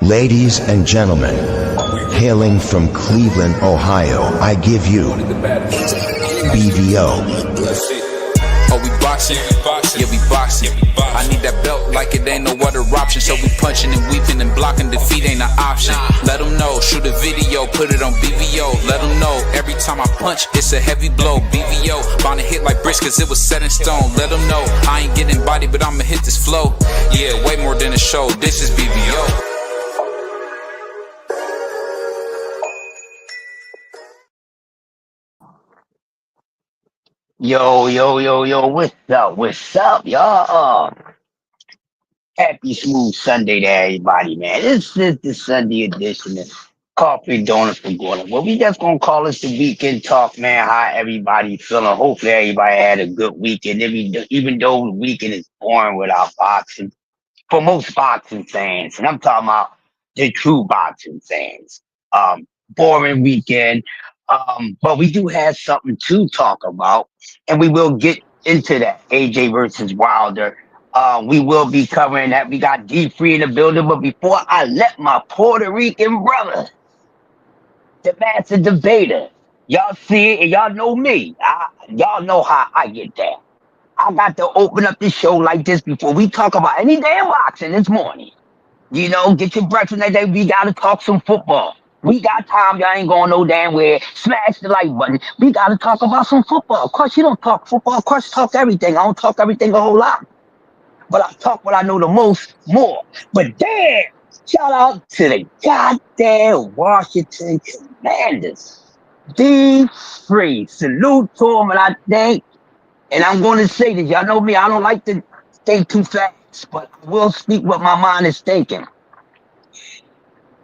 Ladies and gentlemen, hailing from Cleveland, Ohio, I give you BVO. Oh, we boxing? Yeah, we boxing. I need that belt like it ain't no other option. So we punching and weaving and blocking. Defeat ain't an option. Let them know, shoot a video, put it on BVO. Let them know, every time I punch, it's a heavy blow. BVO, bound to hit like bricks cause it was set in stone. Let them know, I ain't getting body, but I'ma hit this flow. Yeah, way more than a show, this is BVO. Yo, what's up, y'all? Happy smooth Sunday to everybody, man. This is the Sunday edition of Coffee Donut for Gordon. Well, we just gonna call this the weekend talk, man. How everybody feeling? Hopefully everybody had a good weekend. Even though the weekend is boring without boxing, for most boxing fans, and I'm talking about the true boxing fans. Boring weekend. But we do have something to talk about, and we will get into that. AJ versus Wilder. We will be covering that. We got D3 in the building, but before I let my Puerto Rican brother, the master debater, y'all see it and y'all know me. Y'all know how I get down. I got to open up the show like this before we talk about any damn boxing this morning. Get your breakfast that day. We gotta talk some football. We got time. Y'all ain't going no damn where. Smash the like button. We gotta talk about some football. Of course, you don't talk football. Of course, talk everything. I don't talk everything a whole lot, but I talk what I know the most more. But damn, shout out to the goddamn Washington Commanders. D free. Salute to them, and I think, and I'm going to say this. Y'all know me. I don't like to think too fast, but I will speak what my mind is thinking.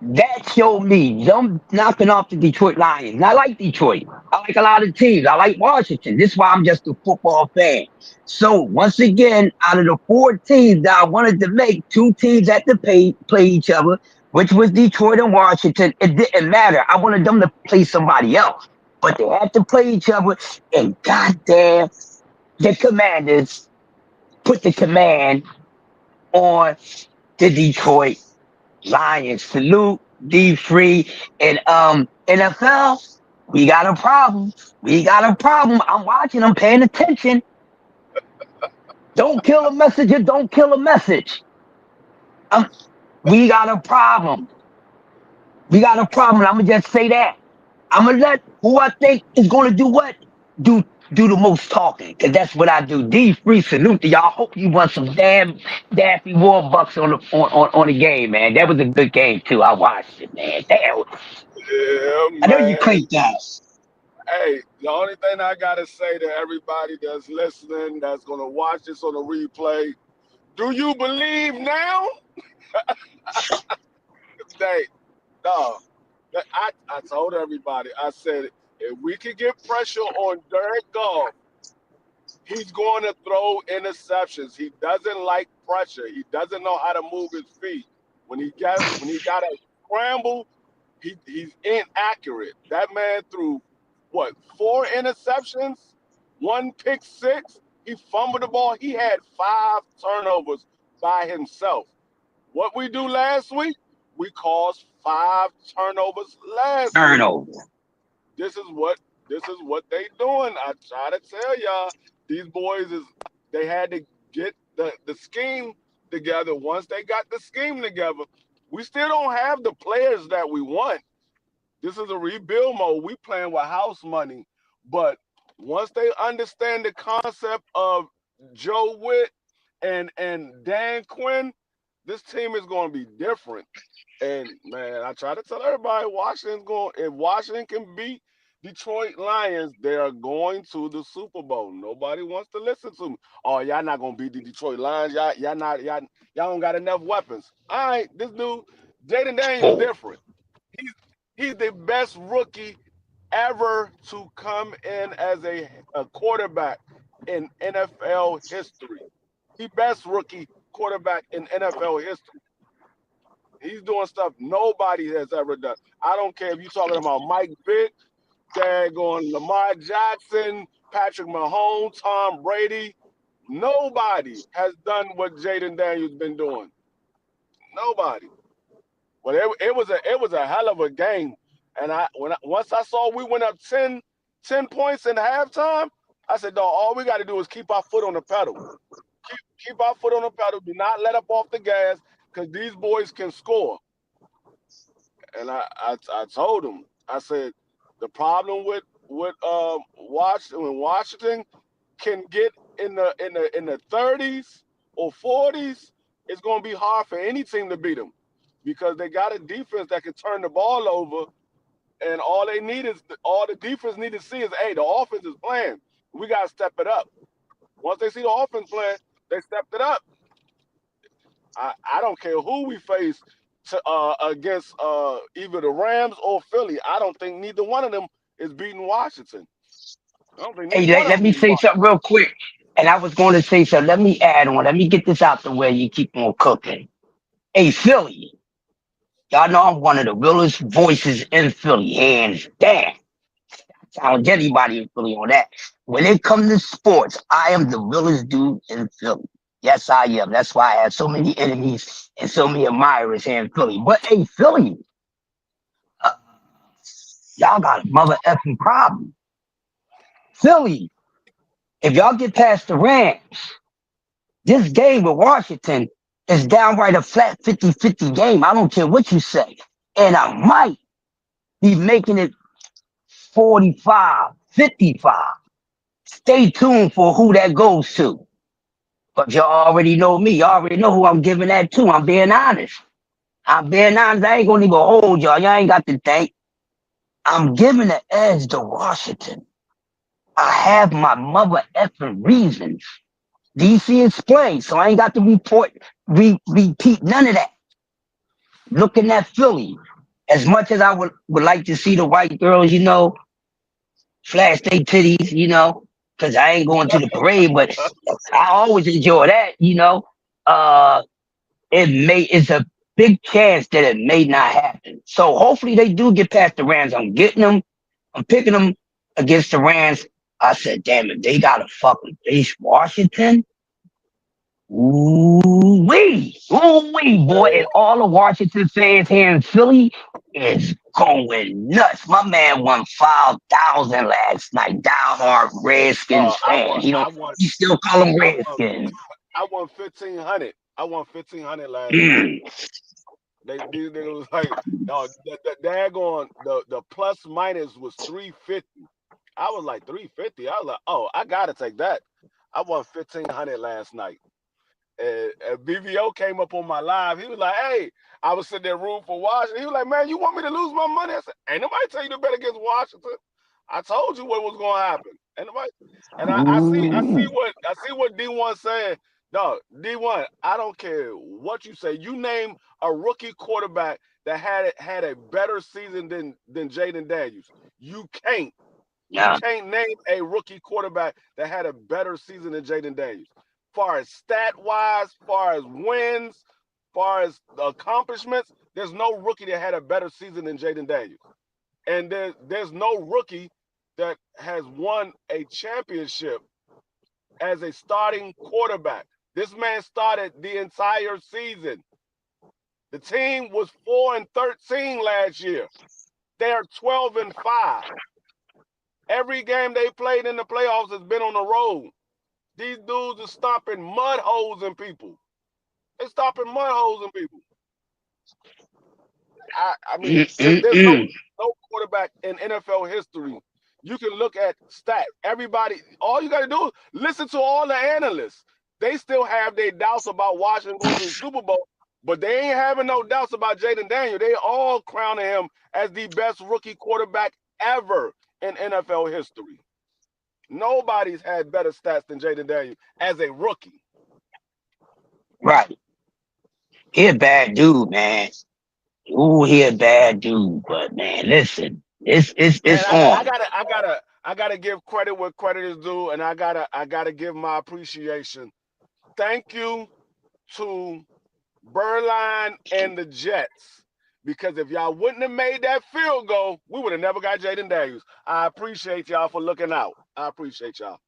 That showed me them knocking off the Detroit Lions. And I like Detroit. I like a lot of teams. I like Washington. This is why I'm just a football fan. So once again, out of the four teams that I wanted to make, two teams that to play each other, which was Detroit and Washington, it didn't matter. I wanted them to play somebody else, but they had to play each other. And goddamn, the Commanders put the command on the Detroit Lions. Salute, D3, and NFL. We got a problem. We got a problem. I'm watching. I'm paying attention. Don't kill a messenger. Don't kill a message. Um, we got a problem. We got a problem. I'm gonna just say that. I'm gonna let who I think is gonna do what do the most talking, cause that's what I do. D3, salute to y'all. Hope you won some damn Daffy Warbucks on the game, man. That was a good game too. I watched it, man. Damn. Yeah, I know you man. clicked that. Hey, the only thing I gotta say to everybody that's listening, that's gonna watch this on the replay, do you believe now? They, no. I told everybody, I said, if we could get pressure on Derek Goff, he's going to throw interceptions. He doesn't like pressure. He doesn't know how to move his feet. When he got to scramble, he's inaccurate. That man threw what, four interceptions, one pick six. He fumbled the ball. He had five turnovers by himself. What we do last week, we caused five turnovers last week. Turnover. This is what they doing. I try to tell y'all, these boys is they had to get the scheme together. Once they got the scheme together, we still don't have the players that we want. This is a rebuild mode. We playing with house money. But once they understand the concept of Joe Witt and Dan Quinn, this team is going to be different. And man, I try to tell everybody, Washington's going. If Washington can beat Detroit Lions, they are going to the Super Bowl. Nobody wants to listen to me. Oh, y'all not gonna beat the Detroit Lions. Y'all don't got enough weapons. All right, this dude, Jaden Daniels, Oh, different. He's he's the best rookie ever to come in as a quarterback in NFL history. The best rookie quarterback in NFL history. He's doing stuff nobody has ever done. I don't care if you're talking about Mike Vick, daggone Lamar Jackson, Patrick Mahomes, Tom Brady. Nobody has done what Jaden Daniels been doing. Nobody. Well, it was a hell of a game, and once I saw we went up 10 points in halftime, I said, "Dog, all we got to do is keep our foot on the pedal. Keep our foot on the pedal. Do not let up off the gas, because these boys can score." And I told them, I said, the problem with Washington can get in the 30s or 40s, it's going to be hard for any team to beat them, because they got a defense that can turn the ball over, and all the defense need to see is, hey, the offense is playing. We got to step it up. Once they see the offense playing, they stepped it up. I don't care who we face against either the Rams or Philly. I don't think neither one of them is beating Washington. I don't think Hey, neither one of let them me beating say something real quick. And I was going to say something. Let me add on. Let me get this out the way. You keep on cooking. Hey, Philly. Y'all know I'm one of the realest voices in Philly, hands down. Challenge anybody in Philly on that. When it comes to sports, I am the realest dude in Philly. Yes, I am. That's why I have so many enemies and so many admirers here in Philly. But hey, Philly, uh, y'all got a mother effing problem. Philly, if y'all get past the Rams, this game with Washington is downright a flat 50-50 game. I don't care what you say. And I might be making it 45-55. Stay tuned for who that goes to. But y'all already know me. Y'all already know who I'm giving that to. I'm being honest. I ain't gonna even hold y'all. Y'all ain't got to think. I'm giving the edge to Washington. I have my mother effing reasons. DC explained, so I ain't got to repeat none of that. Looking at Philly, as much as I would like to see the white girls, flash their titties, because I ain't going to the parade, but I always enjoy that. It's a big chance that it may not happen. So hopefully they do get past the Rams. I'm picking them against the Rams. I said, damn it, they gotta fucking face Washington. Ooh-wee, boy, and all the Washington fans here in Philly is going nuts. My man won 5,000 last night. Diehard Redskins fan. He still call them Redskins. I won 1,500. I won 1,500 last night. Mm. These niggas was like, no, the daggone the plus minus was 350. I was like 350. I was like, oh, I gotta take that. I won 1,500 last night. And BVO came up on my live. He was like, hey, I was sitting there room for Washington. He was like, man, you want me to lose my money? I said, ain't nobody tell you to bet against Washington. I told you what was gonna happen. And I see what D1 saying. No, D1, I don't care what you say. You name a rookie quarterback that had a better season than Jaden Daniels. You can't. Yeah. You can't name a rookie quarterback that had a better season than Jaden Daniels. Far as stat-wise, far as wins, far as accomplishments, there's no rookie that had a better season than Jaden Daniels. And there's no rookie that has won a championship as a starting quarterback. This man started the entire season. The team was 4-13 last year. They're 12-5. Every game they played in the playoffs has been on the road. These dudes are stomping mud holes in people. They're stomping mud holes in people. I mean, there's no quarterback in NFL history. You can look at stats. Everybody, all you got to do is listen to all the analysts. They still have their doubts about Washington going to the Super Bowl, but they ain't having no doubts about Jaden Daniels. They all crowning him as the best rookie quarterback ever in NFL history. Nobody's had better stats than Jaden Daniels as a rookie. Right. He a bad dude, man. Ooh, he a bad dude, but man, listen, it's on. I gotta give credit where credit is due, and I gotta give my appreciation. Thank you to Berline and the Jets, because if y'all wouldn't have made that field goal, we would have never got Jaden Daniels. I appreciate y'all for looking out. I appreciate y'all.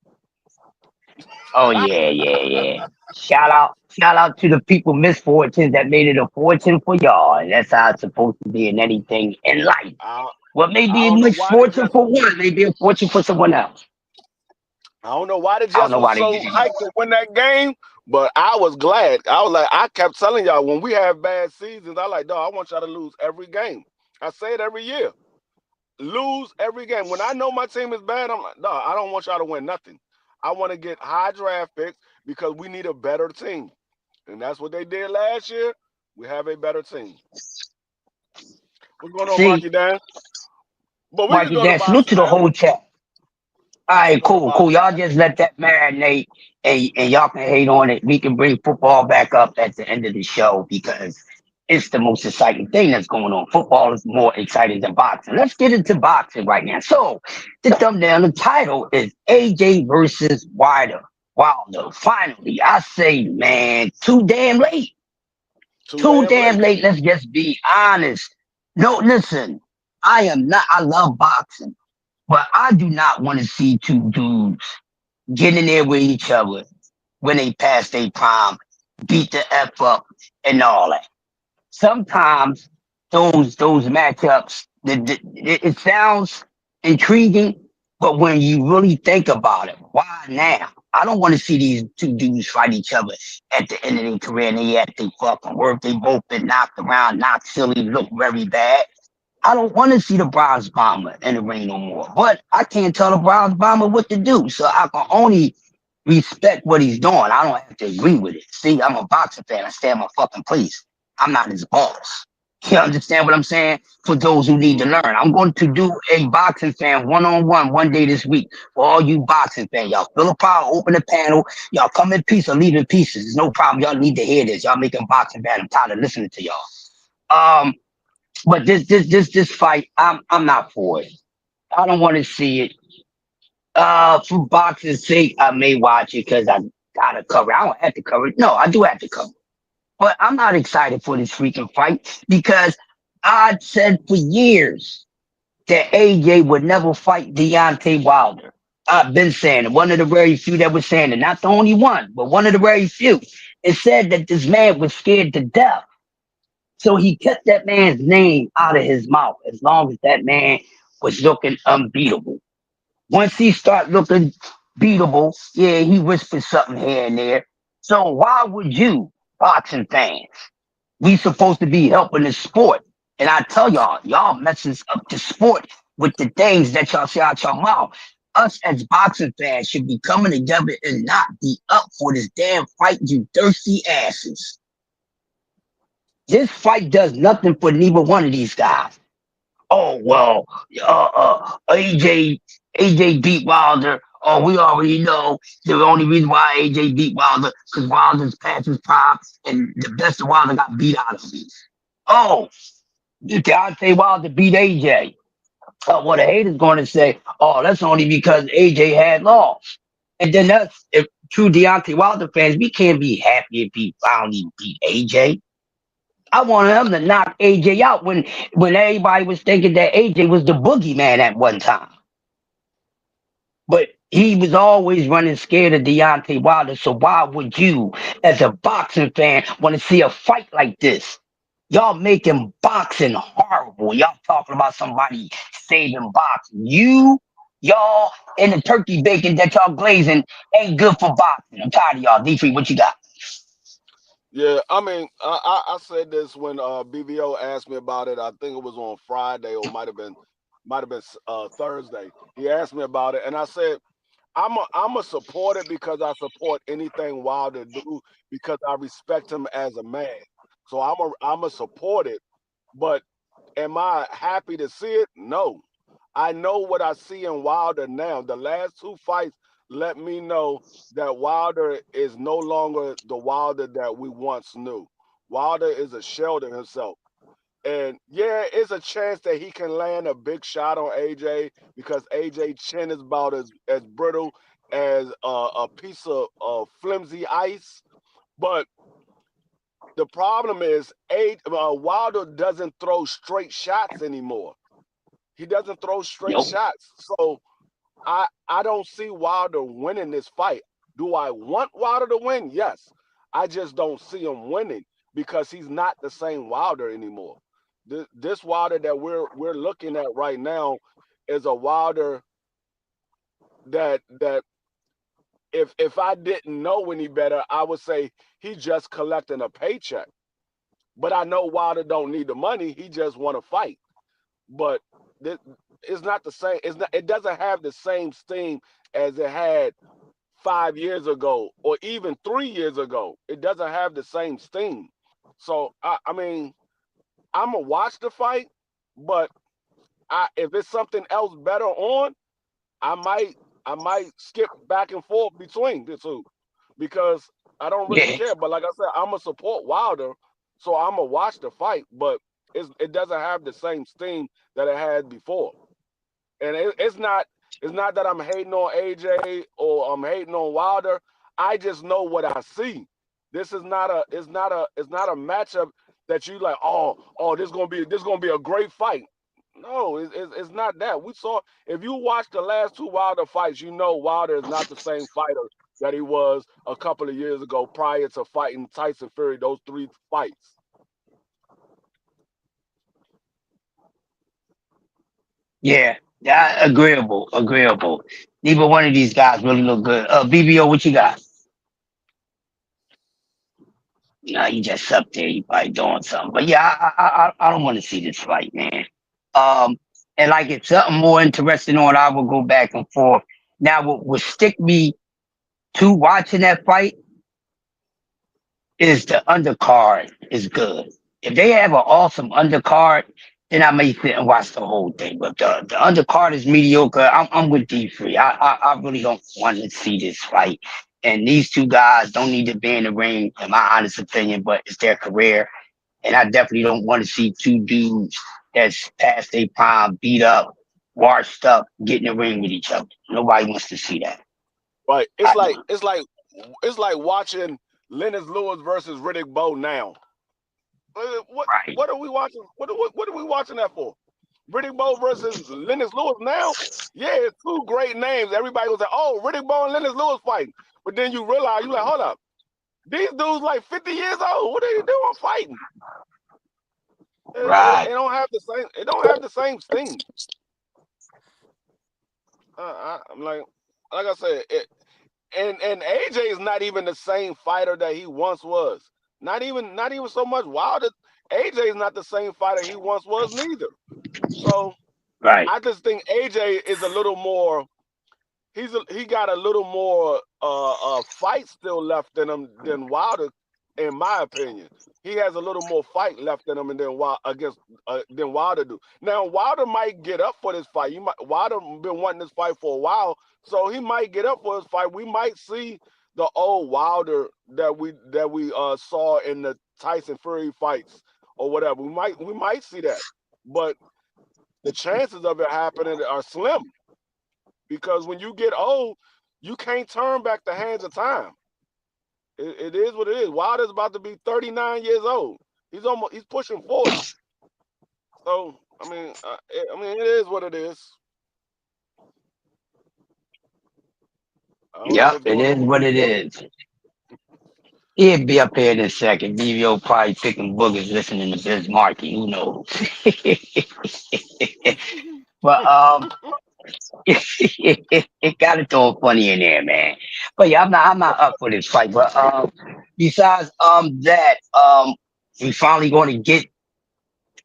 Oh yeah. Shout out to the people misfortunes that made it a fortune for y'all. And that's how it's supposed to be in anything in life. I, What may I be a don't know why they misfortune just for one may be a fortune for someone else. I don't know why the I don't Jets know was why they so did it. hyped to win that game, but I was glad. I was like, I kept telling y'all when we have bad seasons, I like, dog, I want y'all to lose every game. I say it every year. Lose every game. When I know my team is bad, I'm like, dog, I don't want y'all to win nothing. I want to get high draft picks because we need a better team. And that's what they did last year. We have a better team. What's going on, See, Marky Dan? But we could Mikey go to Dan, salute boxing, to the man. whole chat. All We could right, go to cool. boxing, Y'all man. just let that marinate and y'all can hate on it. We can bring football back up at the end of the show because it's the most exciting thing that's going on. Football is more exciting than boxing. Let's get into boxing right now. So the thumbnail, the title is AJ versus Wilder. Wilder. Finally, I say, man, too damn late. Too Too damn damn late. late. Let's just be honest. No, listen, I am not, I love boxing, but I do not want to see two dudes get in there with each other when they pass their prime, beat the F up and all that. Sometimes those matchups, it sounds intriguing, but when you really think about it, why now? I don't want to see these two dudes fight each other at the end of their career and they at their fucking work. They both been knocked around, knocked silly, look very bad. I don't want to see the Bronze Bomber in the ring no more. But I can't tell the Bronze Bomber what to do. So I can only respect what he's doing. I don't have to agree with it. See, I'm a boxing fan. I stay in my fucking place. I'm not his boss. You understand what I'm saying? For those who need to learn, I'm going to do a boxing fan one-on-one one day this week for all you boxing fans. Y'all fill a pile, open the panel. Y'all come in peace or leave in pieces. It's no problem. Y'all need to hear this. Y'all making boxing fan. I'm tired of listening to y'all. Um, but this fight, I'm not for it. I don't want to see it. For boxing's sake, I may watch it because I gotta cover. I don't have to cover it. No, I do have to cover. But I'm not excited for this freaking fight because I said for years that AJ would never fight Deontay Wilder. I've been saying it. One of the very few that was saying it. Not the only one, but one of the very few. It said that this man was scared to death. So he kept that man's name out of his mouth as long as that man was looking unbeatable. Once he start looking beatable, yeah, he whispered something here and there. So why would you, boxing fans, we supposed to be helping the sport? And I tell y'all, y'all messes up the sport with the things that y'all say out your mouth. Us as boxing fans should be coming together and not be up for this damn fight, you thirsty asses. This fight does nothing for neither one of these guys. Oh well, AJ beat Wilder. Oh, we already know the only reason why AJ beat Wilder because Wilder's past his prime, and the best of Wilder got beat out of him. Oh, Deontay Wilder beat AJ. What a hater's going to say, oh, that's only because AJ had lost. And then that's if true Deontay Wilder fans, we can't be happy if he finally beat AJ. I wanted him to knock AJ out when everybody was thinking that AJ was the boogeyman at one time. But he was always running scared of Deontay Wilder. So why would you, as a boxing fan, want to see a fight like this? Y'all making boxing horrible. Y'all talking about somebody saving boxing. Y'all, and the turkey bacon that y'all glazing ain't good for boxing. I'm tired of y'all. D3, what you got? Yeah, I mean, I said this when BVO asked me about it. I think it was on Friday or might have been Thursday. He asked me about it, and I said I'm a support it because I support anything Wilder do because I respect him as a man. So I'm a support it. But am I happy to see it? No. I know what I see in Wilder now. The last two fights let me know that Wilder is no longer the Wilder that we once knew. Wilder is a shell of himself. And yeah, it's a chance that he can land a big shot on AJ because AJ chin is about as brittle as a piece of flimsy ice. But the problem is, Wilder doesn't throw straight shots anymore. He doesn't throw straight Nope. shots. So I don't see Wilder winning this fight. Do I want Wilder to win? Yes. I just don't see him winning because he's not the same Wilder anymore. This Wilder that we're looking at right now is a Wilder that if I didn't know any better, I would say he's just collecting a paycheck. But I know Wilder don't need the money; he just want to fight. But it's not the same. It's not. It doesn't have the same steam as it had 5 years ago or even 3 years ago. It doesn't have the same steam. So I mean, I'm gonna watch the fight, but if it's something else better on, I might skip back and forth between the two because I don't really Yeah. care. But like I said, I'm gonna support Wilder, so I'm gonna watch the fight, but it doesn't have the same steam that it had before. And it's not that I'm hating on AJ or I'm hating on Wilder. I just know what I see. This is not a it's not a matchup that you like. Oh, this gonna be a great fight. No, it's not that. We saw if you watch the last two Wilder fights, you know Wilder is not the same fighter that he was a couple of years ago prior to fighting Tyson Fury. Those three fights. Yeah. Yeah. Agreeable. Agreeable. Neither one of these guys really look good. BBO, what you got? Nah, he just up there. He probably doing something. But yeah, I don't want to see this fight, man. Um, and like if something more interesting on, I will go back and forth. Now, what would stick me to watching that fight is the undercard is good. If they have an awesome undercard, then I may sit and watch the whole thing. But the undercard is mediocre. I'm with D3. I really don't want to see this fight. And these two guys don't need to be in the ring, in my honest opinion, but it's their career. And I definitely don't want to see two dudes that's past their prime, beat up, washed up, get in the ring with each other. Nobody wants to see that. Right? I It's like don't. it's like watching Lennox Lewis versus Riddick Bowe now. Right. What are we watching? What are we watching that for? Riddick Bowe versus Lennox Lewis now? Yeah, it's two great names. Everybody was like, "Oh, Riddick Bowe and Lennox Lewis fighting," but then you realize you like, "Hold up, these dudes like 50 years old. What are they doing fighting? It Right. don't have the same. It don't have the same sting." I'm like I said, and AJ is not even the same fighter that he once was. Not even so much Wilder. AJ is not the same fighter he once was neither. So Right. I just think AJ is a little more. He got a little more fight still left in him than Wilder, in my opinion. He has a little more fight left in him than Wilder do. Now Wilder might get up for this fight. Wilder been wanting this fight for a while, so he might get up for this fight. We might see the old Wilder that we saw in the Tyson Fury fights or whatever. We might see that, but the chances of it happening are slim because when you get old, you can't turn back the hands of time. It is what it is. Wilder's about to be 39 years old. He's pushing 40. So it is what it is. I don't know Yep, what's it going is on with what it BBO. is. He'll be up here in a second. DVO probably picking boogers listening to Biz Markie. Who knows? but it got to throw funny in there, man. But yeah, I'm not up for this fight. But besides that we finally going to get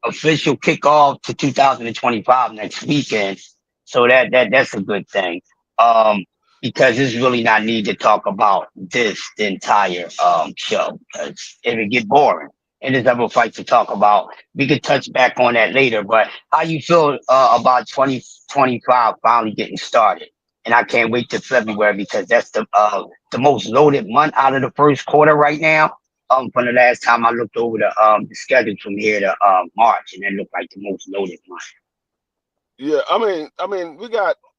official kickoff to 2025 next weekend. So that's a good thing. Um, because it's really not need to talk about this the entire show because it would get boring. And there's other fights to talk about. We could touch back on that later. But how you feel about 2025 finally getting started? And I can't wait till February because that's the most loaded month out of the first quarter right now. From the last time I looked over the schedule from here to March, and it looked like the most loaded month. Yeah, I mean,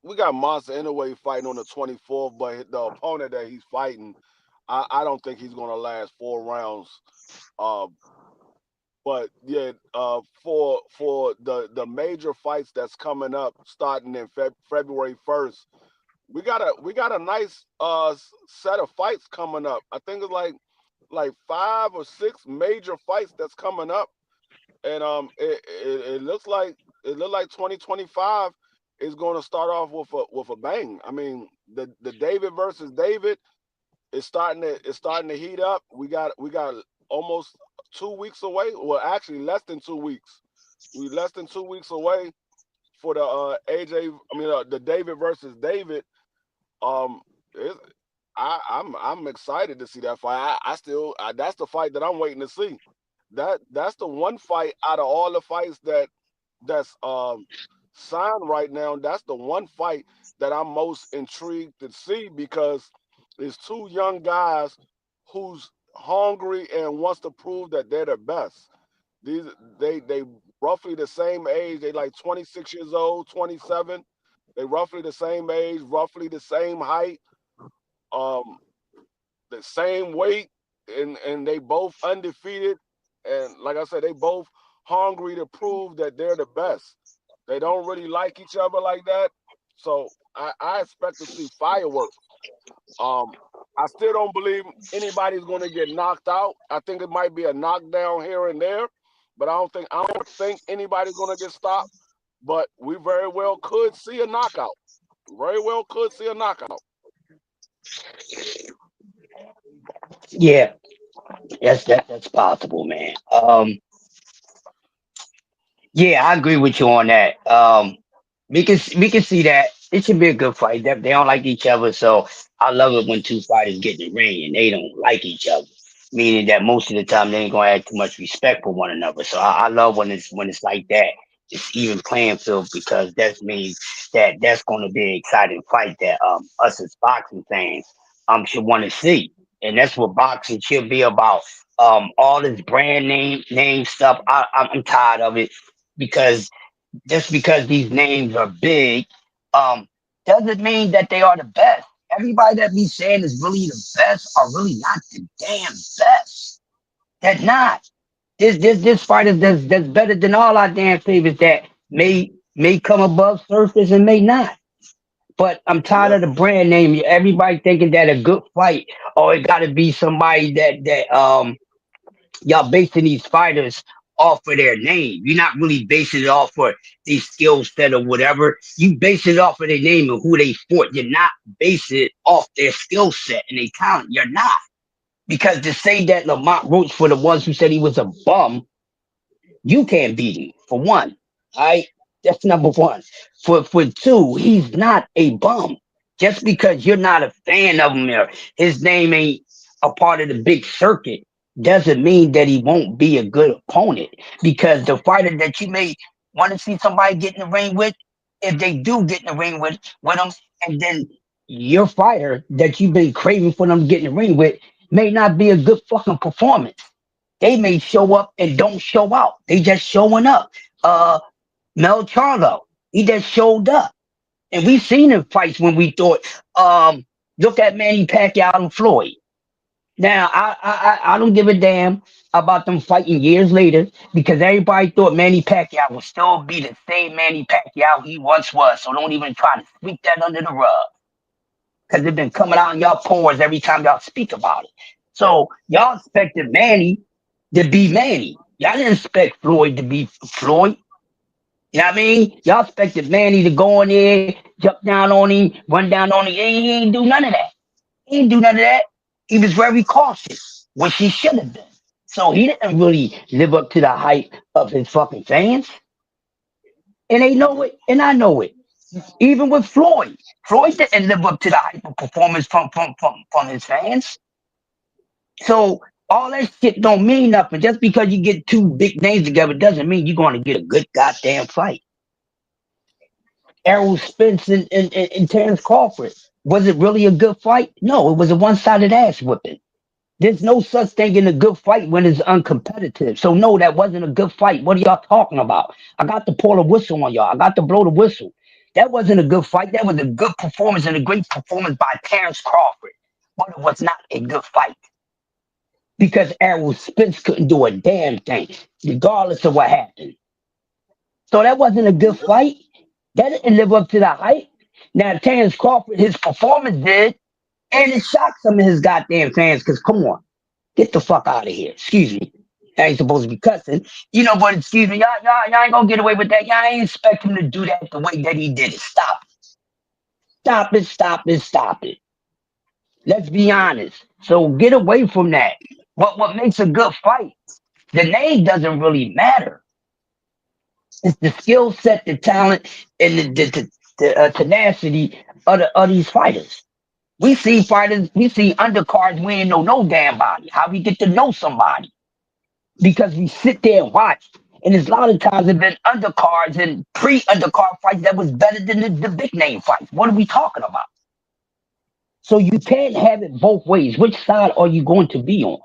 we got Monster Inoue fighting on the 24th, but the opponent that he's fighting, I don't think he's gonna last 4 rounds. Uh, but yeah, for the major fights that's coming up starting in February 1st, we got a nice set of fights coming up. I think it's like 5 or 6 major fights that's coming up, and it looks like 2025 is going to start off with a bang. I mean, the David versus David is starting to heat up. We got almost 2 weeks away. Well, actually, less than 2 weeks. We less than 2 weeks away for the AJ. I mean, the David versus David. Um, it, I'm excited to see that fight. That's the fight that I'm waiting to see. That's the one fight out of all the fights that's signed right now. That's the one fight that I'm most intrigued to see because it's two young guys who's hungry and wants to prove that they're the best. These they roughly the same age. They like 26 years old, 27. They roughly the same age, roughly the same height, um, the same weight, and they both undefeated. And like I said, they both hungry to prove that they're the best. They don't really like each other like that. So I expect to see fireworks. Um, I still don't believe anybody's going to get knocked out. I think it might be a knockdown here and there, but I don't think anybody's going to get stopped. But we very well could see a knockout. Very well could see a knockout. Yeah, that's possible, man. Yeah, I agree with you on that. We can see that it should be a good fight. They don't like each other, so I love it when two fighters get in the ring and they don't like each other. Meaning that most of the time they ain't gonna have too much respect for one another. So I love when it's like that. It's even playing field because that means that's gonna be an exciting fight that us as boxing fans should want to see. And that's what boxing should be about. All this brand name stuff. I'm tired of it because just because these names are big, um, doesn't mean that they are the best. Everybody that be saying is really the best are really not the damn best. They're not. This fighter that's better than all our damn favorites that may come above surface and may not. But I'm tired Yeah, of the brand name. Everybody thinking that a good fight, or it got to be somebody that y'all basing these fighters off of their name. You're not really basing it off for these skill set or whatever. You base it off of their name and who they fought. You're not basing it off their skill set and their talent. You're not. Because to say that Lamont Roach for the ones who said he was a bum, you can't beat him for one. All right. That's number one. For two, he's not a bum. Just because you're not a fan of him or his name ain't a part of the big circuit doesn't mean that he won't be a good opponent. Because the fighter that you may want to see somebody get in the ring with, if they do get in the ring with him, and then your fighter that you've been craving for them to get in the ring with may not be a good fucking performance. They may show up and don't show out. They just showing up. Uh Mel Charlo, he just showed up. And we've seen him fights when we thought, look at Manny Pacquiao and Floyd. Now, I don't give a damn about them fighting years later because everybody thought Manny Pacquiao would still be the same Manny Pacquiao he once was. So don't even try to sweep that under the rug because it's been coming out in y'all pores every time y'all speak about it. So y'all expected Manny to be Manny. Y'all didn't expect Floyd to be Floyd. You know what I mean? Y'all expected Manny to go in there, jump down on him, run down on him. He ain't do none of that. He didn't do none of that. He was very cautious, which he should have been. So he didn't really live up to the hype of his fucking fans. And they know it, and I know it. Even with Floyd. Floyd didn't live up to the hype of performance from his fans. So all that shit don't mean nothing. Just because you get two big names together doesn't mean you're going to get a good goddamn fight. Errol Spence and Terrence Crawford. Was it really a good fight? No, it was a one-sided ass whipping. There's no such thing in a good fight when it's uncompetitive. So no, that wasn't a good fight. What are y'all talking about? I got to pull a whistle on y'all. I got to blow the whistle. That wasn't a good fight. That was a good performance and a great performance by Terrence Crawford. But it was not a good fight because Errol Spence couldn't do a damn thing, regardless of what happened. So that wasn't a good fight. That didn't live up to the hype. Now, Terrence Crawford, his performance did, and it shocked some of his goddamn fans. Because come on, get the fuck out of here. Excuse me. I ain't supposed to be cussing. But excuse me, y'all ain't gonna get away with that. Y'all ain't expect him to do that the way that he did it. Stop it. Stop it, stop it, stop it. Let's be honest. So get away from that. What makes a good fight? The name doesn't really matter. It's the skill set, the talent, and the tenacity of these fighters. We see fighters, we see undercards, we ain't know no damn body. How we get to know somebody? Because we sit there and watch. And there's a lot of times there been undercards and pre-undercard fights that was better than the big name fights. What are we talking about? So you can't have it both ways. Which side are you going to be on?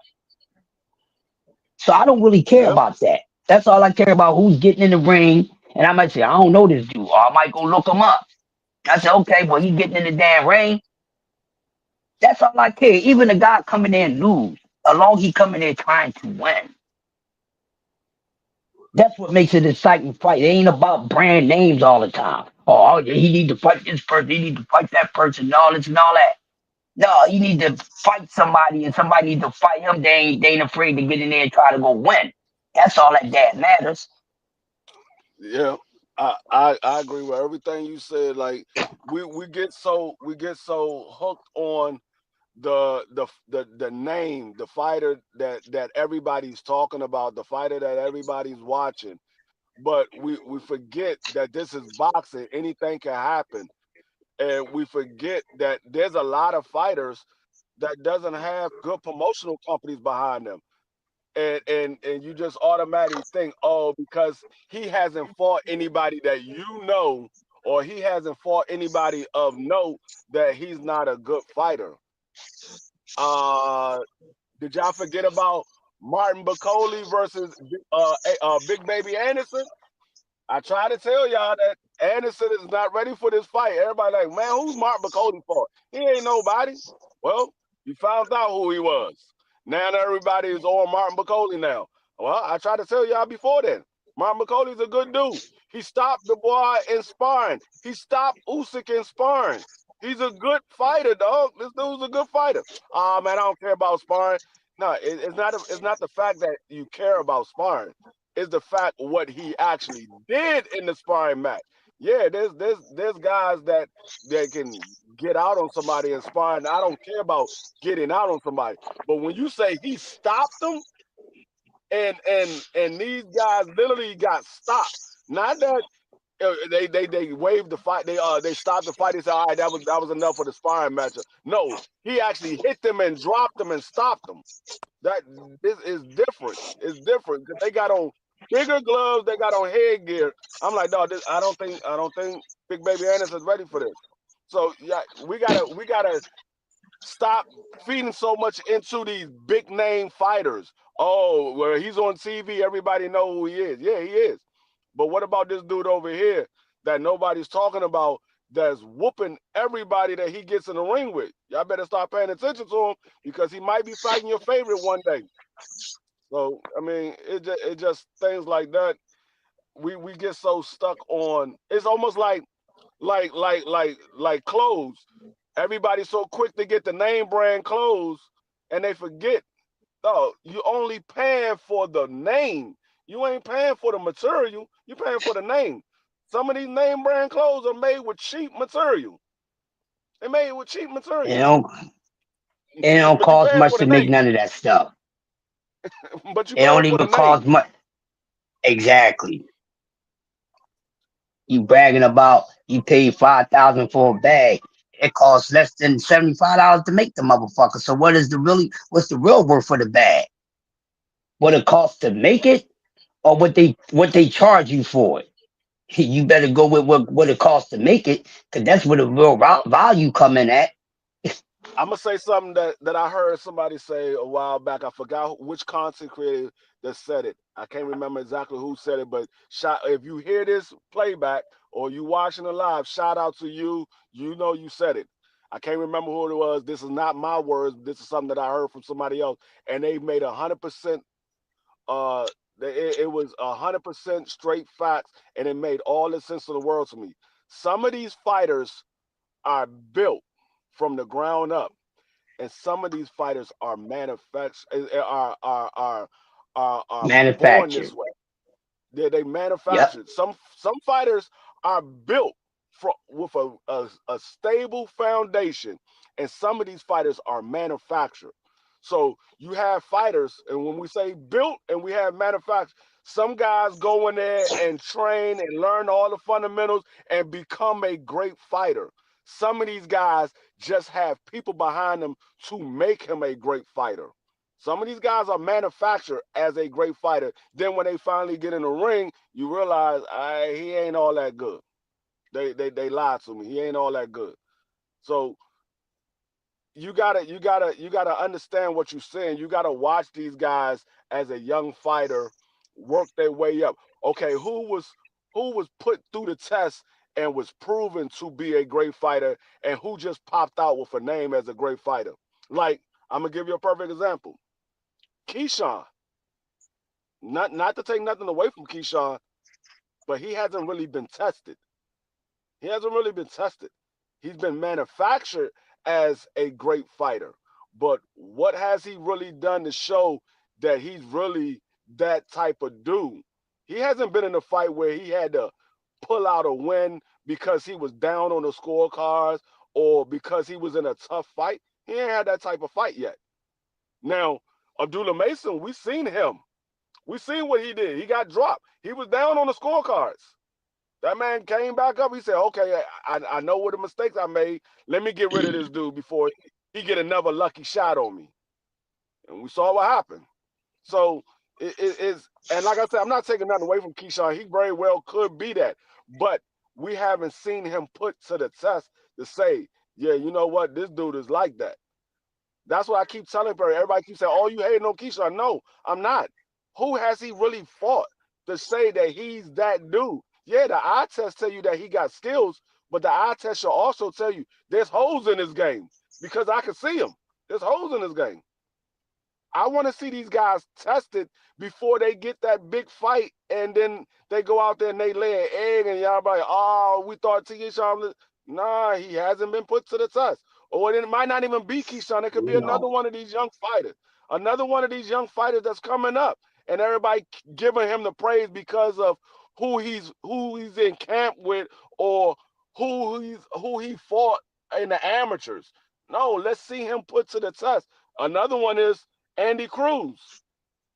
So I don't really care Yeah. about that. That's all I care about, who's getting in the ring. And I might say, I don't know this dude. Or I might go look him up. I said, okay, well, he getting in the damn ring. That's all I care. Even the guy coming in and lose, as long he coming in trying to win. That's what makes it an exciting fight. It ain't about brand names all the time. Oh, he need to fight this person. He need to fight that person. And all this and all that. No, he need to fight somebody, and somebody need to fight him. They ain't afraid to get in there and try to go win. That's all that matters. Yeah, I agree with everything you said. Like we get so hooked on the name, the fighter that everybody's talking about, the fighter that everybody's watching. But we forget that this is boxing. Anything can happen, and we forget that there's a lot of fighters that doesn't have good promotional companies behind them. And you just automatically think, oh, because he hasn't fought anybody that you know, or he hasn't fought anybody of note, that he's not a good fighter. Uh, did y'all forget about Martin Bacoli versus Big Baby Anderson? I try to tell y'all that Anderson is not ready for this fight. Everybody like, man, who's Mark McCody for? He ain't nobody. Well, you found out who he was. Now everybody is on Martin McCody now. Well, I tried to tell y'all before then. Martin McCody's a good dude. He stopped the boy in sparring. He stopped Usyk in sparring. He's a good fighter, dog. This dude's a good fighter. Man, I don't care about sparring. No, it's not the fact that you care about sparring, is the fact what he actually did in the sparring match. Yeah, there's guys that can get out on somebody in sparring. I don't care about getting out on somebody, but when you say he stopped them, and these guys literally got stopped. Not that they waived the fight. They stopped the fight. They said, all right, that was enough for the sparring match. No, he actually hit them and dropped them and stopped them. That this is different. It's different because they got on bigger gloves. They got on headgear. I'm like, dog, I don't think Big Baby Anderson's ready for this. So yeah, we gotta stop feeding so much into these big name fighters. Oh, where he's on TV, everybody know who he is. Yeah, he is. But what about this dude over here that nobody's talking about, that's whooping everybody that he gets in the ring with? Y'all better start paying attention to him, because he might be fighting your favorite one day. So I mean, it just things like that. We get so stuck on. It's almost like clothes. Everybody's so quick to get the name brand clothes, and they forget. Oh, you only paying for the name. You ain't paying for the material. You paying for the name. Some of these name brand clothes are made with cheap material. They're made with cheap It material. don't, it don't But you cost paying much for to the make name. none of that stuff. But you It paying don't for the even name. cost much. Exactly. You bragging about you paid 5,000 for a bag. It costs less than $75 to make the motherfucker. So what's the real worth for the bag? What it costs to make it, or what they charge you for it? You better go with what it costs to make it, because that's where the real value coming at. I'm gonna say something that I heard somebody say a while back. I forgot which content creator that said it. I can't remember exactly who said it, but if you hear this playback or you watching it live, shout out to you. You know you said it. I can't remember who it was. This is not my words. This is something that I heard from somebody else, and they made 100%. Uh, it was 100% straight facts, and it made all the sense of the world to me. Some of these fighters are built from the ground up, and some of these fighters are manufactured, are born Manufactured. this way. They Yep. manufactured. Some fighters are built with a stable foundation, and some of these fighters are manufactured. So you have fighters, and when we say built and we have manufactured, some guys go in there and train and learn all the fundamentals and become a great fighter. Some of these guys just have people behind them to make him a great fighter. Some of these guys are manufactured as a great fighter. Then when they finally get in the ring, you realize he ain't all that good. They lied to me. He ain't all that good. So you gotta understand what you're saying. You gotta watch these guys as a young fighter work their way up. Okay, who was put through the test and was proven to be a great fighter, and who just popped out with a name as a great fighter? Like, I'm gonna give you a perfect example. Keyshawn. Not to take nothing away from Keyshawn, but he hasn't really been tested. He hasn't really been tested. He's been manufactured as a great fighter. But what has he really done to show that he's really that type of dude? He hasn't been in a fight where he had to pull out a win because he was down on the scorecards or because he was in a tough fight. He ain't had that type of fight yet. Now, Abdullah Mason, we seen him. We seen what he did. He got dropped. He was down on the scorecards. That man came back up. He said, okay, I know what the mistakes I made. Let me get rid of this dude before he get another lucky shot on me. And we saw what happened. So it is, and like I said, I'm not taking nothing away from Keyshawn. He very well could be that. But we haven't seen him put to the test to say, yeah, you know what? This dude is like that. That's what I keep telling people. Everybody keeps saying, oh, you hating on Keyshawn. No, I'm not. Who has he really fought to say that he's that dude? Yeah, the eye test tell you that he got skills, but the eye test should also tell you there's holes in his game because I can see them. There's holes in his game. I want to see these guys tested before they get that big fight, and then they go out there and they lay an egg, and y'all like, oh, we thought Keyshawn. Nah, he hasn't been put to the test. Or it might not even be Keyshawn. It could be another one of these young fighters. Another one of these young fighters that's coming up, and everybody giving him the praise because of who he's in camp with or who he fought in the amateurs. No, let's see him put to the test. Another one is Andy Cruz.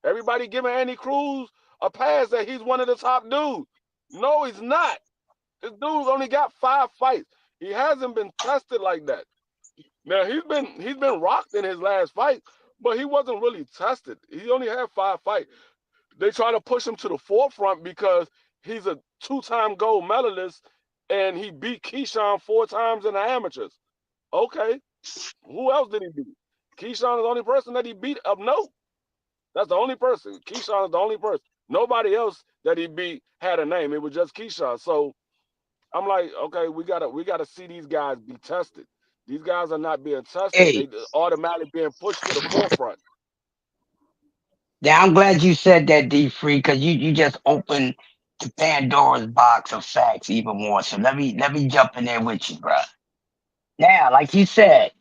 Everybody giving Andy Cruz a pass that he's one of the top dudes. No, he's not. This dude's only got 5 fights. He hasn't been tested like that. Now he's been rocked in his last fight, but he wasn't really tested. He only had 5 fights. They try to push him to the forefront because he's a 2-time gold medalist and he beat Keyshawn 4 times in the amateurs. Okay. Who else did he beat? Keyshawn is the only person that he beat of note. That's the only person. Keyshawn is the only person. Nobody else that he beat had a name. It was just Keyshawn. So I'm like, okay, we gotta see these guys be tested. These guys are not being tested. Hey, They automatically being pushed to the forefront. now I'm glad you said that, D Free, because you just opened the Pandora's box of facts even more. So let me jump in there with you, bro. Now, like you said,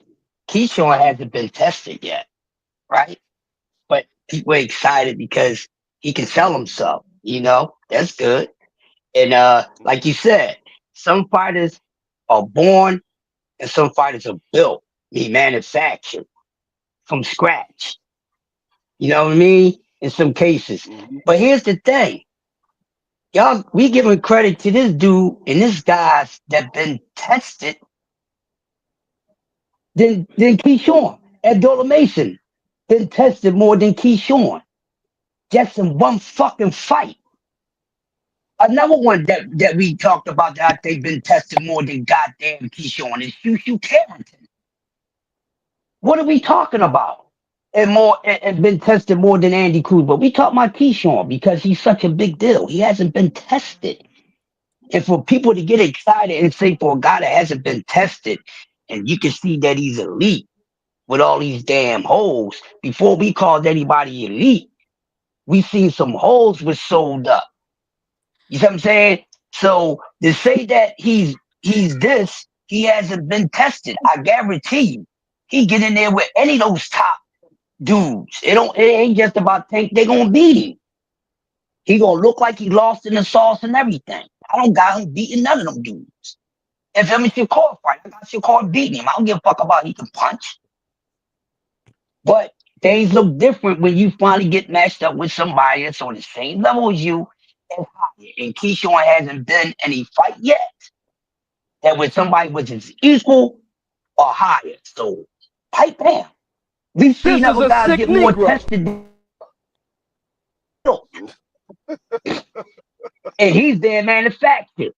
Keyshawn hasn't been tested yet, right? But people are excited because he can sell himself. That's good. And like you said, some fighters are born and some fighters are built, manufactured from scratch. You know what I mean? In some cases. Mm-hmm. But here's the thing. Y'all, we giving credit to this dude and this guys that been tested than Keyshawn. Abdullah Mason been tested more than Keyshawn. Just in one fucking fight. Another one that we talked about that they've been tested more than goddamn Keyshawn is Shushu Carrington. What are we talking about? And been tested more than Andy Cruz. But we talk about Keyshawn because he's such a big deal. He hasn't been tested. And for people to get excited and say for a guy that hasn't been tested, and you can see that he's elite with all these damn holes, before we called anybody elite, we seen some holes was sold up. You see what I'm saying? So to say that he's this He hasn't been tested. I guarantee you. He get in there with any of those top dudes. It ain't just about Tank. They gonna beat him. He gonna look like he lost in the sauce and everything. I don't got him beating none of them dudes. If him and Shakur fight, I got Shakur beating him. I don't give a fuck about he can punch. But things look different when you finally get matched up with somebody that's on the same level as you and higher. And Keyshawn hasn't been any fight yet that with somebody which is equal or higher. So pipe down. We've This seen is other a guys sick get more Negro. tested than him. And he's there manufactured.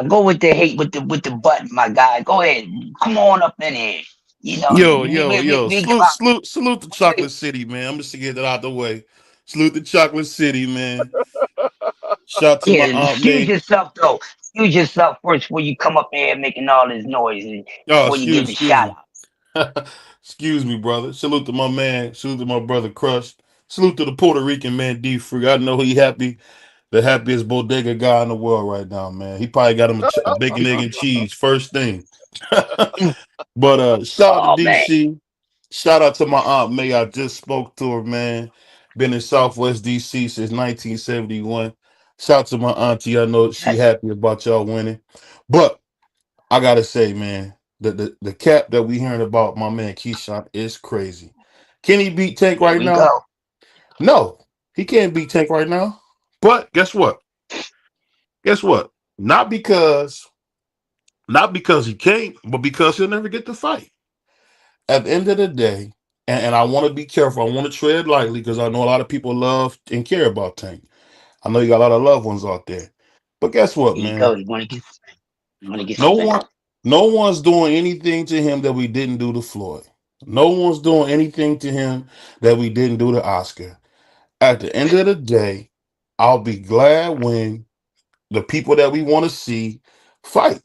Go with the hate with the button, my guy. Go ahead. Come on up in here. You know, Yo. we give out Salute to Chocolate City, man. I'm just to get that out the way. Salute to Chocolate City, man. Shout out to my yeah, Aunt excuse May. yourself though. Excuse yourself first before you come up here making all this noise and Oh, before you give a excuse shout me. out. Excuse me, brother. Salute to my man. Salute to my brother Crush. Salute to the Puerto Rican man D Free. I know he happy, the happiest bodega guy in the world right now, man. He probably got him a bacon, egg, and cheese first thing. But shout out to Oh man. DC. Shout out to my aunt May. I just spoke to her, man. Been in Southwest DC since 1971. Shout out to my auntie. I know she happy about y'all winning. But I gotta say, man, the cap that we hearing about my man Keyshawn is crazy. Can he beat Tank Here right we now? go. No, he can't beat Tank right now. But guess what? Guess what? Not because he can't, but because he'll never get to fight. At the end of the day, and I want to be careful. I want to tread lightly because I know a lot of people love and care about Tank. I know you got a lot of loved ones out there. But guess what, Here you go. man? You wanna get No spanked. one, no one's doing anything to him that we didn't do to Floyd. No one's doing anything to him that we didn't do to Oscar. At the end of the day, I'll be glad when the people that we want to see fight.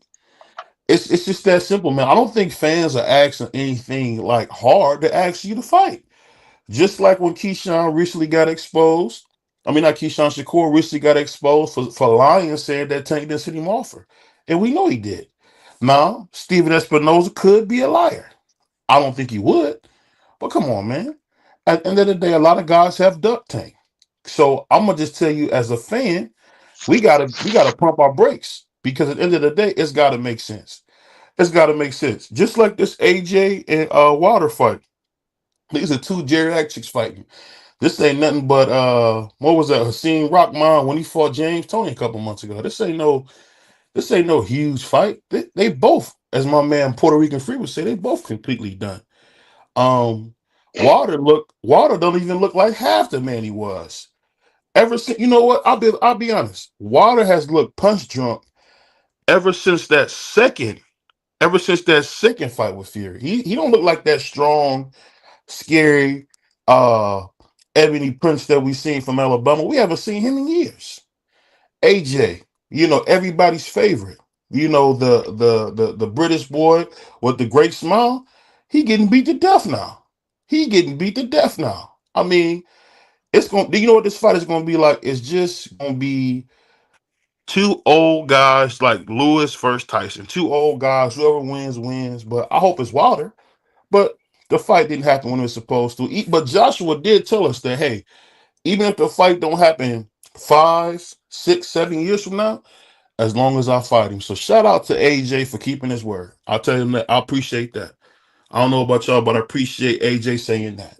It's just that simple, man. I don't think fans are asking anything like hard to ask you to fight. Just like when Keyshawn recently got exposed. I mean, not Keyshawn Shakur recently got exposed for lying, saying that Tank didn't send him offer. And we know he did. Now, Steven Espinoza could be a liar. I don't think he would. But come on, man. At the end of the day, a lot of guys have duck Tank. So I'm gonna just tell you as a fan, we gotta pump our brakes because at the end of the day, it's gotta make sense. It's gotta make sense. Just like this AJ and Wilder fight. These are two geriatrics fighting. This ain't nothing but what was that? Hakeem Rockman when he fought James Tony a couple months ago. This ain't no huge fight. They both, as my man Puerto Rican Free would say, they both completely done. Um, Water don't even look like half the man he was. Ever since you know what? I'll be honest. Water has looked punch drunk ever since that second, fight with Fury. He don't look like that strong, scary uh Ebony Prince that we seen from Alabama. We haven't seen him in years. AJ, everybody's favorite. The British boy with the great smile. He getting beat to death now. I mean, it's going. Do you know what this fight is going to be like? It's just going to be two old guys like Lewis versus Tyson. Two old guys. Whoever wins wins. But I hope it's Wilder. But the fight didn't happen when it was supposed to. But Joshua did tell us that hey, even if the fight don't happen 5, 6, 7 years from now, as long as I fight him. So shout out to AJ for keeping his word. I'll tell him that I appreciate that. I don't know about y'all, but I appreciate AJ saying that.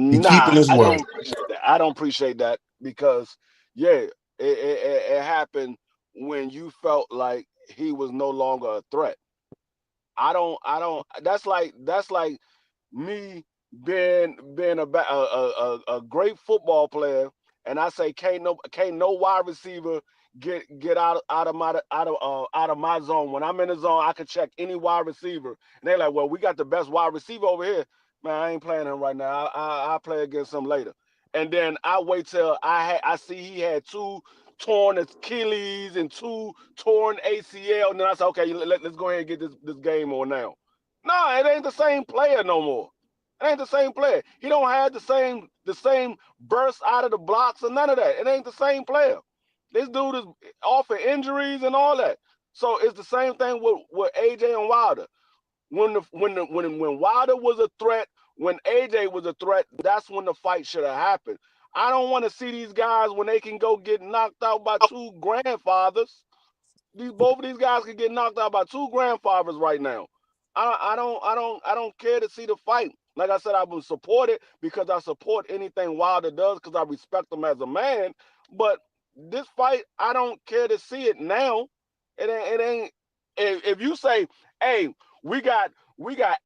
He keeping Nah, his I word. don't appreciate that. I don't appreciate that because, yeah, it happened when you felt like he was no longer a threat. I don't. That's like me being a great football player, and I say can't no wide receiver get out of my zone. When I'm in the zone, I can check any wide receiver, and they're like, well, we got the best wide receiver over here. Man, I ain't playing him right now. I'll play against him later. And then I wait till I see he had two torn Achilles and two torn ACL, and then I said, okay, let's go ahead and get this game on now. No, it ain't the same player no more. It ain't the same player. He don't have the same burst out of the blocks or none of that. It ain't the same player. This dude is off of injuries and all that. So it's the same thing with AJ and Wilder. When Wilder was a threat, when AJ was a threat, that's when the fight should have happened. I don't want to see these guys when they can go get knocked out by two grandfathers. Both of these guys can get knocked out by two grandfathers right now. I don't care to see the fight. Like I said, I will support it because I support anything Wilder does because I respect him as a man. But this fight, I don't care to see it now. It ain't. If you say, hey, we got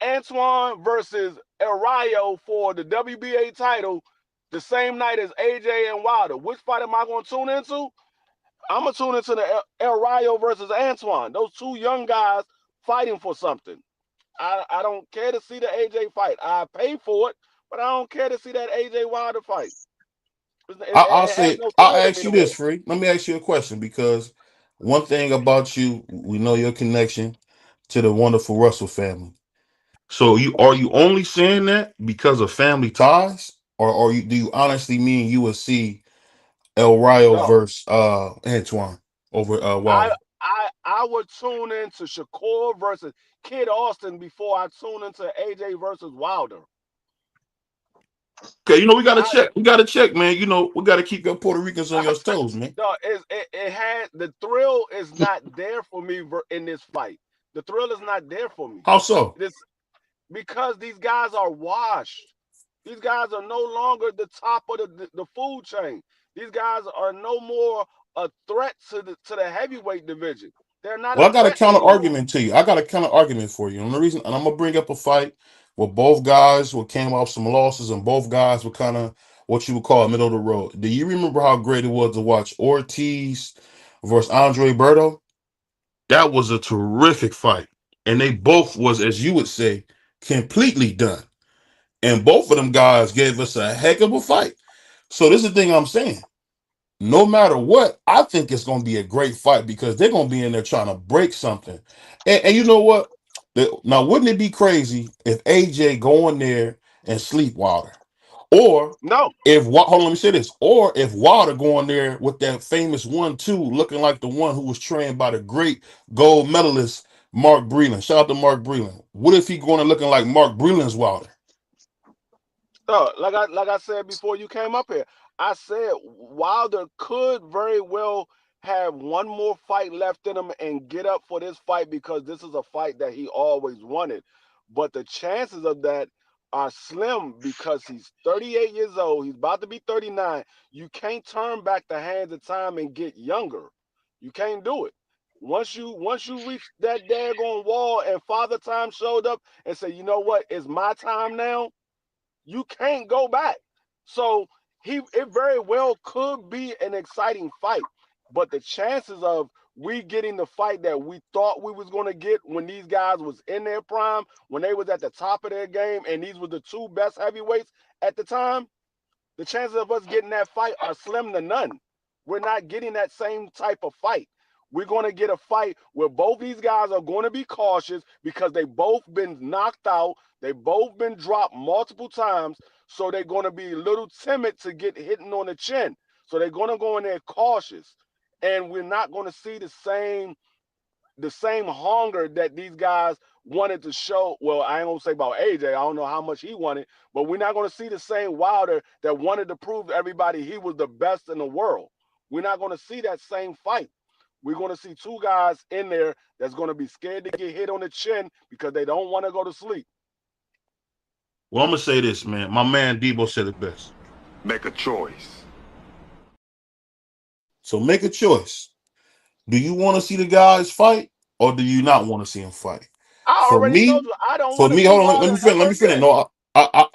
Antoine versus El Rayo for the WBA title the same night as AJ and Wilder, which fight am I going to tune into? I'm gonna tune into the El Rayo versus Antoine. Those two young guys fighting for something. I don't care to see the AJ fight. I pay for it, but I don't care to see that AJ Wilder fight. I'll It has say, no I'll thrill to ask me you no this, more. Free. Let me ask you a question because one thing about you, we know your connection to the wonderful Russell family. So you only saying that because of family ties, or do you honestly mean you would see El Rayo No, versus Antoine over I Wilder? I would tune into Shakur versus Kid Austin before I tune into AJ versus Wilder. Okay, we gotta I check. We gotta check, man. We gotta keep your Puerto Ricans on your toes, man. no, it had the thrill is not there for me in this fight. The thrill is not there for me. How so? This because these guys are washed. These guys are no longer the top of the food chain. These guys are no more a threat to the heavyweight division. They're not a Well, I got a threat counter anymore. argument to you. I got a counter argument for you. And the reason, and I'm gonna bring up a fight where both guys were came off some losses, and both guys were kind of what you would call middle of the road. Do you remember how great it was to watch Ortiz versus Andre Berto? That was a terrific fight, and they both was, as you would say, completely done. And both of them guys gave us a heck of a fight. So this is the thing I'm saying. No matter what, I think it's going to be a great fight because they're going to be in there trying to break something. And you know what? Now, wouldn't it be crazy if AJ go in there and sleep Wilder? Or No, hold on, let me say this. Or if Wilder go in there with that famous 1-2 looking like the one who was trained by the great gold medalist Mark Breland. Shout out to Mark Breland. What if he going in looking like Mark Breland's Wilder? no. Like I said before you came up here, I said Wilder could very well have one more fight left in him and get up for this fight because this is a fight that he always wanted. But the chances of that are slim because he's 38 years old. He's about to be 39. You can't turn back the hands of time and get younger. You can't do it. Once you reach that daggone wall and Father Time showed up and said, you know what, it's my time now. You can't go back. So it very well could be an exciting fight, but the chances of we getting the fight that we thought we was going to get when these guys was in their prime, when they was at the top of their game, and these were the two best heavyweights at the time, the chances of us getting that fight are slim to none. We're not getting that same type of fight. We're going to get a fight where both these guys are going to be cautious because they both been knocked out. They both been dropped multiple times. So they're going to be a little timid to get hitting on the chin. So they're going to go in there cautious. And we're not going to see the same hunger that these guys wanted to show. Well, I ain't gonna say about AJ. I don't know how much he wanted, but we're not gonna see the same Wilder that wanted to prove to everybody he was the best in the world. We're not gonna see that same fight. We're gonna see two guys in there that's gonna be scared to get hit on the chin because they don't want to go to sleep. Well, I'm gonna say this, man. My man Debo said it best. Make a choice. So make a choice. Do you want to see the guys fight, or do you not want to see them fight? I For already me, told you I don't want to see hold on. Let Wilder me finish. Let ever me finish. again. No,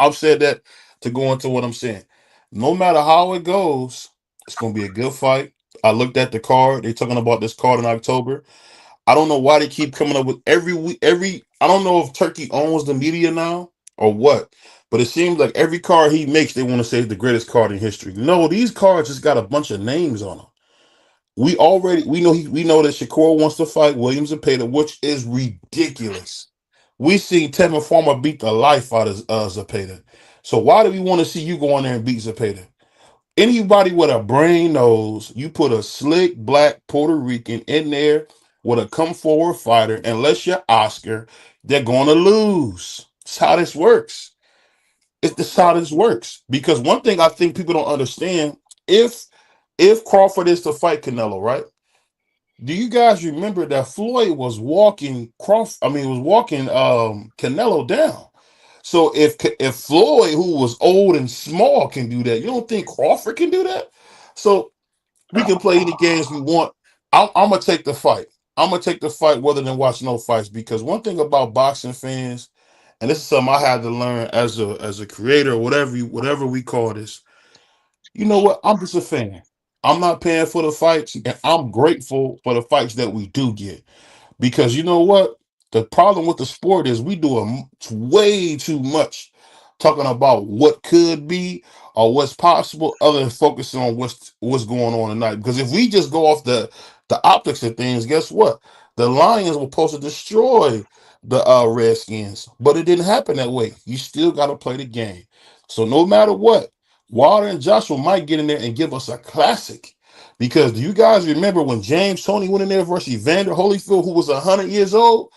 I've said that to go into what I'm saying. No matter how it goes, it's gonna be a good fight. I looked at the card. They're talking about this card in October. I don't know why they keep coming up with every week. I don't know if Turkey owns the media now or what, but it seems like every card he makes, they want to say is the greatest card in history. No, these cards just got a bunch of names on them. We know that Shakur wants to fight Williams and Zepeda, which is ridiculous. We seen Tevin Farmer beat the life out of Zepeda. So why do we want to see you go in there and beat Zepeda? Anybody with a brain knows you put a slick black Puerto Rican in there with a come forward fighter, unless you're Oscar, they're going to lose. That's how this works. It's the how this works. Because one thing I think people don't understand, if Crawford is to fight Canelo, right? Do you guys remember that Floyd was walking was walking Canelo down. So if Floyd, who was old and small, can do that, you don't think Crawford can do that? So we can play any games we want. I'm gonna take the fight. I'm gonna take the fight rather than watch no fights, because one thing about boxing fans, and this is something I had to learn as a creator, whatever we call this. You know what? I'm just a fan. I'm not paying for the fights, and I'm grateful for the fights that we do get. Because you know what? The problem with the sport is we do way too much talking about what could be or what's possible, other than focusing on what's going on tonight. Because if we just go off the optics of things, guess what? The Lions were supposed to destroy the Redskins, but it didn't happen that way. You still got to play the game. So no matter what, Wilder and Joshua might get in there and give us a classic. Because do you guys remember when James Toney went in there versus Evander Holyfield, who was 100 years old?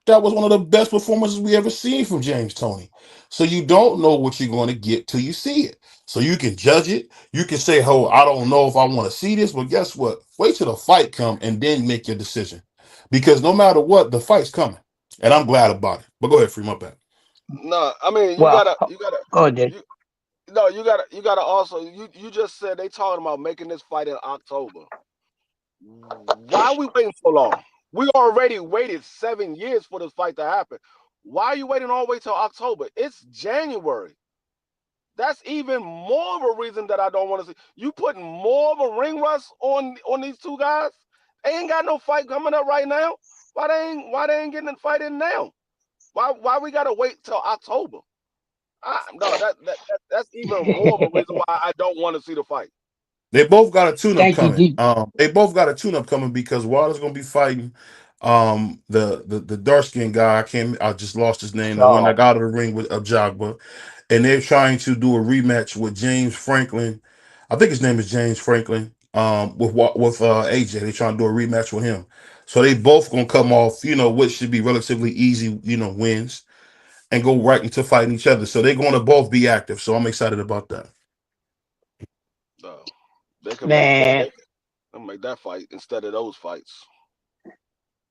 That was one of the best performances we ever seen from James Toney. So you don't know what you're going to get till you see it. So you can judge it. You can say, "Oh, I don't know if I want to see this," but guess what? Wait till the fight come and then make your decision. Because no matter what, the fight's coming, and I'm glad about it. But go ahead, free my back. No, I mean Well, go ahead. you you gotta also you just said they talking about making this fight in October. Why are we waiting so long? We already waited 7 years for this fight to happen. Why are you waiting all the way till October? It's January. That's even more of a reason that I don't want to see. You putting more of a ring rust on these two guys? They ain't got no fight coming up right now. Why they ain't getting a fight in now? Why we gotta wait till October? No, that's even more of a reason why I don't want to see the fight. They both got a tune-up Thank you, coming. D. They both got a tune-up coming because Wilder's gonna be fighting the dark skinned guy. I just lost his name, the one that Charles. got out of the ring with Jogba. And they're trying to do a rematch with James Franklin. I think his name is James Franklin. With AJ. They're trying to do a rematch with him. So they both gonna come off, which should be relatively easy, wins, and go right into fighting each other. So they're gonna both be active. So I'm excited about that. So they can make that Man, they can make that fight instead of those fights.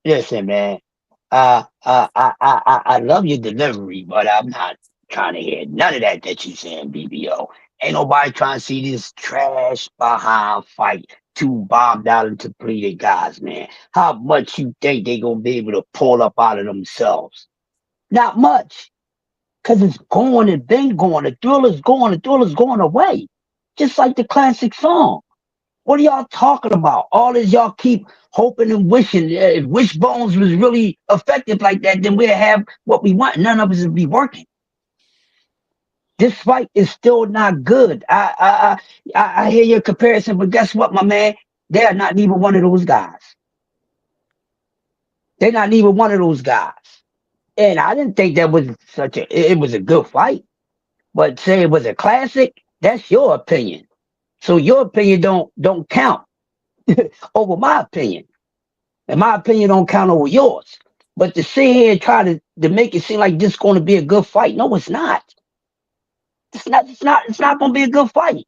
listen, man. I love your delivery, but I'm not trying to hear none of that you saying, BBO. Ain't nobody trying to see this trash behind fight. Two bombed out and depleted guys, man. How much you think they gonna be able to pull up out of themselves? Not much, cause it's going and been going. The thrill is going away, just like the classic song. What are y'all talking about? All this y'all keep hoping and wishing. If Wishbones was really effective like that, then we'd have what we want. None of us would be working. This fight is still not good. I hear your comparison, but guess what, my man? They're not even one of those guys. They're not even one of those guys. And I didn't think that was it was a good fight. But say it was a classic, that's your opinion. So your opinion don't count over my opinion. And my opinion don't count over yours. But to sit here and try to make it seem like this is going to be a good fight, no, it's not. It's not gonna be a good fight.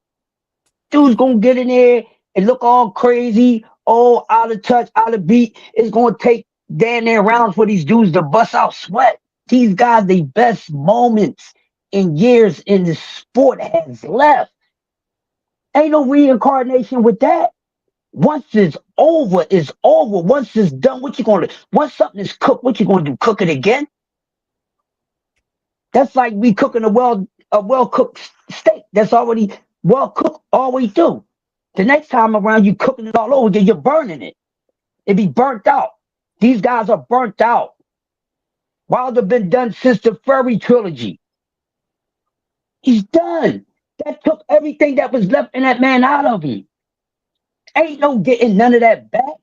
Dude's gonna get in there and look all crazy, all out of touch, out of beat. It's gonna take damn near rounds for these dudes to bust out sweat. These guys, the best moments in years in the sport has left. Ain't no reincarnation with that. Once it's over, it's over. Once it's done, what you gonna do? Once something is cooked, what you gonna do? Cook it again? That's like we cooking a well cooked steak that's already well cooked all the way through. The next time around, you cooking it all over again. You're burning it. It be burnt out. These guys are burnt out. Wilder been done since the Furry trilogy. He's done. That took everything that was left in that man out of him. Ain't no getting none of that back.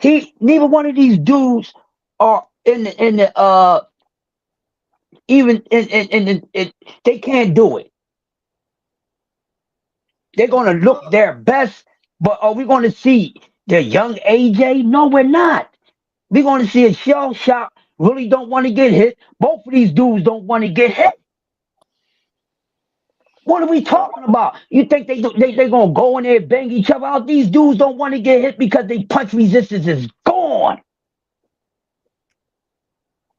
Neither one of these dudes are in the even they can't do it. They're gonna look their best, but are we gonna see The young AJ? No, we're not. We're going to see a shell shock. Really don't want to get hit. Both of these dudes don't want to get hit. What are we talking about? You think they gonna go in there and bang each other out? These dudes don't want to get hit because they punch resistance is gone.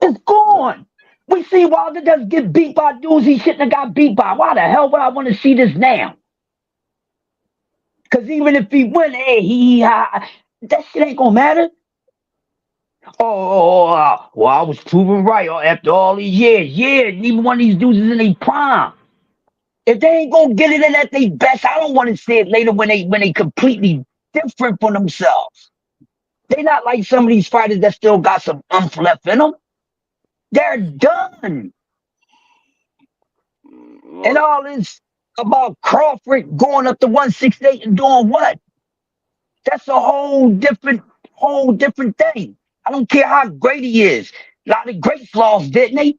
It's gone. We see Wilder does get beat by dudes he shouldn't have got beat by. Why the hell would I want to see this now? Because even if he win, hey, that shit ain't gonna matter. Well, I was proven right after all these years. Yeah, neither one of these dudes is in their prime. If they ain't gonna get it in at their best, I don't want to see it later when they completely different from themselves. They not like some of these fighters that still got some left in them. They're done. And all this about Crawford going up to 168 and doing what? That's a whole different thing. I don't care how great he is. A lot of greats lost, didn't they?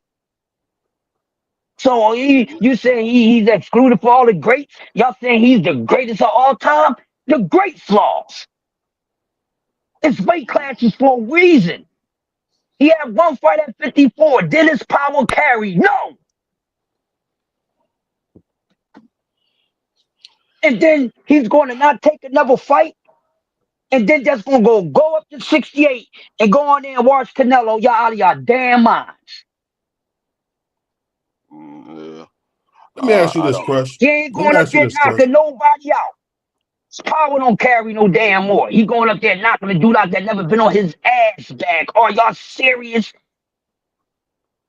So you saying he's excluded for all the greats? Y'all saying he's the greatest of all time? The greats lost. It's weight classes for a reason. He had one fight at 54. Did his power carry? No. And then he's going to not take another fight, and then just going to go up to 68 and go on there and watch Canelo. Y'all out of your damn minds. Yeah. Let me ask you I this don't. question. He ain't Let going me up ask you there this question. knocking nobody out. His power don't carry no damn more. He going up there knocking a dude out that never been on his ass back. Are y'all serious?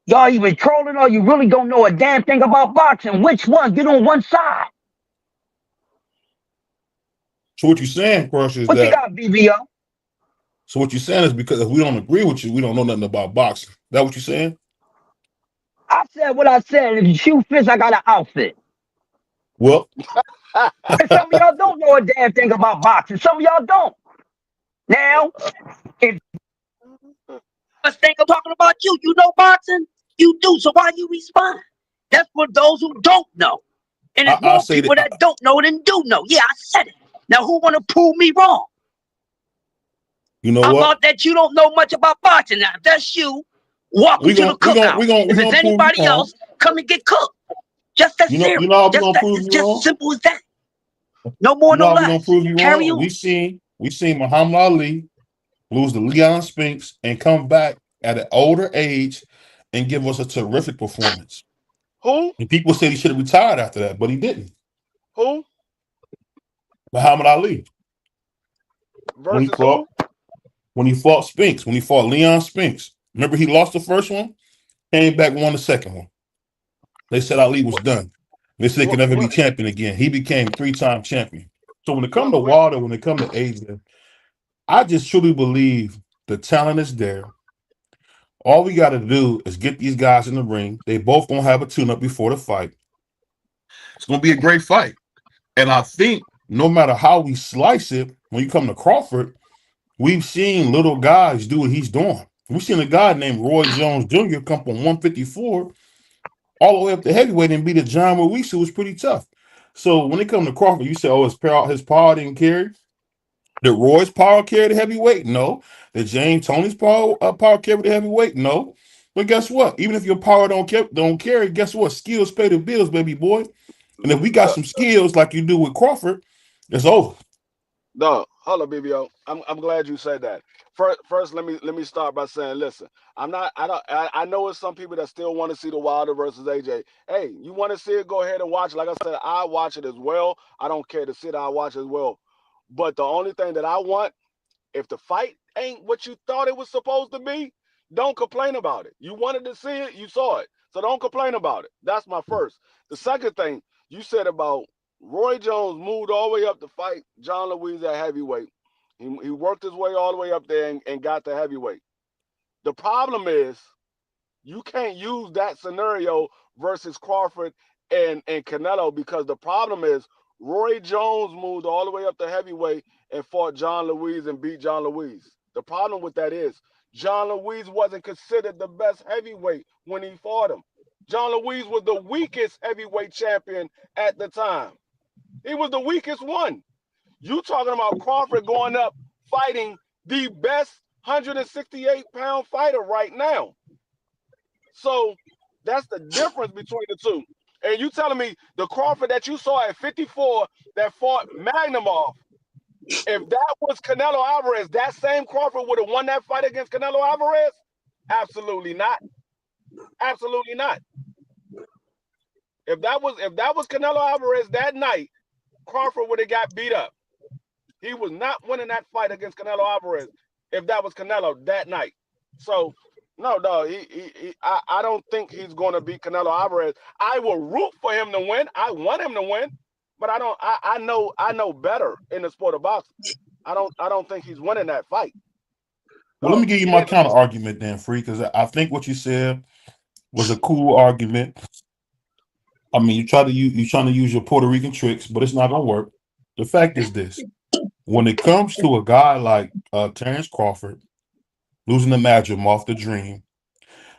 Y'all even trolling or you really don't know a damn thing about boxing? Which one? Get on one side. So what you're saying, Crush, is What you that got, BBO? so what you're saying is because if we don't agree with you, we don't know nothing about boxing. That what you're saying? I said what I said. If the shoe fits, I got an outfit. Well, And some of y'all don't know a damn thing about boxing. Some of y'all don't. Now, if first thing I'm talking about you know boxing? You do, so why you respond? That's for those who don't know. And it's I more say people that that don't know than do know. Yeah, I said it. Now, who want to prove me wrong? you know How what? about that you don't know much about boxing? Now, if that's you, welcome to the cookout. If it's prove you anybody wrong. else, come and get cooked. Just that You serious. know how we Just gonna that. prove It's you just wrong? simple as that. No more, You know no how we gonna less. prove you Carry wrong? on. We seen Muhammad Ali lose to Leon Spinks and come back at an older age and give us a terrific performance. Who? And people said he should have retired after that, but he didn't. Who? Muhammad Ali when he Versus who? fought Spinks, when he fought Leon Spinks. Remember he lost the first one, came back, won the second one. They said Ali was done. They said he could never be What? champion again. He became 3-time champion. So when it comes to What? Wilder, when it comes to AJ, I just truly believe the talent is there. All we got to do is get these guys in the ring. They both gonna have a tune-up before the fight. It's gonna be a great fight. And I think no matter how we slice it, when you come to Crawford, we've seen little guys do what he's doing. We've seen a guy named Roy Jones Jr. come from 154 all the way up to heavyweight and beat a John Ruiz, who was pretty tough. So when it comes to Crawford, you say, oh, his power didn't carry. Did Roy's power carry the heavyweight? No. Did James Tony's power carry the heavyweight? No. But guess what? Even if your power don't carry, guess what? Skills pay the bills, baby boy. And if we got some skills like you do with Crawford, it's over. No, hold up, BBO. I'm glad you said that. First, let me start by saying, listen, I know it's some people that still want to see the Wilder versus AJ. Hey, you want to see it? Go ahead and watch it. Like I said, I watch it as well. I don't care to sit. I watch it as well. But the only thing that I want, if the fight ain't what you thought it was supposed to be, don't complain about it. You wanted to see it, you saw it. So don't complain about it. That's my first. The second thing you said about Roy Jones moved all the way up to fight John Louise at heavyweight. He worked his way all the way up there and got to heavyweight. The problem is you can't use that scenario versus Crawford and Canelo, because the problem is Roy Jones moved all the way up to heavyweight and fought John Louise and beat John Louise. The problem with that is John Louise wasn't considered the best heavyweight when he fought him. John Louise was the weakest heavyweight champion at the time. He was the weakest one. You talking about Crawford going up fighting the best 168-pound fighter right now. So that's the difference between the two. And you telling me the Crawford that you saw at 54 that fought Magnumov, if that was Canelo Alvarez, that same Crawford would have won that fight against Canelo Alvarez? Absolutely not. Absolutely not. If that was Canelo Alvarez that night, Crawford would have got beat up. He was not winning that fight against Canelo Alvarez if that was Canelo that night. So no, I don't think he's going to beat Canelo Alvarez. I will root for him to win. I want him to win, but I know better in the sport of boxing. I don't think he's winning that fight. Well, let me give you my counter argument then, Free, because I think what you said was a cool argument. I mean, you're trying to use your Puerto Rican tricks, but it's not gonna work. The fact is this: when it comes to a guy like Terrence Crawford losing the Madrim off the Dream,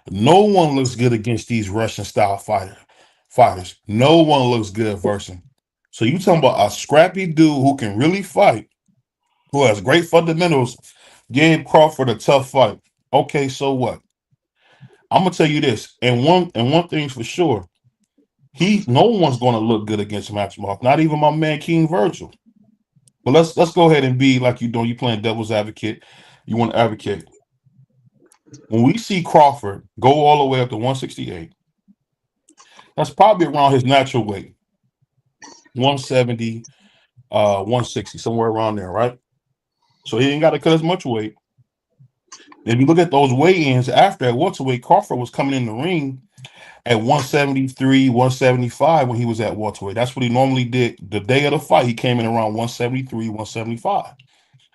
no one looks good against these Russian style fighters. No one looks good versus him. So you talking about a scrappy dude who can really fight, who has great fundamentals, gave Crawford a tough fight. Okay, so what? I'm gonna tell you this, and one thing's for sure. No one's going to look good against Maximoff, not even my man King Virgil. But let's go ahead and be like you're doing. You playing devil's advocate. You want to advocate. When we see Crawford go all the way up to 168, that's probably around his natural weight, 170, 160, somewhere around there, right? So he ain't got to cut as much weight. If you look at those weigh-ins after at welterweight, Crawford was coming in the ring at 173, 175 when he was at welterweight. That's what he normally did. The day of the fight, he came in around 173, 175.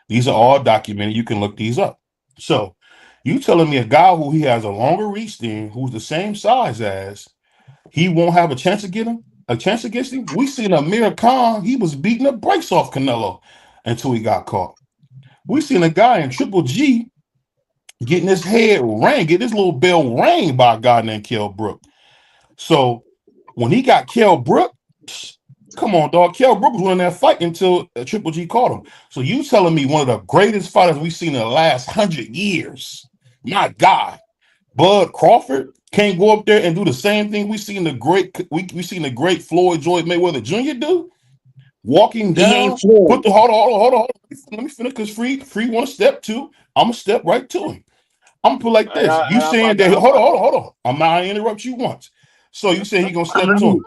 These are all documented. You can look these up. So you telling me a guy who he has a longer reach than, who's the same size as, he won't have a chance against him? We seen Amir Khan, he was beating the brakes off Canelo until he got caught. We seen a guy in Triple G getting his head rang, getting his little bell rang by a guy named Kell Brook. So when he got Kell Brook, come on, dog. Kell Brook was winning that fight until Triple G caught him. So you telling me one of the greatest fighters we've seen in the last 100 years, my God, Bud Crawford can't go up there and do the same thing we seen the great Floyd Mayweather Jr. do? Walking down, hold on. Let me finish because Free want to step to. I'm gonna step right to him. I'm gonna put like this. You saying that? Hold on. I'm not gonna interrupt you once. So you say he gonna step to him?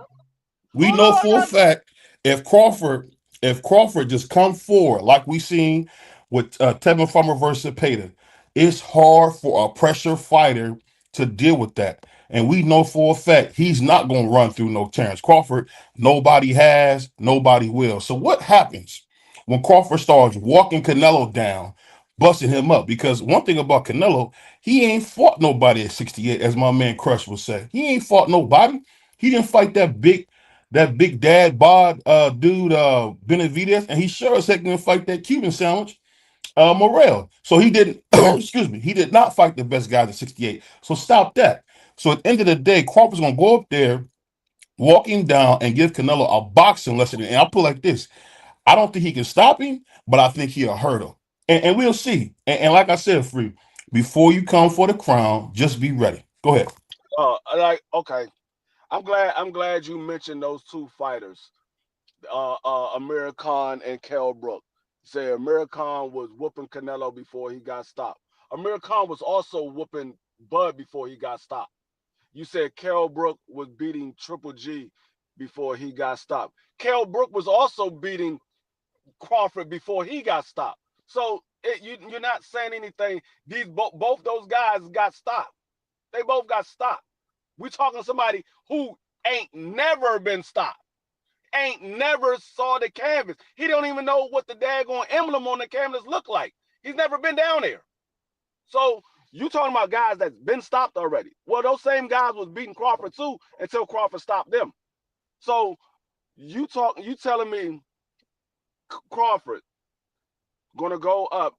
We know for a fact if Crawford just come forward like we seen with Tevin Farmer versus Cepeda, it's hard for a pressure fighter to deal with that. And we know for a fact he's not going to run through no Terrence Crawford. Nobody has, nobody will. So what happens when Crawford starts walking Canelo down, busting him up? Because one thing about Canelo, he ain't fought nobody at 68, as my man Crush would say. He ain't fought nobody. He didn't fight that big dad bod dude Benavidez, and he sure as heck didn't fight that Cuban sandwich Morrell. So he didn't excuse me, he did not fight the best guys at 68. So stop that. So at the end of the day, Crawford's gonna go up there, walk him down, and give Canelo a boxing lesson. And I'll put it like this: I don't think he can stop him, but I think he'll hurt him. And we'll see. And like I said, Free, before you come for the crown, just be ready. Go ahead. Okay. I'm glad you mentioned those two fighters, Amir Khan and Kell Brook. Say Amir Khan was whooping Canelo before he got stopped. Amir Khan was also whooping Bud before he got stopped. You said Kell Brook was beating Triple G before he got stopped. Kell Brook was also beating Crawford before he got stopped. So you're not saying anything. Both those guys got stopped. They both got stopped. We talking somebody who ain't never been stopped, ain't never saw the canvas. He don't even know what the daggone emblem on the canvas look like. He's never been down there. So you talking about guys that's been stopped already. Well, those same guys was beating Crawford too until Crawford stopped them. So you telling me Crawford gonna go up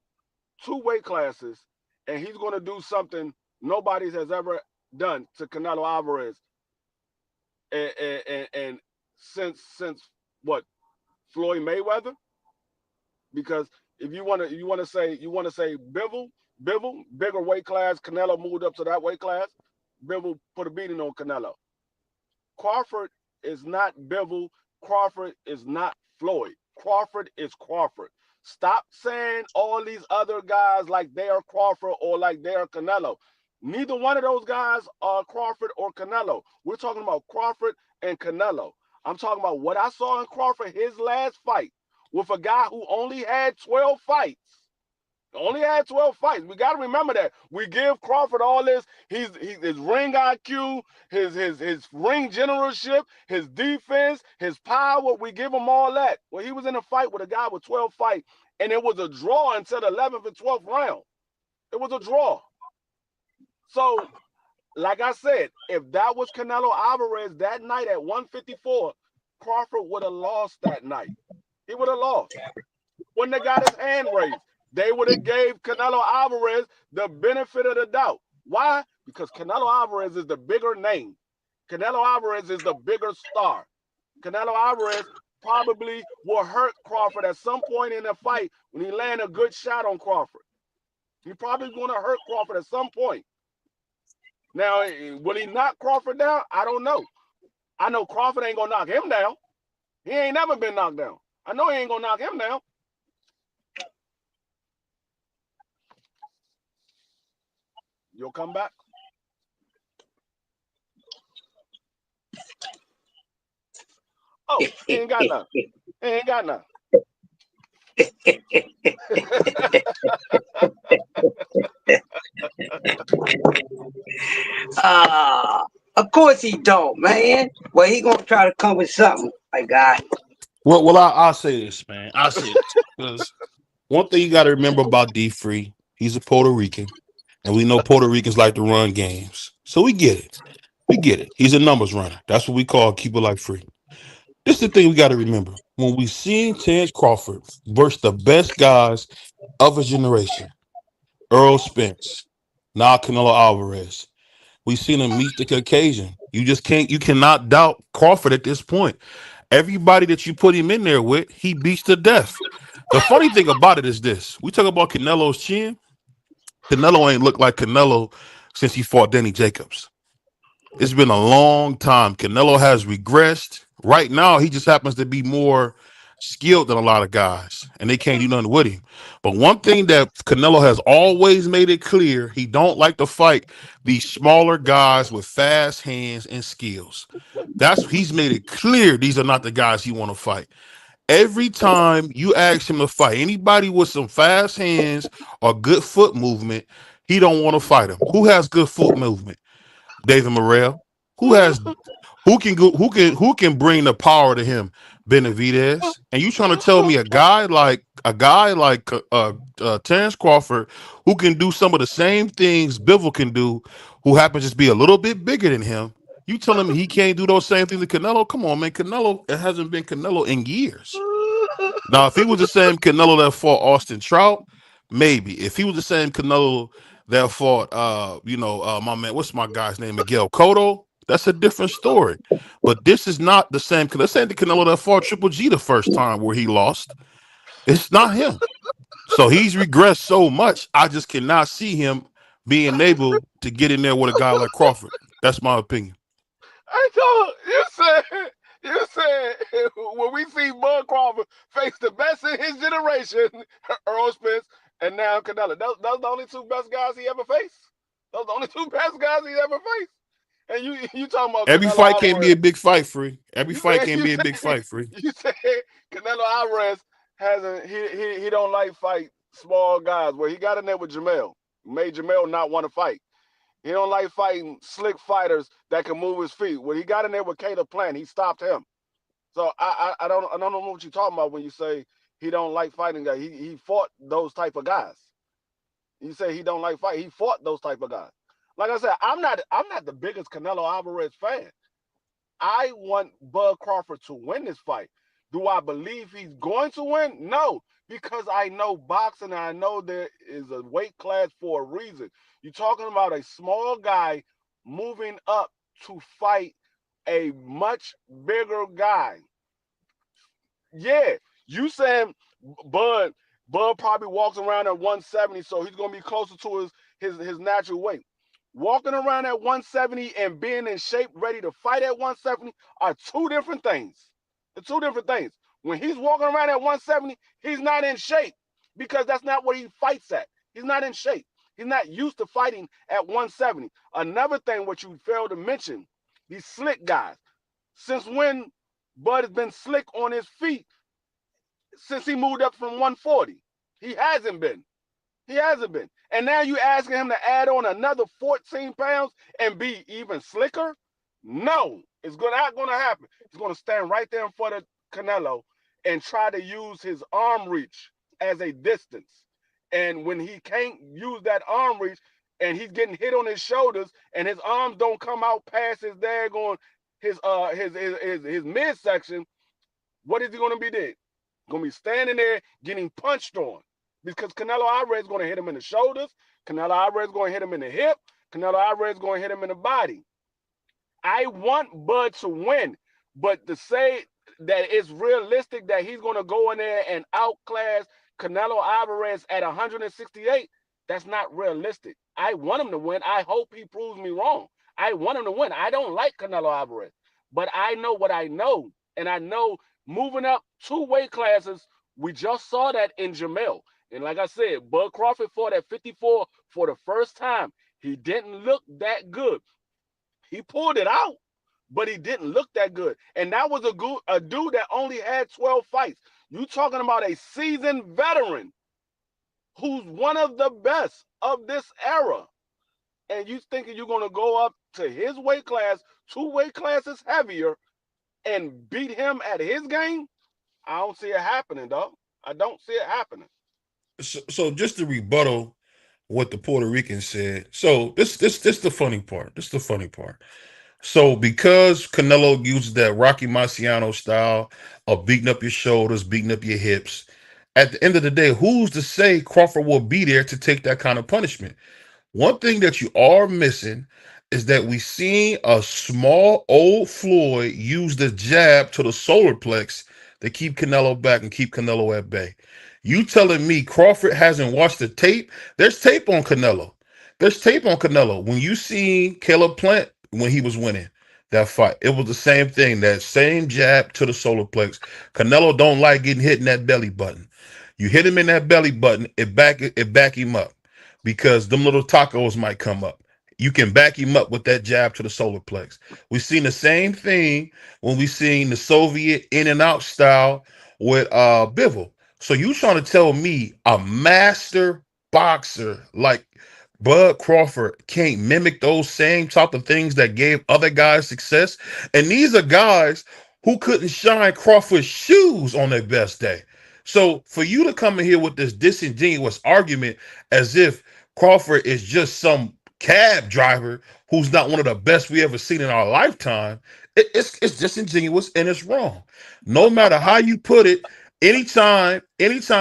2 weight classes and he's gonna do something nobody has ever done to Canelo Alvarez and since what, Floyd Mayweather? Because If you want to say Bivol, bigger weight class. Canelo moved up to that weight class. Bivol put a beating on Canelo. Crawford is not Bivol. Crawford is not Floyd. Crawford is Crawford. Stop saying all these other guys like they are Crawford or like they are Canelo. Neither one of those guys are Crawford or Canelo. We're talking about Crawford and Canelo. I'm talking about what I saw in Crawford, his last fight, with a guy who only had 12 fights. Only had 12 fights. We got to remember that. We give Crawford all this. His ring IQ, his ring generalship, his defense, his power. We give him all that. Well, he was in a fight with a guy with 12 fights, and it was a draw until the 11th and 12th round. It was a draw. So, like I said, if that was Canelo Alvarez that night at 154, Crawford would have lost that night. He would have lost. Wouldn't have got his hand raised. They would have gave Canelo Alvarez the benefit of the doubt. Why? Because Canelo Alvarez is the bigger name. Canelo Alvarez is the bigger star. Canelo Alvarez probably will hurt Crawford at some point in the fight when he land a good shot on Crawford. He probably going to hurt Crawford at some point. Now, will he knock Crawford down? I don't know. I know Crawford ain't going to knock him down. He ain't never been knocked down. I know he ain't going to knock him down. You'll come back? Oh, he ain't got none. He ain't got none. Of course he don't, man. Well, he gonna try to come with something, my guy. Well, I'll say this, man. I'll say this because one thing you got to remember about D Free, he's a Puerto Rican, and we know Puerto Ricans like to run games, so we get it. We get it. He's a numbers runner. That's what we call keep it like Free. This is the thing we got to remember when we see Terence Crawford versus the best guys of his generation, Earl Spence, now Canelo Alvarez. We've seen him meet the occasion. You cannot doubt Crawford at this point. Everybody that you put him in there with, he beats to death. The funny thing about it is this: we talk about Canelo's chin. Canelo ain't looked like Canelo since he fought Danny Jacobs. It's been a long time. Canelo has regressed. Right now, he just happens to be more skilled than a lot of guys, and they can't do nothing with him. But one thing that Canelo has always made it clear, he don't like to fight these smaller guys with fast hands and skills. He's made it clear these are not the guys he want to fight. Every time you ask him to fight anybody with some fast hands or good foot movement, he don't want to fight him. Who has good foot movement? David Morrell. Who can bring the power to him? Benavidez. And you trying to tell me a guy like Terence Crawford, who can do some of the same things Bivol can do, who happens to just be a little bit bigger than him? You telling me he can't do those same things to Canelo? Come on, man. It hasn't been Canelo in years. Now, if he was the same Canelo that fought Austin Trout, maybe. If he was the same Canelo that fought, my man, what's my guy's name? Miguel Cotto. That's a different story. But this is not the same. This ain't the Canelo that fought Triple G the first time where he lost. It's not him. So he's regressed so much. I just cannot see him being able to get in there with a guy like Crawford. That's my opinion. I told you said when we see Bud Crawford face the best in his generation, Earl Spence, and now Canelo. Those the only two best guys he ever faced. Those the only two best guys he ever faced. And you talking about every Canelo fight Alvarez. Can't be a big fight, Free. Every fight can't be a big fight, Free. You said Canelo Alvarez he don't like fight small guys. Well, he got in there with Jamel. Made Jamel not want to fight. He don't like fighting slick fighters that can move his feet. When he got in there with Caleb Plant, he stopped him. So I don't know what you're talking about when you say he don't like fighting guys. He fought those type of guys. You say he don't like fight. He fought those type of guys. Like I said, I'm not the biggest Canelo Alvarez fan. I want Bud Crawford to win this fight. Do I believe he's going to win? No, because I know boxing and I know there is a weight class for a reason. You're talking about a small guy moving up to fight a much bigger guy. Yeah, you saying Bud Bud probably walks around at 170, so he's gonna be closer to his natural weight. Walking around at 170 and being in shape, ready to fight at 170 are two different things. The two different things. When he's walking around at 170, he's not in shape because that's not what he fights at. He's not in shape. He's not used to fighting at 170. Another thing, what you failed to mention, these slick guys. Since when Bud has been slick on his feet? Since he moved up from 140. He hasn't been. He hasn't been. And now you asking him to add on another 14 pounds and be even slicker? No, it's not going to happen. He's going to stand right there in front of Canelo and try to use his arm reach as a distance. And when he can't use that arm reach and he's getting hit on his shoulders and his arms don't come out past his daggone his midsection, what is he going to be doing? Going to be standing there getting punched on because Canelo Alvarez is going to hit him in the shoulders. Canelo Alvarez is going to hit him in the hip. Canelo Alvarez is going to hit him in the body. I want Bud to win, but to say that it's realistic that he's going to go in there and outclass Canelo Alvarez at 168, that's not realistic. I want him to win. I hope he proves me wrong. I want him to win. I don't like Canelo Alvarez, but I know what I know, and I know moving up 2 weight classes, we just saw that in Jamel. And like I said, Bud Crawford fought at 54 for the first time. He didn't look that good. He pulled it out, but he didn't look that good. And that was a dude that only had 12 fights. You talking about a seasoned veteran who's one of the best of this era. And you thinking you're going to go up to his weight class, 2 weight classes heavier, and beat him at his game? I don't see it happening, dog. I don't see it happening. So just to rebuttal what the Puerto Rican said. So this the funny part. This is the funny part. So because Canelo uses that Rocky Marciano style of beating up your shoulders, beating up your hips, at the end of the day, who's to say Crawford will be there to take that kind of punishment? One thing that you are missing is that we seen a small old Floyd use the jab to the solar plex to keep Canelo back and keep Canelo at bay. You telling me Crawford hasn't watched the tape? There's tape on Canelo. There's tape on Canelo. When you seen Caleb Plant when he was winning that fight, it was the same thing. That same jab to the solar plex. Canelo don't like getting hit in that belly button. You hit him in that belly button, it back him up because them little tacos might come up. You can back him up with that jab to the solar plex. We've seen the same thing when we seen the Soviet in and out style with Bivol. So you trying to tell me a master boxer like Bud Crawford can't mimic those same type of things that gave other guys success? And these are guys who couldn't shine Crawford's shoes on their best day. So for you to come in here with this disingenuous argument as if Crawford is just some cab driver who's not one of the best we ever seen in our lifetime, it's disingenuous and it's wrong. No matter how you put it, anytime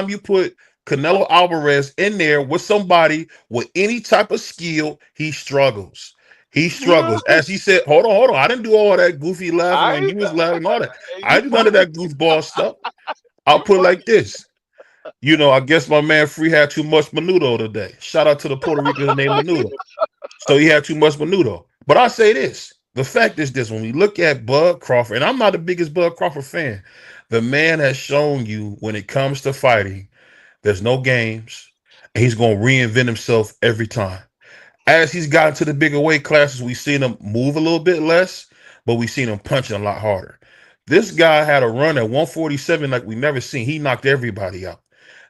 you put Canelo Alvarez in there with somebody with any type of skill, he struggles. He struggles. As he said, hold on. I didn't do all that goofy laughing when you was laughing, all that. I did none of that goofball stuff. I'll put it like this. I guess my man Free had too much menudo today. Shout out to the Puerto Rican named Menudo. So he had too much menudo. But I say this. The fact is this. When we look at Bud Crawford, and I'm not the biggest Bud Crawford fan, the man has shown you when it comes to fighting, there's no games, and he's going to reinvent himself every time. As he's gotten to the bigger weight classes, we've seen him move a little bit less, but we've seen him punching a lot harder. This guy had a run at 147 like we never seen. He knocked everybody out.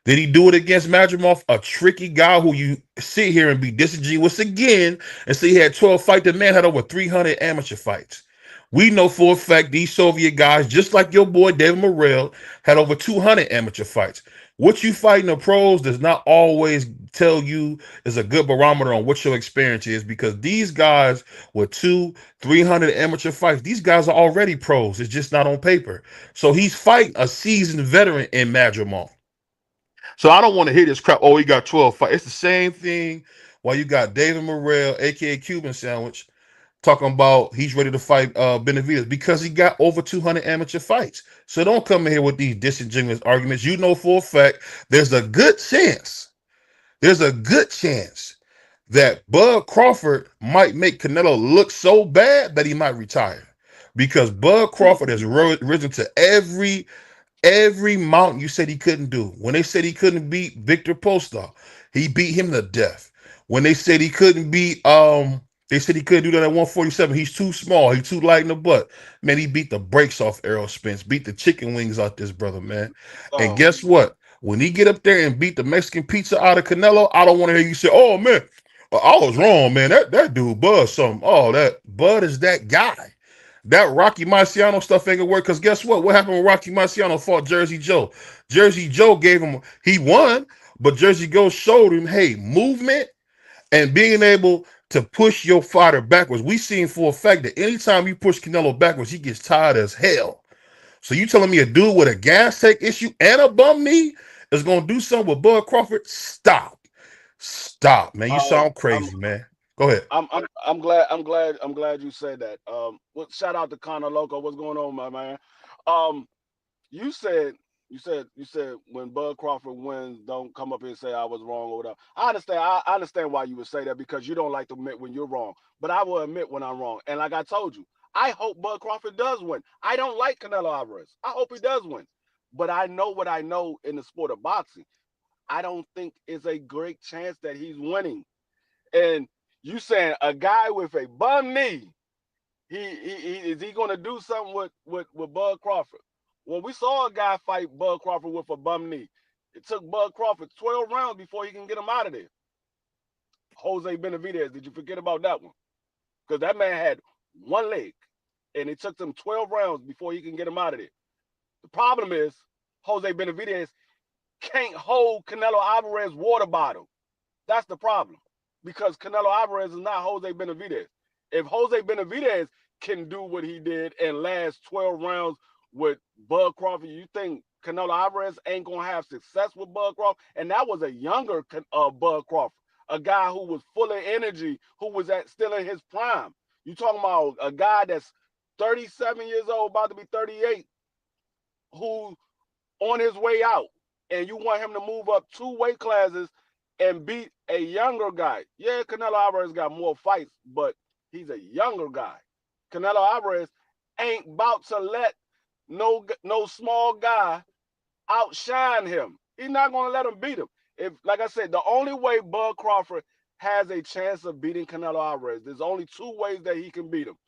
Did he do it against Madrimov, a tricky guy who you sit here and be disingenuous again and say he had 12 fights? The man had over 300 amateur fights. We know for a fact these Soviet guys, just like your boy David Morrell, had over 200 amateur fights. What you fight in the pros does not always tell you is a good barometer on what your experience is, because these guys with 200-300 amateur fights, these guys are already pros. It's just not on paper. So he's fighting a seasoned veteran in Madrimov. So I don't want to hear this crap. Oh, he got 12 fights. It's the same thing while you got David Morrell, a.k.a. Cuban Sandwich, talking about he's ready to fight Benavidez because he got over 200 amateur fights. So don't come in here with these disingenuous arguments. You know for a fact there's a good chance. There's a good chance that Bud Crawford might make Canelo look so bad that he might retire because Bud Crawford has risen to every mountain you said he couldn't do. When they said he couldn't beat Victor Postol, he beat him to death. When they said he couldn't beat they said he couldn't do that at 147. He's too small. He's too light in the butt. Man, he beat the brakes off Errol Spence. Beat the chicken wings out this brother, man. And guess what? When he get up there and beat the Mexican pizza out of Canelo, I don't want to hear you say, "Oh man, I was wrong, man. That dude Bud something." Oh, that Bud is that guy. That Rocky Marciano stuff ain't gonna work because guess what? What happened when Rocky Marciano fought Jersey Joe? Jersey Joe he won, but Jersey Joe showed him, hey, movement and being able to push your fighter backwards. We seen for a fact that anytime you push Canelo backwards, he gets tired as hell. So you telling me a dude with a gas tank issue and a bum knee is gonna do something with Bud Crawford? Stop, man. You sound crazy, man. Go ahead. I'm glad you said that. Shout out to Conor Loco. What's going on, my man? You said when Bud Crawford wins, don't come up here and say I was wrong or whatever. I understand why you would say that because you don't like to admit when you're wrong. But I will admit when I'm wrong. And like I told you, I hope Bud Crawford does win. I don't like Canelo Alvarez. I hope he does win. But I know what I know in the sport of boxing. I don't think it's a great chance that he's winning. And you saying a guy with a bum knee, is he going to do something with Bud Crawford? Well, we saw a guy fight Bud Crawford with a bum knee. It took Bud Crawford 12 rounds before he can get him out of there. Jose Benavidez, did you forget about that one? Because that man had one leg, and it took him 12 rounds before he can get him out of there. The problem is Jose Benavidez can't hold Canelo Alvarez's water bottle. That's the problem. Because Canelo Alvarez is not Jose Benavidez. If Jose Benavidez can do what he did and last 12 rounds with Bud Crawford, you think Canelo Alvarez ain't going to have success with Bud Crawford? And that was a younger Bud Crawford, a guy who was full of energy, who was still in his prime. You talking about a guy that's 37 years old, about to be 38, who on his way out, and you want him to move up 2 weight classes and beat a younger guy. Yeah, Canelo Alvarez got more fights, but he's a younger guy. Canelo Alvarez ain't about to let no small guy outshine him. He's not going to let him beat him. If, like I said, the only way Bud Crawford has a chance of beating Canelo Alvarez, there's only 2 ways that he can beat him.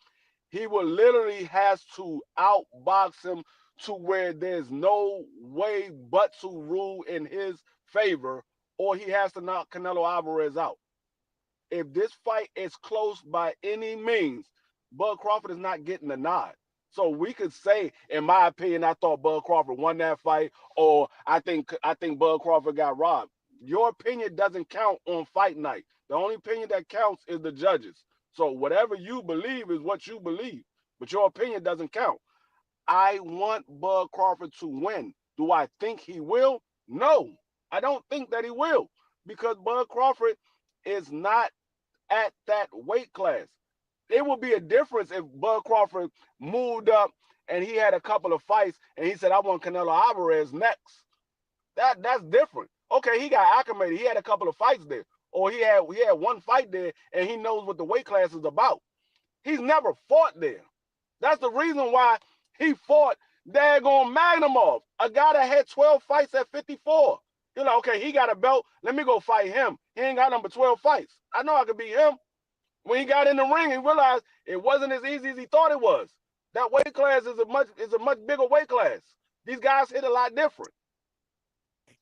He will literally has to outbox him to where there's no way but to rule in his favor, or he has to knock Canelo Alvarez out. If this fight is close by any means, Bud Crawford is not getting the nod. So we could say, in my opinion, I thought Bud Crawford won that fight, or I think Bud Crawford got robbed. Your opinion doesn't count on fight night. The only opinion that counts is the judges. So whatever you believe is what you believe, but your opinion doesn't count. I want Bud Crawford to win. Do I think he will? No, I don't think that he will, because Bud Crawford is not at that weight class. It would be a difference if Bud Crawford moved up and he had a couple of fights and he said, I want Canelo Alvarez next. That's different. Okay, he got acclimated. He had a couple of fights there. Or he had one fight there and he knows what the weight class is about. He's never fought there. That's the reason why he fought daggone Magnumov, a guy that had 12 fights at 54. You're like, okay, he got a belt. Let me go fight him. He ain't got number 12 fights. I know I could beat him. When he got in the ring, he realized it wasn't as easy as he thought it was. That weight class is a much bigger weight class. These guys hit a lot different.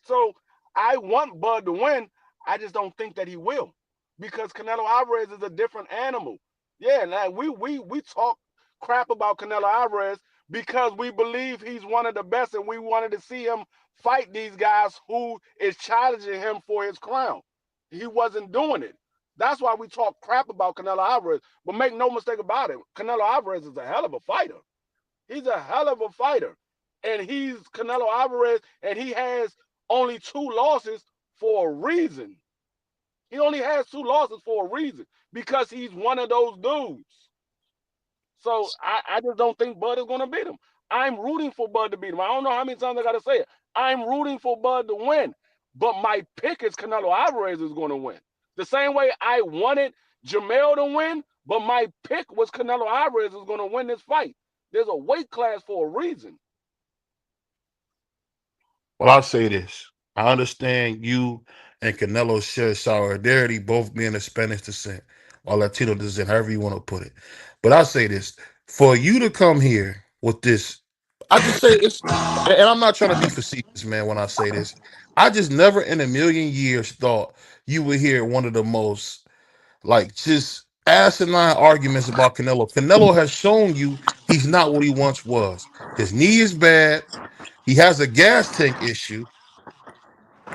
So I want Bud to win. I just don't think that he will, because Canelo Alvarez is a different animal. Yeah, like we talk crap about Canelo Alvarez because we believe he's one of the best, and we wanted to see him fight these guys who is challenging him for his crown. He wasn't doing it. That's why we talk crap about Canelo Alvarez. But make no mistake about it, Canelo Alvarez is a hell of a fighter. He's a hell of a fighter. And he's Canelo Alvarez, and he has only 2 losses for a reason. He only has 2 losses for a reason, because he's one of those dudes. So I just don't think Bud is going to beat him. I'm rooting for Bud to beat him. I don't know how many times I got to say it. I'm rooting for Bud to win. But my pick is Canelo Alvarez is going to win. The same way I wanted Jamel to win, but my pick was Canelo Alvarez is going to win this fight. There's a weight class for a reason. Well, I'll say this. I understand you and Canelo share solidarity, both being of Spanish descent or Latino descent, however you want to put it. But I'll say this. For you to come here with this, I just say it's, and I'm not trying to be facetious, man, when I say this. I just never in a million years thought you would hear one of the most, like, just asinine arguments about Canelo. Canelo has shown you he's not what he once was. His knee is bad. He has a gas tank issue.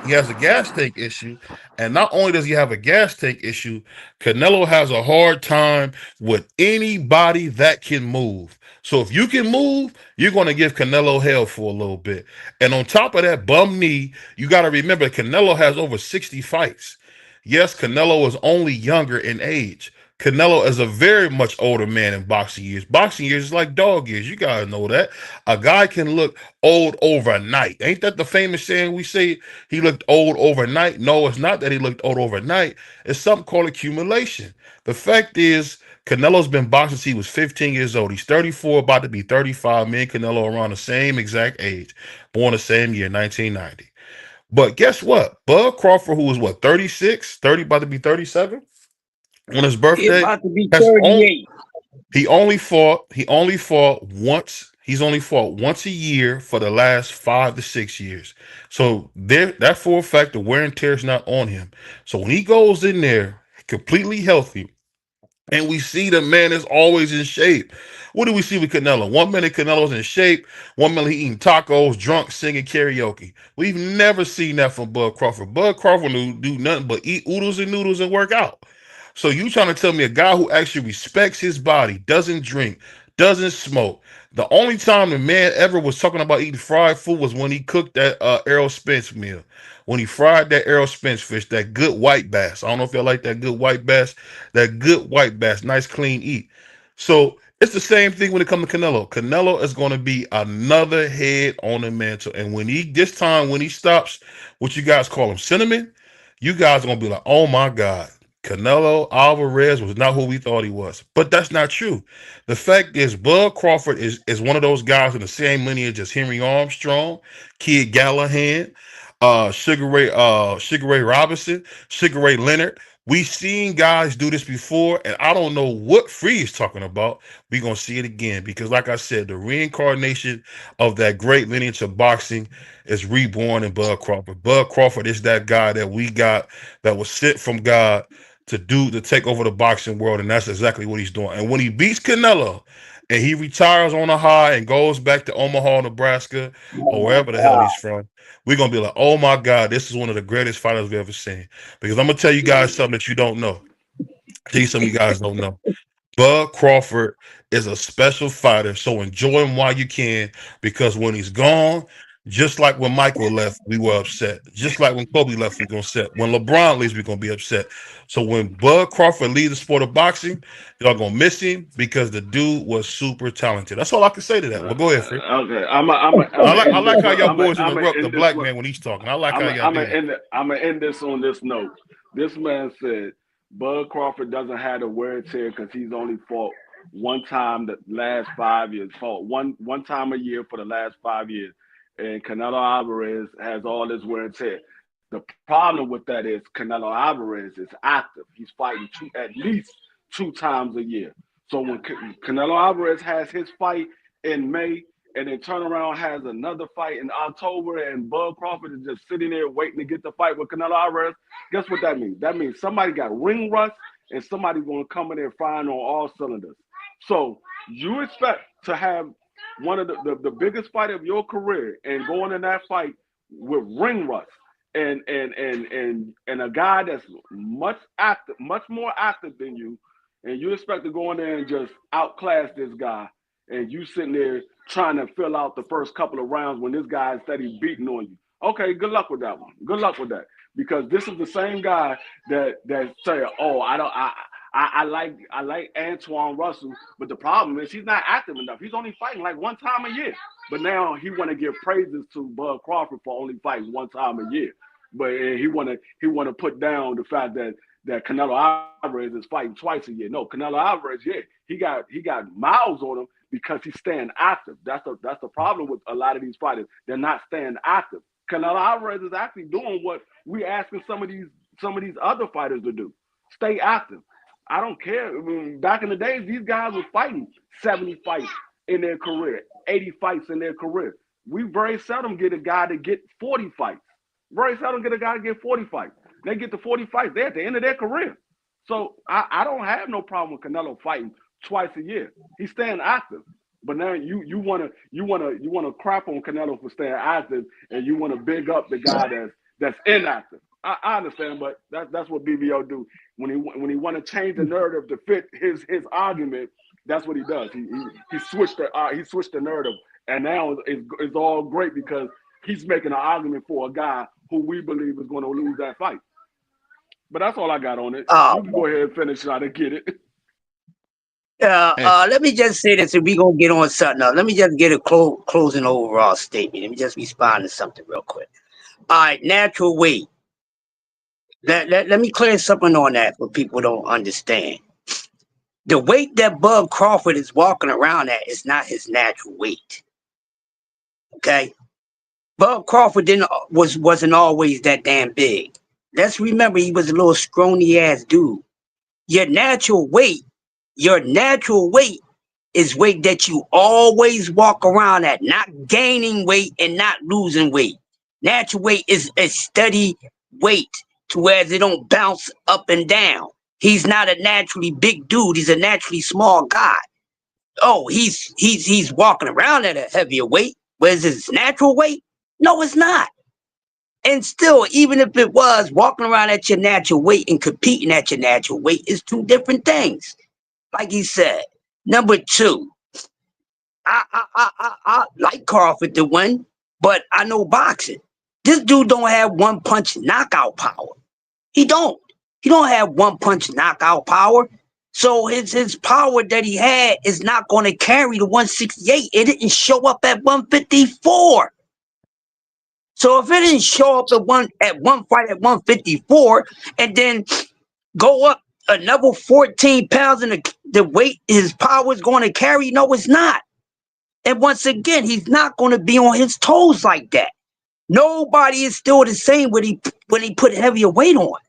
He has a gas tank issue. And not only does he have a gas tank issue, Canelo has a hard time with anybody that can move. So if you can move, you're going to give Canelo hell for a little bit. And on top of that bum knee, you got to remember Canelo has over 60 fights. Yes, Canelo is only younger in age. Canelo is a very much older man in boxing years. Boxing years is like dog years. You gotta know that. A guy can look old overnight. Ain't that the famous saying we say he looked old overnight? No, it's not that he looked old overnight. It's something called accumulation. The fact is, Canelo's been boxing since he was 15 years old. He's 34, about to be 35. Me and Canelo around the same exact age. Born the same year, 1990. But guess what? Bud Crawford, who was what, 36, 30, about to be 37 on his He birthday, about to be has only 38. he only fought once. He's only fought once a year for the last 5 to 6 years. So there, that for a fact, the wear and tear is not on him. So when he goes in there completely healthy, and we see the man is always in shape. What do we see with Canelo? 1 minute Canelo's in shape, 1 minute he eating tacos, drunk, singing karaoke. We've never seen that from Bud Crawford. Bud Crawford do nothing but eat oodles and noodles and work out. So you trying to tell me a guy who actually respects his body, doesn't drink, doesn't smoke. The only time the man ever was talking about eating fried food was when he cooked that Errol Spence meal. When he fried that Errol Spence fish, that good white bass. I don't know if y'all like that good white bass. That good white bass, nice clean eat. So it's the same thing when it comes to Canelo. Canelo is going to be another head on the mantle. And when he, this time when he stops, what you guys call him, cinnamon, you guys are going to be like, oh my God. Canelo Alvarez was not who we thought he was. But that's not true. The fact is, Bud Crawford is one of those guys in the same lineage as Henry Armstrong, Kid Gallahan, Sugar Ray Robinson, Sugar Ray Leonard. We've seen guys do this before, and I don't know what Free is talking about. We're gonna see it again because, like I said, the reincarnation of that great lineage of boxing is reborn in Bud Crawford. Bud Crawford is that guy that we got that was sent from God to take over the boxing world, and that's exactly what he's doing. And when he beats Canelo and he retires on a high and goes back to Omaha, Nebraska, or wherever the hell he's from, we're gonna be like, oh my God, this is one of the greatest fighters we've ever seen. Because I'm gonna tell you guys something that you don't know. Tell you something you guys don't know. Bud Crawford is a special fighter, so enjoy him while you can, because when he's gone, just like when Michael left, we were upset. Just like when Kobe left, we are gonna upset. When LeBron leaves, we're gonna be upset. So when Bud Crawford leaves the sport of boxing, y'all gonna miss him because the dude was super talented. That's all I can say to that. But go ahead, Free. Okay, I like how y'all boys I'm interrupt the end this black one. man when he's talking. I like how y'all do that. I'm gonna end this on this note. This man said Bud Crawford doesn't have the wear and tear because he's only fought one time the last 5 years. Fought one time a year for the last 5 years, and Canelo Alvarez has all this wear and tear. The problem with that is Canelo Alvarez is active. He's fighting at least 2 times a year. So when Canelo Alvarez has his fight in May, and then turn around has another fight in October, and Bud Crawford is just sitting there waiting to get the fight with Canelo Alvarez, guess what that means? That means somebody got ring rust and somebody's going to come in there firing on all cylinders. So you expect to have one of the biggest fight of your career and going in that fight with ring rust and a guy that's much more active than you, and you expect to go in there and just outclass this guy, and you sitting there trying to fill out the first couple of rounds when this guy is steady beating on you. Okay, good luck with that one. Good luck with that. Because this is the same guy that say, oh, I like Antoine Russell, but the problem is he's not active enough. He's only fighting like one time a year. But now he want to give praises to Bud Crawford for only fighting one time a year. But he wanna put down the fact that Canelo Alvarez is fighting twice a year. No, Canelo Alvarez, yeah, he got miles on him because he's staying active. That's the problem with a lot of these fighters. They're not staying active. Canelo Alvarez is actually doing what we asking some of these other fighters to do. Stay active. I don't care. I mean, back in the days, these guys were fighting 70 fights in their career, 80 fights in their career. We very seldom get a guy to get 40 fights. Very seldom get a guy to get 40 fights. They get to 40 fights, they're at the end of their career. So I don't have no problem with Canelo fighting twice a year. He's staying active. But now you wanna crap on Canelo for staying active, and you wanna big up the guy that's inactive. I understand, but that's what BBO do. When he want to change the narrative to fit his argument, that's what he does. He switched the narrative, and now it's all great because he's making an argument for a guy who we believe is going to lose that fight. But that's all I got on it. You can go ahead and finish out and get it. Let me just say this, and we're going to get on something else. Let me just get a closing overall statement. Let me just respond to something real quick. All right, natural weight. Let me clear something on that for people who don't understand. The weight that Bud Crawford is walking around at is not his natural weight. Okay? Bud Crawford wasn't always that damn big. Let's remember he was a little scrawny ass dude. Your natural weight is weight that you always walk around at, not gaining weight and not losing weight. Natural weight is a steady weight to where they don't bounce up and down. He's not a naturally big dude. He's a naturally small guy. Oh, he's walking around at a heavier weight. Where's his natural weight? No, it's not. And still, even if it was, walking around at your natural weight and competing at your natural weight is two different things. Like he said. Number two, I like Crawford to win, but I know boxing. This dude don't have one punch knockout power. He don't have one punch knockout power. So his power that he had is not going to carry the 168. It didn't show up at 154. So if it didn't show up at one fight at 154 and then go up another 14 pounds in the weight his power is going to carry, no, it's not. And once again, he's not going to be on his toes like that. Nobody is still the same when he put heavier weight on.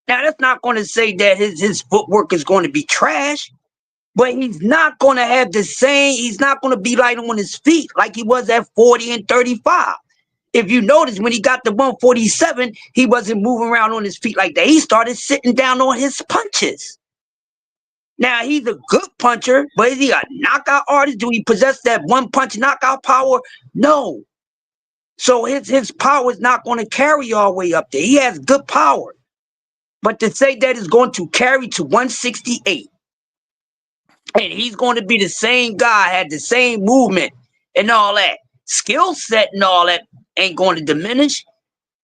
Now, that's not going to say that his footwork is going to be trash, but he's not going to have the same, he's not going to be light on his feet like he was at 40 and 35. If you notice, when he got to 147, he wasn't moving around on his feet like that. He started sitting down on his punches. Now, he's a good puncher, but is he a knockout artist? Do he possess that one punch knockout power? No. So his power is not going to carry all the way up there. He has good power. But to say that it's going to carry to 168, and he's going to be the same guy, had the same movement and all that, skill set and all that ain't going to diminish,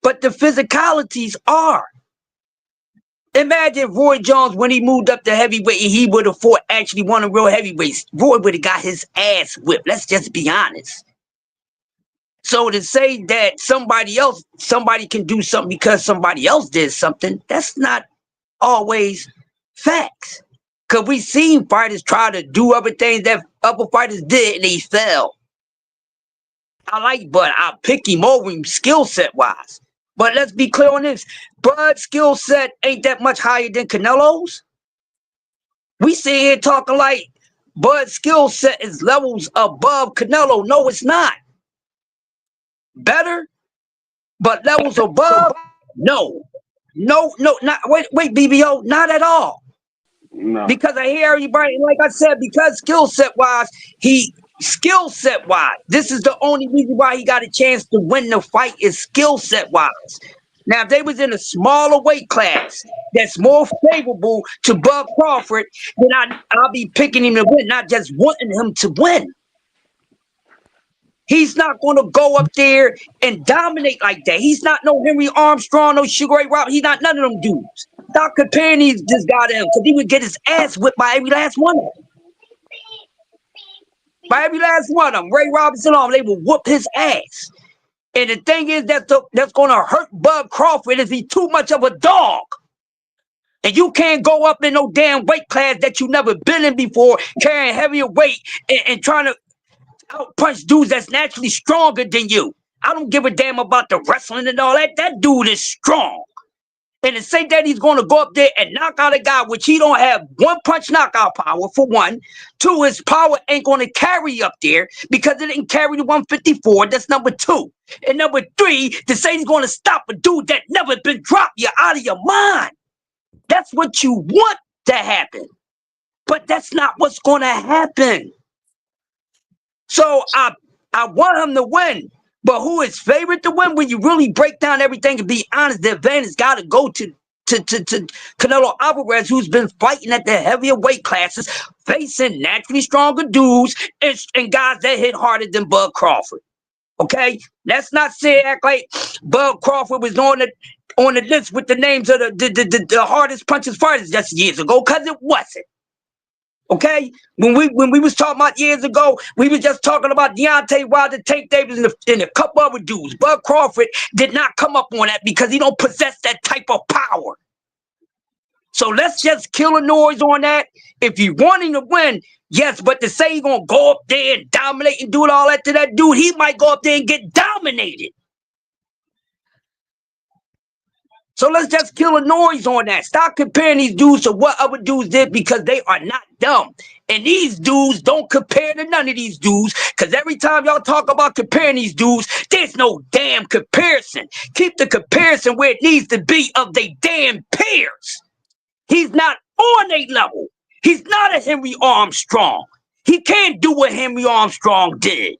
but the physicalities are. Imagine Roy Jones when he moved up to heavyweight and he would have fought actually one of real heavyweights. Roy would have got his ass whipped. Let's just be honest. So to say that somebody can do something because somebody else did something, that's not always facts. Because we've seen fighters try to do other things that other fighters did and they fell. I like Bud. I'll pick him over him skill set wise. But let's be clear on this. Bud's skill set ain't that much higher than Canelo's. We sit here talking like Bud's skill set is levels above Canelo. No, it's not. Better, but levels above? No, not wait, BBO, not at all. No. Because I hear everybody, like I said, because skill set wise, this is the only reason why he got a chance to win the fight is skill set wise. Now, if they was in a smaller weight class that's more favorable to Bud Crawford, then I'll be picking him to win, not just wanting him to win. He's not going to go up there and dominate like that. He's not no Henry Armstrong, no Sugar Ray Robinson. He's not none of them dudes. Stop comparing this guy to him, because he would get his ass whipped by every last one of them. By every last one of them. Ray Robinson, they will whoop his ass. And the thing is that's going to hurt Bud Crawford is he's too much of a dog. And you can't go up in no damn weight class that you never been in before, carrying heavier weight and trying to outpunch dudes that's naturally stronger than you. I don't give a damn about the wrestling and all that. That dude is strong. And to say that he's going to go up there and knock out a guy, which he don't have one punch knockout power, for one. Two, his power ain't going to carry up there because it didn't carry the 154. That's number two. And number three, to say he's going to stop a dude that never been dropped, you're out of your mind. That's what you want to happen. But that's not what's going to happen. So I want him to win. But who is favorite to win? When you really break down everything and be honest, the advantage got to go to Canelo Alvarez, who's been fighting at the heavier weight classes, facing naturally stronger dudes and guys that hit harder than Bud Crawford. Okay, let's not act like Bud Crawford was on the list with the names of the hardest punches fighters just years ago, because it wasn't. Okay, when we was talking about years ago, we was just talking about Deontay Wilder, Tank Davis, and a couple other dudes. Bud Crawford did not come up on that because he don't possess that type of power. So let's just kill the noise on that. If you want him to win, yes, but to say he's gonna go up there and dominate and do all that to that dude, he might go up there and get dominated. So let's just kill the noise on that. Stop comparing these dudes to what other dudes did, because they are not dumb. And these dudes don't compare to none of these dudes, because every time y'all talk about comparing these dudes, there's no damn comparison. Keep the comparison where it needs to be of they damn peers. He's not on a level. He's not a Henry Armstrong. He can't do what Henry Armstrong did.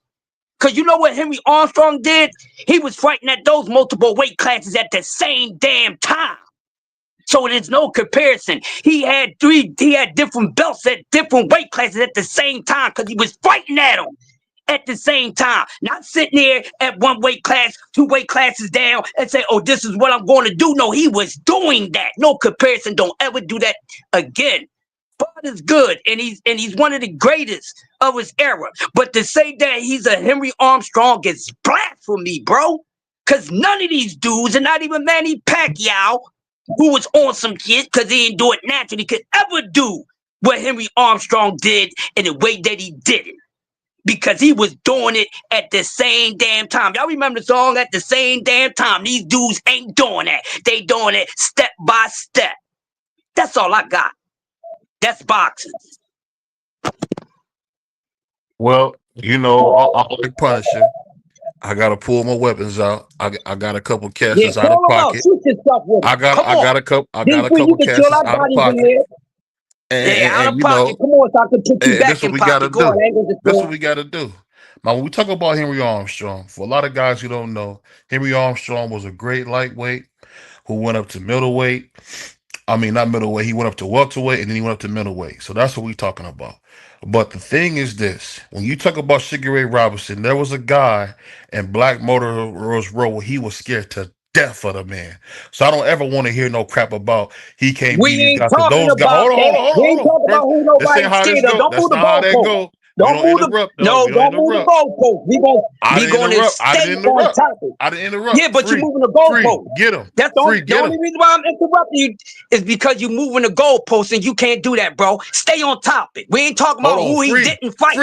Because you know what Henry Armstrong did? He was fighting at those multiple weight classes at the same damn time. So there's no comparison. He had different belts at different weight classes at the same time because he was fighting at them at the same time. Not sitting there at one weight class, two weight classes down and say, oh, this is what I'm going to do. No, he was doing that. No comparison. Don't ever do that again. Bud is good, and he's one of the greatest of his era. But to say that he's a Henry Armstrong is blasphemy, bro. Because none of these dudes, and not even Manny Pacquiao, who was on some shit because he didn't do it naturally, could ever do what Henry Armstrong did in the way that he did it. Because he was doing it at the same damn time. Y'all remember the song, At the Same Damn Time? These dudes ain't doing that. They doing it step by step. That's all I got. That's boxing. Well, you know, I'm like Punisher. I gotta pull my weapons out. I got a couple casters out of pocket. I got a couple casters out of pocket. And you know, come on, so I can put you back this is what we gotta do. This is what we gotta do. Now, when we talk about Henry Armstrong, for a lot of guys who don't know, Henry Armstrong was a great lightweight who went up to middleweight. I mean, not middleweight. He went up to welterweight, and then he went up to middleweight. So that's what we're talking about. But the thing is this. When you talk about Sugar Ray Robinson, there was a guy in Black Motorist Row where he was scared to death of the man. So I don't ever want to hear no crap about he can't beat these guys. Those guys, hold on. This ain't how this go. That's not how that go. Don't interrupt. Don't move the goalpost. We gonna stay on topic. I didn't interrupt. Yeah, but you're moving the goalpost. Get him. That's the only reason why I'm interrupting you is because you're moving the goalpost, and you can't do that, bro. Stay on topic. We ain't talking about who he didn't fight.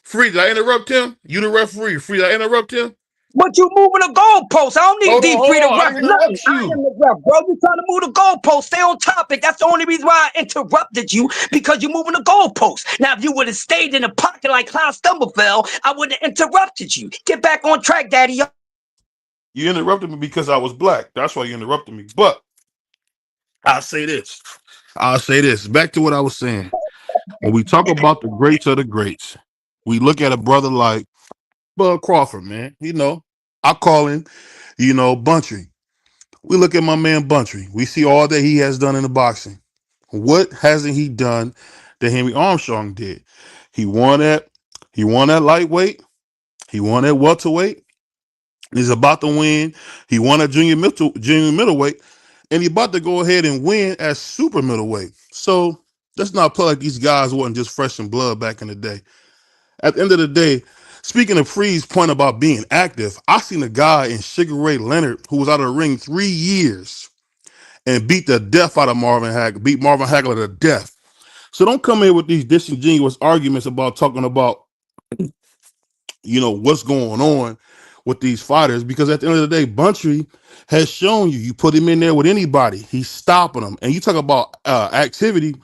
Free. Did I interrupt him? You the referee. Free. Did I interrupt him? But you moving the goalpost. I don't need D free to ref nothing. I am the ref, bro. You trying to move the goalpost. Stay on topic. That's the only reason why I interrupted you, because you're moving the goalpost. Now, if you would have stayed in the pocket like Klaus Stumblefeld, I wouldn't have interrupted you. Get back on track, Daddy. You interrupted me because I was black. That's why you interrupted me. But I'll say this. Back to what I was saying. When we talk about the greats of the greats, we look at a brother like Bud Crawford, man. You know, I call him, Buntry. We look at my man Buntry. We see all that he has done in the boxing. What hasn't he done that Henry Armstrong did? He won that lightweight. He won that welterweight. He's about to win. He won at junior middleweight. and he about to go ahead and win at super middleweight. So let's not play like these guys wasn't just fresh in blood back in the day. At the end of the day, speaking of Free's point about being active, I seen a guy in Sugar Ray Leonard who was out of the ring 3 years and beat the death out of Marvin Hagler, beat Marvin Hagler to death. So don't come in with these disingenuous arguments about talking about, what's going on with these fighters, because at the end of the day, Buntry has shown you put him in there with anybody, he's stopping them. And you talk about activity,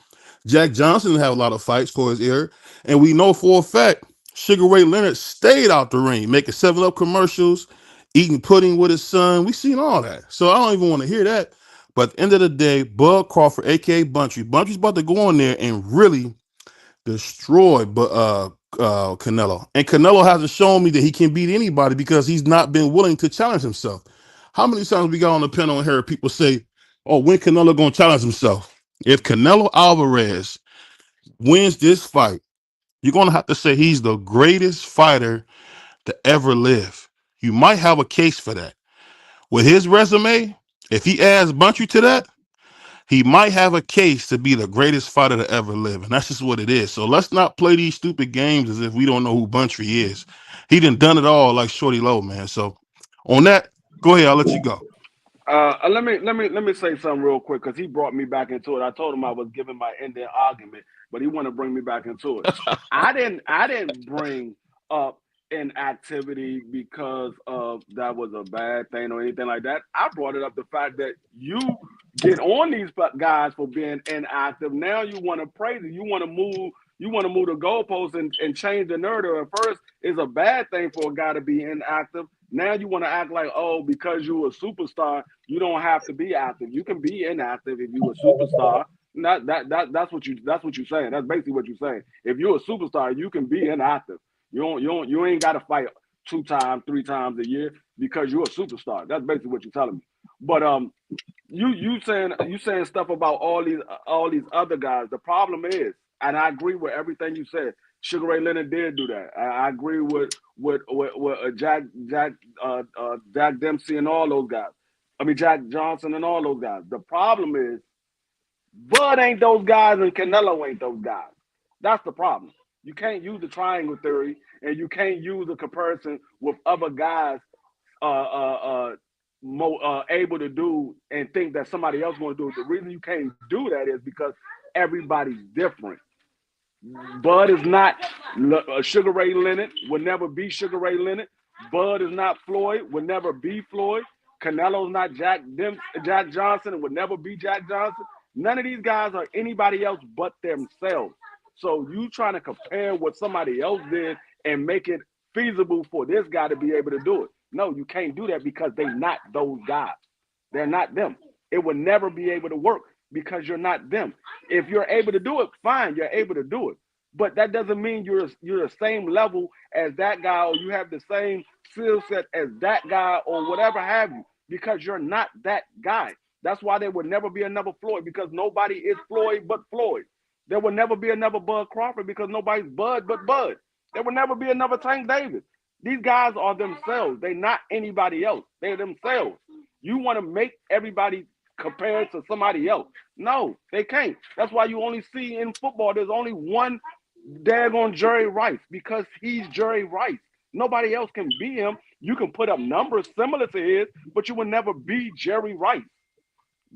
Jack Johnson had a lot of fights for his era, and we know for a fact Sugar Ray Leonard stayed out the ring, making 7-Up commercials, eating pudding with his son. We seen all that. So I don't even want to hear that. But at the end of the day, Bud Crawford, aka Buntry's about to go on there and really destroy Canelo. And Canelo hasn't shown me that he can beat anybody because he's not been willing to challenge himself. How many times we got on the panel and heard people say, "Oh, when Canelo gonna challenge himself?" If Canelo Alvarez wins this fight, you're gonna have to say he's the greatest fighter to ever live. You might have a case for that. With his resume, if he adds Buntry to that, he might have a case to be the greatest fighter to ever live. And that's just what it is. So let's not play these stupid games as if we don't know who Buntry is. He done it all like Shorty Low, man. So on that, go ahead, I'll let you go. Let me say something real quick, because he brought me back into it. I told him I was giving my ending argument, but he wanted to bring me back into it. I didn't bring up inactivity because of that was a bad thing or anything like that. I brought it up the fact that you get on these guys for being inactive. Now you want to praise it. You want to move the goalposts and change the narrative. At first, it's a bad thing for a guy to be inactive. Now you want to act like, oh, because you're a superstar, you don't have to be active. You can be inactive if you're a superstar. That's what you're saying. That's basically what you're saying. If you're a superstar, you can be inactive. You ain't got to fight 2 times, 3 times a year because you're a superstar. That's basically what you're telling me. But you saying stuff about all these other guys. The problem is, and I agree with everything you said, Sugar Ray Leonard did do that. I agree with Jack Dempsey and all those guys. I mean Jack Johnson and all those guys. The problem is Bud ain't those guys and Canelo ain't those guys. That's the problem. You can't use the triangle theory, and you can't use a comparison with other guys able to do and think that somebody else going to do it. The reason you can't do that is because everybody's different. Bud is not Sugar Ray Leonard, will never be Sugar Ray Leonard. Bud is not Floyd, will never be Floyd. Canelo's not Jack Johnson, and will never be Jack Johnson. None of these guys are anybody else but themselves. So you trying to compare what somebody else did and make it feasible for this guy to be able to do it. No, you can't do that because they're not those guys. They're not them. It would never be able to work because you're not them. If you're able to do it, fine, you're able to do it. But that doesn't mean you're the same level as that guy, or you have the same skill set as that guy, or whatever have you, because you're not that guy. That's why there would never be another Floyd, because nobody is Floyd but Floyd. There will never be another Bud Crawford because nobody's Bud but Bud. There will never be another Tank Davis. These guys are themselves. They're not anybody else. They're themselves. You want to make everybody compare to somebody else. No, they can't. That's why you only see in football there's only one daggone Jerry Rice, because he's Jerry Rice. Nobody else can be him. You can put up numbers similar to his, but you will never be Jerry Rice.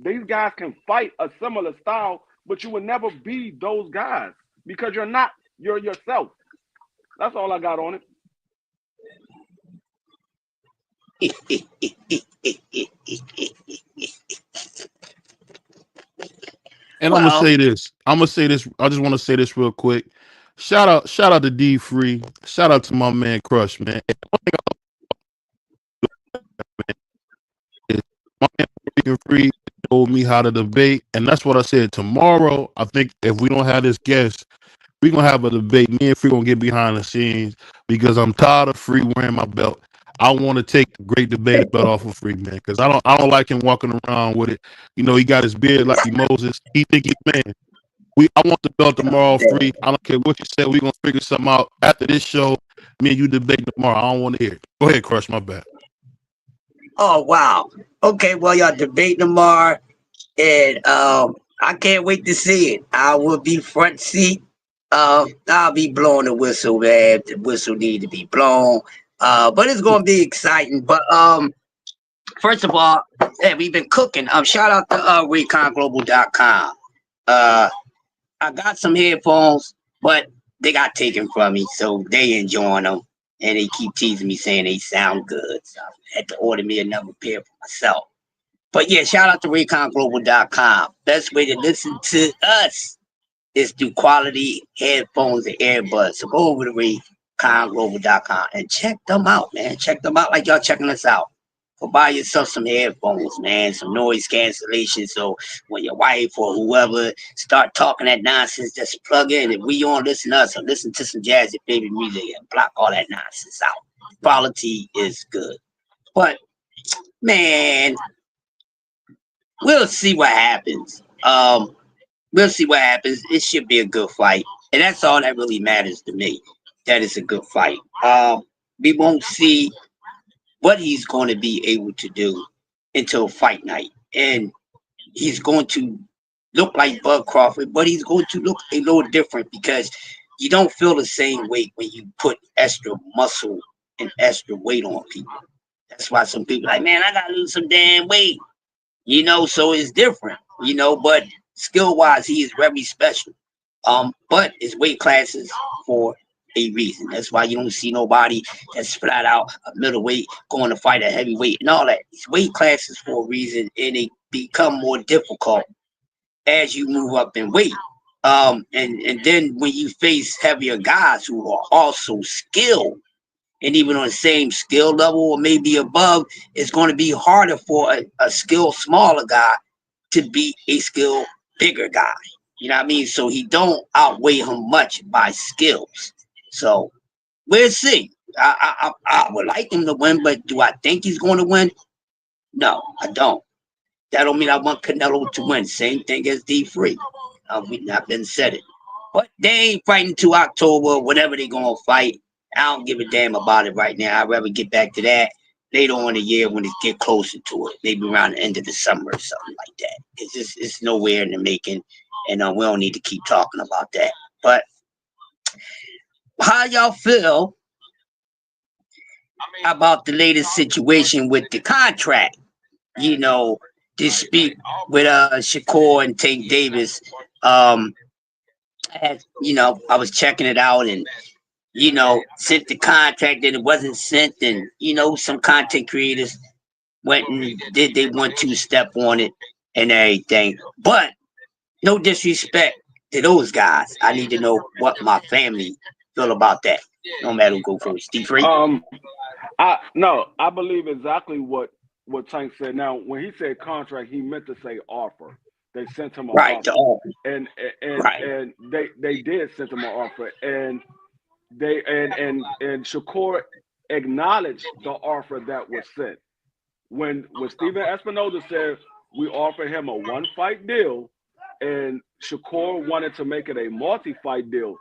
These guys can fight a similar style, but you will never be those guys because you're not. You're yourself. That's all I got on it. And I'm gonna say this. I just want to say this real quick. Shout out to D Free. Shout out to my man Crush, man. My man Free told me how to debate, and that's what I said. Tomorrow, I think if we don't have this guest, we're gonna have a debate. Me and Free gonna get behind the scenes because I'm tired of Free wearing my belt. I want to take the great debate belt off of Free, man, because I don't like him walking around with it. You know, he got his beard like Moses. He think he's man. I want the belt tomorrow, Free. I don't care what you say. We're gonna figure something out after this show. Me and you debate tomorrow. I don't want to hear it. Go ahead, Crush. My bad. Oh wow. Okay, well y'all debate tomorrow. And I can't wait to see it. I will be front seat. I'll be blowing the whistle, man. The whistle need to be blown. But it's gonna be exciting. But first of all, yeah, we've been cooking. Shout out to RayconGlobal.com. I got some headphones, but they got taken from me, so they enjoying them. And they keep teasing me saying they sound good. So I had to order me another pair for myself. But yeah, shout out to RayconGlobal.com. Best way to listen to us is through quality headphones and earbuds. So go over to RayconGlobal.com and check them out, man. Check them out like y'all checking us out. Go buy yourself some headphones, man, some noise cancellation. So when your wife or whoever start talking that nonsense, just plug in. If we on, listen to us or listen to some jazzy baby music and block all that nonsense out. Quality is good. But man, we'll see what happens. We'll see what happens. It should be a good fight. And that's all that really matters to me. That is a good fight. We won't see what he's going to be able to do until fight night. And he's going to look like Bud Crawford, but he's going to look a little different because you don't feel the same weight when you put extra muscle and extra weight on people. That's why some people are like, man, I got to lose some damn weight. So it's different, but skill wise, he is very special. But his weight classes for a reason. That's why you don't see nobody that's flat out a middleweight going to fight a heavyweight and all that. His weight classes for a reason, and they become more difficult as you move up in weight. And then when you face heavier guys who are also skilled, and even on the same skill level or maybe above, it's going to be harder for a skilled smaller guy to beat a skilled bigger guy. You know what I mean? So he don't outweigh him much by skills. So we'll see. I would like him to win, but do I think he's going to win? No, I don't. That don't mean I want Canelo to win. Same thing as D3. We've not been said it. But they ain't fighting till October, whenever they going to fight. I don't give a damn about it right now. I'd rather get back to that later on in the year when it get closer to it. Maybe around the end of the summer or something like that. It's nowhere in the making, and we don't need to keep talking about that. But how y'all feel about the latest situation with the contract? Dispute with Shakur and Tank Davis. I was checking it out and sent the contract and it wasn't sent, and some content creators went and did they 1-2 step on it and everything. But no disrespect to those guys. I need to know what my family feel about that. No matter who go first. D3? I believe exactly what Tank said. Now, when he said contract, he meant to say offer. They sent him an offer. And they did send him an offer. And Shakur acknowledged the offer that was sent. When Steven Espinoza said we offered him a 1-fight deal, and Shakur wanted to make it a multi-fight deal,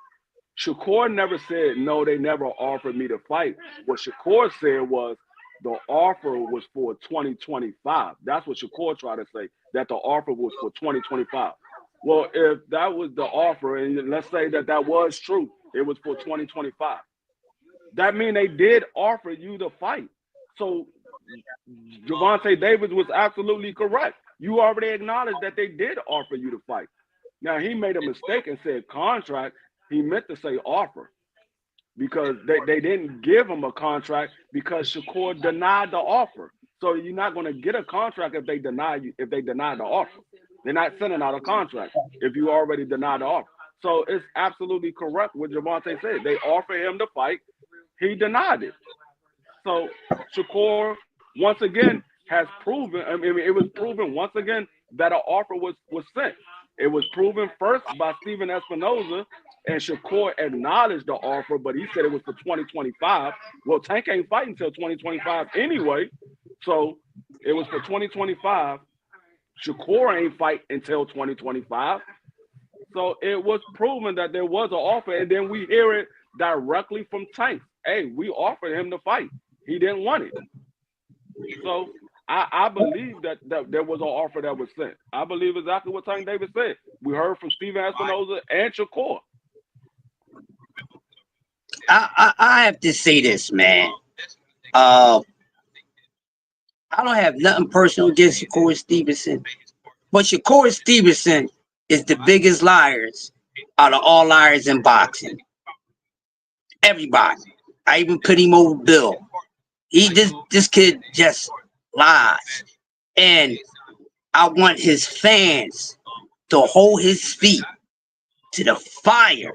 Shakur never said, no, they never offered me to fight. What Shakur said was the offer was for 2025. That's what Shakur tried to say, that the offer was for 2025. Well, if that was the offer, and let's say that was true, it was for 2025. That means they did offer you to fight. So Gervonta Davis was absolutely correct. You already acknowledged that they did offer you to fight. Now, he made a mistake and said contract. He meant to say offer because they didn't give him a contract because Shakur denied the offer. So you're not going to get a contract if they deny the offer. They're not sending out a contract if you already denied the offer. So it's absolutely correct what Gervonta said. They offered him to fight. He denied it. So Shakur, once again, has proven, it was proven once again that an offer was sent. It was proven first by Steven Espinoza, and Shakur acknowledged the offer, but he said it was for 2025. Well, Tank ain't fighting until 2025 anyway. So it was for 2025. Shakur ain't fight until 2025. So it was proven that there was an offer, and then we hear it directly from Tank. Hey, we offered him to fight. He didn't want it. So I believe that there was an offer that was sent. I believe exactly what Tank Davis said. We heard from Steven Espinoza and Shakur. I have to say this, man. I don't have nothing personal against Shakur Stevenson, but Shakur Stevenson is the biggest liars out of all liars in boxing. Everybody. I even put him over Bill. This kid just lies. And I want his fans to hold his feet to the fire.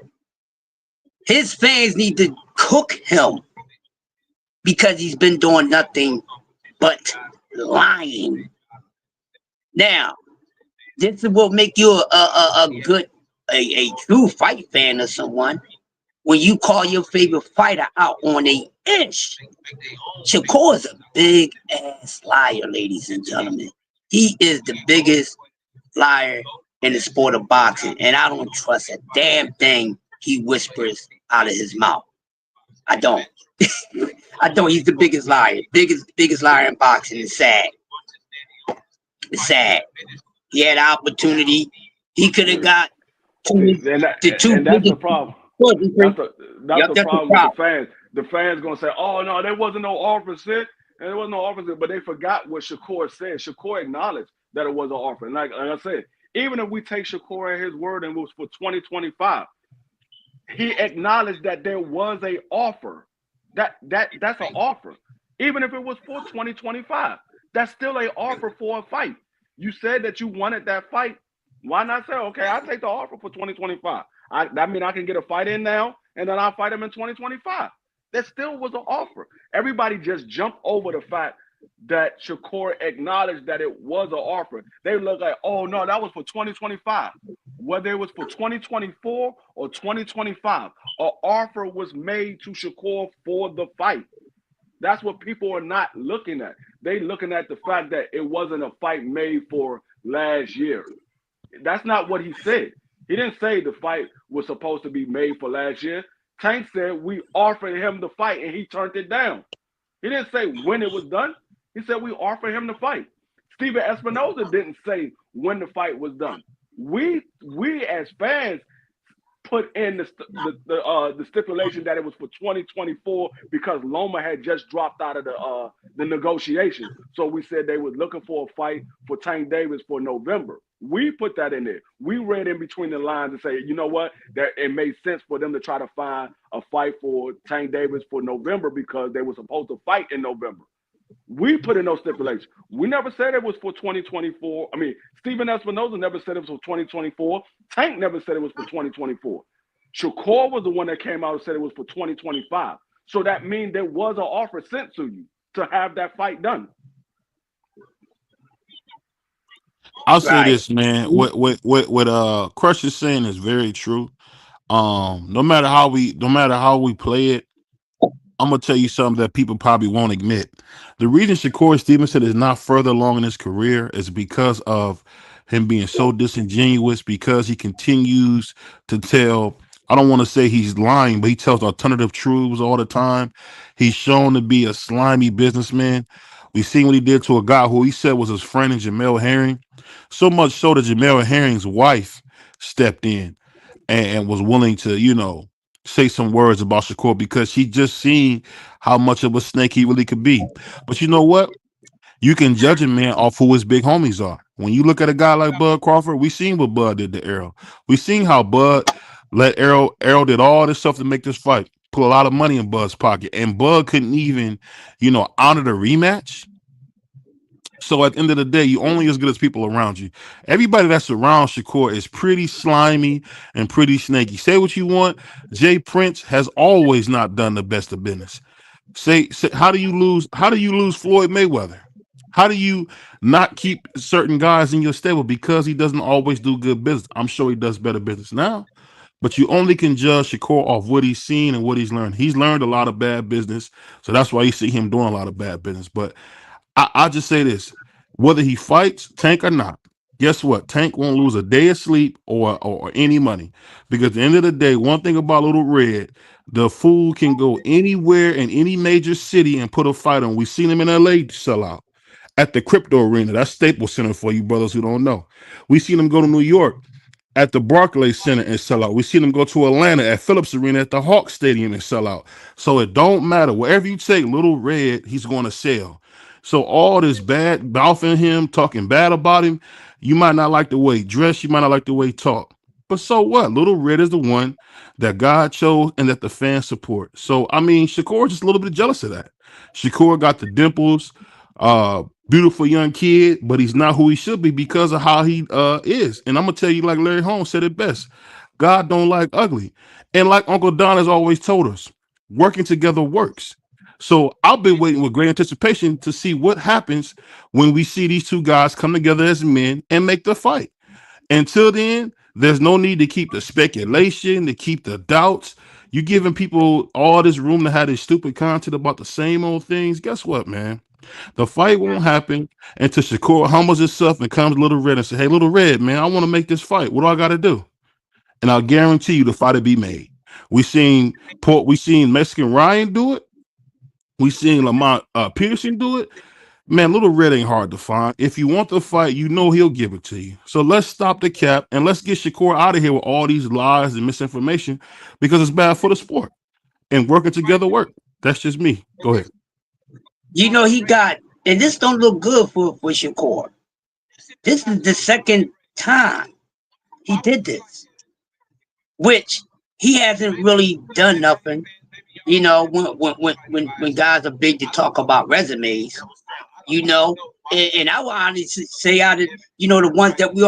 His fans need to cook him because he's been doing nothing but lying. Now, this will make you a true fight fan of someone when you call your favorite fighter out on a inch. Shakur is a big ass liar, ladies and gentlemen. He is the biggest liar in the sport of boxing, and I don't trust a damn thing he whispers out of his mouth. I don't. I don't. He's the biggest liar. Biggest liar in boxing. It's sad. It's sad. He had an opportunity. He could have got And that's the problem. That's the problem with the fans. The fans gonna say, "Oh no, there wasn't no offer sent, and there wasn't no offer sent," but they forgot what Shakur said. Shakur acknowledged that it was an offer, and like I said, even if we take Shakur at his word and it was for 2025, he acknowledged that there was a offer. That's an offer, even if it was for 2025. That's still an offer for a fight. You said that you wanted that fight. Why not say, okay, I'll take the offer for 2025? That means I can get a fight in now, and then I'll fight him in 2025. That still was an offer. Everybody just jumped over the fact that Shakur acknowledged that it was an offer. They look like, oh, no, that was for 2025. Whether it was for 2024 or 2025, an offer was made to Shakur for the fight. That's what people are not looking at. They looking at the fact that it wasn't a fight made for last year. That's not what he said. He didn't say the fight was supposed to be made for last year. Tank said we offered him the fight and he turned it down. He didn't say when it was done. He said we offered him the fight. Steven Espinoza didn't say when the fight was done. We as fans put in the stipulation that it was for 2024 because Loma had just dropped out of the negotiations. So we said they were looking for a fight for Tank Davis for November. We put that in there. We read in between the lines and say, you know what, that it made sense for them to try to find a fight for Tank Davis for November because they were supposed to fight in November. We put in those stipulations. We never said it was for 2024. I mean, Steven Espinoza never said it was for 2024. Tank never said it was for 2024. Shakur was the one that came out and said it was for 2025. So that means there was an offer sent to you to have that fight done. I'll say this, man. What Crush is saying is very true. No matter how we play it, I'm gonna tell you something that people probably won't admit. The reason Shakur Stevenson is not further along in his career is because of him being so disingenuous, because he continues to tell, I don't want to say he's lying, but he tells alternative truths all the time. He's shown to be a slimy businessman. We've seen what he did to a guy who he said was his friend in Jamel Herring. So much so that Jamel Herring's wife stepped in and was willing to, say some words about Shakur because she just seen how much of a snake he really could be. But you know what? You can judge a man off who his big homies are. When you look at a guy like Bud Crawford, we seen what Bud did to Errol. We seen how Bud let Errol did all this stuff to make this fight, put a lot of money in Bud's pocket, and Bud couldn't even, honor the rematch. So at the end of the day, you only as good as people around you. Everybody that's around Shakur is pretty slimy and pretty snaky. Say what you want. Jay Prince has always not done the best of business. Say how do you lose Floyd Mayweather? How do you not keep certain guys in your stable because he doesn't always do good business? I'm sure he does better business now. But you only can judge Shakur off what he's seen and what he's learned. He's learned a lot of bad business. So that's why you see him doing a lot of bad business. But I just say this, whether he fights Tank or not, guess what? Tank won't lose a day of sleep or any money. Because at the end of the day, one thing about Little Red, the fool can go anywhere in any major city and put a fight on. We've seen him in LA sell out. at the Crypto Arena. That's Staples Center for you brothers who don't know. We seen them go to New York at the Barclays Center and sell out. We seen them go to Atlanta at Phillips Arena at the Hawks Stadium and sell out. So it don't matter. Wherever you take Little Red, he's going to sell. So all this bad mouthing him, talking bad about him, you might not like the way he dressed, you might not like the way he talk. But so what? Little Red is the one that God chose and that the fans support. So I mean, Shakur is just a little bit jealous of that. Shakur got the dimples, beautiful young kid, but he's not who he should be because of how he is. And I'm gonna tell you, like Larry Holmes said it best, God don't like ugly. And like Uncle Don has always told us, working together works. So I've been waiting with great anticipation to see what happens when we see these two guys come together as men and make the fight. Until then, there's no need to keep the speculation, to keep the doubts. You giving people all this room to have this stupid content about the same old things. Guess what, man? The fight won't happen until Shakur humbles himself and comes to Little Red and say, "Hey, Little Red, man, I want to make this fight. What do I got to do?" And I'll guarantee you the fight will be made. We seen Mexican Ryan do it. We seen Lamont Peterson do it. Man, Little Red ain't hard to find. If you want the fight, you know he'll give it to you. So let's stop the cap and let's get Shakur out of here with all these lies and misinformation because it's bad for the sport. And working together work. That's just me. Go ahead. You know, he got, and this don't look good for Shakur. This is the second time he did this, which he hasn't really done nothing. You know, when guys are big to talk about resumes, you know, and I would honestly say out of, you know, the ones that we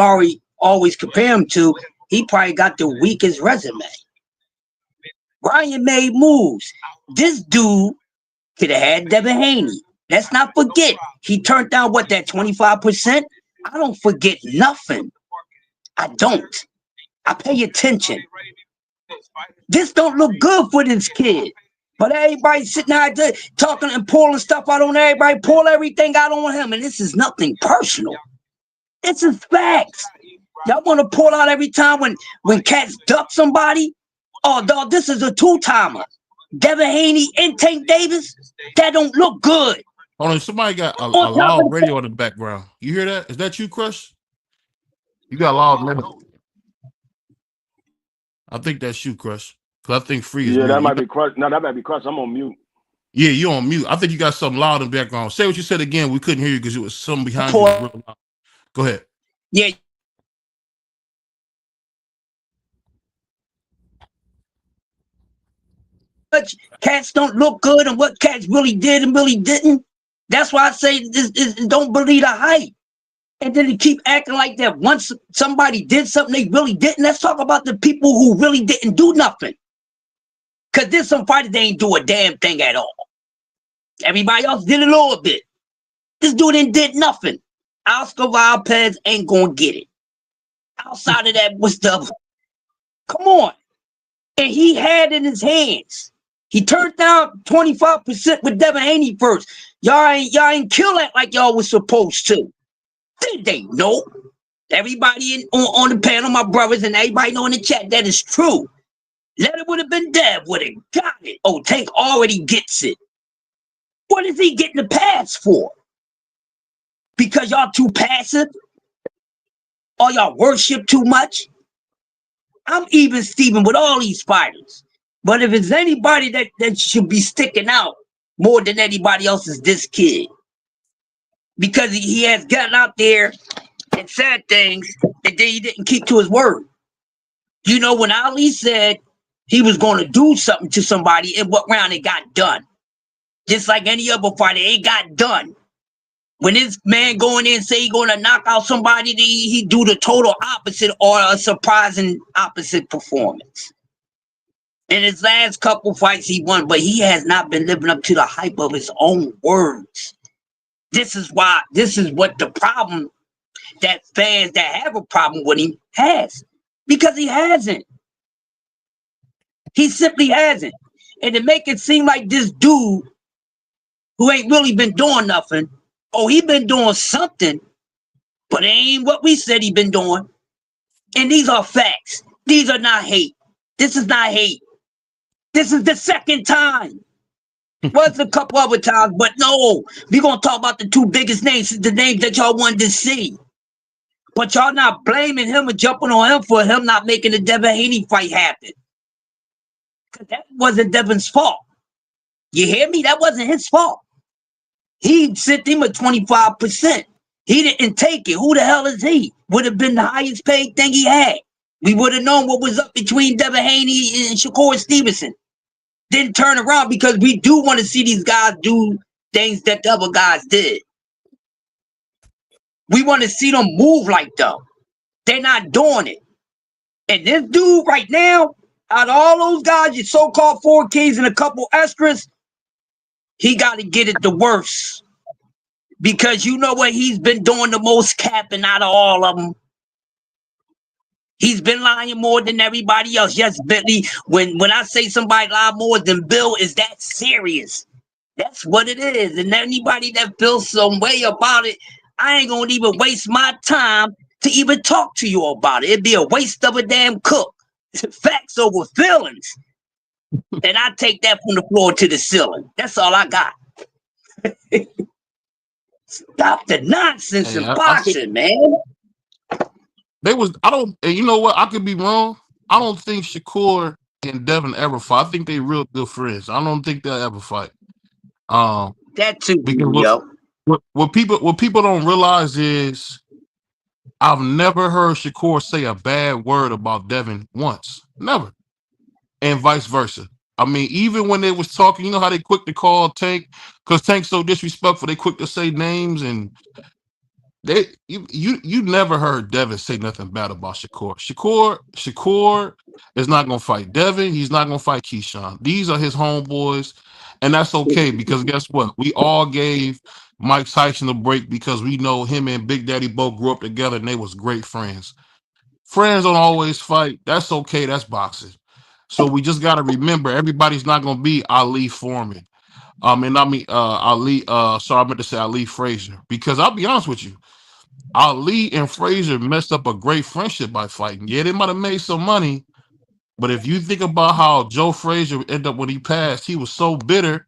always compare him to, he probably got the weakest resume. Ryan made moves. This dude could have had Devin Haney. Let's not forget, he turned down what, that 25%? I don't forget nothing. I don't. I pay attention. This don't look good for this kid. But everybody sitting out there talking and pulling stuff out on everybody, pull everything out on him. And this is nothing personal. This is facts. Y'all want to pull out every time when cats duck somebody? Oh, dog, this is a two-timer. Devin Haney and Tank Davis, that don't look good. Hold on, somebody got a loud radio in the background. You hear that? Is that you, Crush? You got loud radio. I think that's you, Crush. Because I think Free is. Yeah, that might be Crush. No, that might be Crush. I'm on mute. Yeah, you're on mute. I think you got something loud in the background. Say what you said again. We couldn't hear you because it was something behind you. Real loud. Go ahead. Yeah. Cats don't look good and what cats really did and really didn't. That's why I say this don't believe the hype. And then they keep acting like that once somebody did something they really didn't. Let's talk about the people who really didn't do nothing. Because there's some fighters, they ain't do a damn thing at all. Everybody else did a little bit. This dude ain't did nothing. Oscar Valdez ain't gonna get it. Outside of that, what's the... Come on. And he had in his hands. He turned down 25% with Devin Haney first. Y'all ain't kill that like y'all was supposed to. Did they know? Everybody on the panel, my brothers, and everybody know in the chat that is true. Let it would have been Dev would have got it. Oh, Tank already gets it. What is he getting the pass for? Because y'all too passive? Or y'all worship too much? I'm even Steven with all these fighters. But if it's anybody that should be sticking out more than anybody else, is this kid. Because he has gotten out there and said things and then he didn't keep to his word. You know, when Ali said he was going to do something to somebody, in what round it got done. Just like any other fighter, it got done. When this man going in and say he's going to knock out somebody, he do the total opposite or a surprising opposite performance. In his last couple fights he won, but he has not been living up to the hype of his own words. This is what the problem that fans that have a problem with him has. Because he hasn't. He simply hasn't. And to make it seem like this dude who ain't really been doing nothing, oh, he been doing something, but it ain't what we said he been doing. And these are facts. These are not hate. This is not hate. This is the second time. Was a couple other times, but no, we gonna talk about the two biggest names, the names that y'all wanted to see. But y'all not blaming him or jumping on him for him not making the Devin Haney fight happen. Cause that wasn't Devin's fault. You hear me? That wasn't his fault. He sent him a 25%. He didn't take it. Who the hell is he? Would have been the highest paid thing he had. We would have known what was up between Devin Haney and Shakur Stevenson. Didn't turn around because we do want to see these guys do things that the other guys did. We want to see them move like them. They're not doing it. And this dude right now, out of all those guys, your so-called 4Ks and a couple extras, he got to get it the worst. Because you know what? He's been doing the most capping out of all of them. He's been lying more than everybody else. Yes, Bentley, when I say somebody lie more than Bill, is that serious? That's what it is. And anybody that feels some way about it, I ain't going to even waste my time to even talk to you about it. It'd be a waste of a damn cook. Facts over feelings. And I take that from the floor to the ceiling. That's all I got. Stop the nonsense in boxing, man. And you know what? I could be wrong. I don't think Shakur and Devin ever fight. I think they real good friends. I don't think they'll ever fight. That too, because what people don't realize is I've never heard Shakur say a bad word about Devin once. Never. And vice versa. I mean, even when they was talking, you know how they quick to call Tank because Tank's so disrespectful. They quick to say names, and you never heard Devin say nothing bad about Shakur. Shakur is not gonna fight Devin. He's not gonna fight Keyshawn. These are his homeboys, and that's okay because guess what? We all gave Mike Tyson a break because we know him and Big Daddy both grew up together and they was great friends. Friends don't always fight. That's okay. That's boxing. So we just got to remember everybody's not going to be Ali Foreman. And I mean Ali. Sorry, I meant to say Ali Frazier because I'll be honest with you, Ali and Frazier messed up a great friendship by fighting. Yeah, they might have made some money, but if you think about how Joe Frazier ended up when he passed, he was so bitter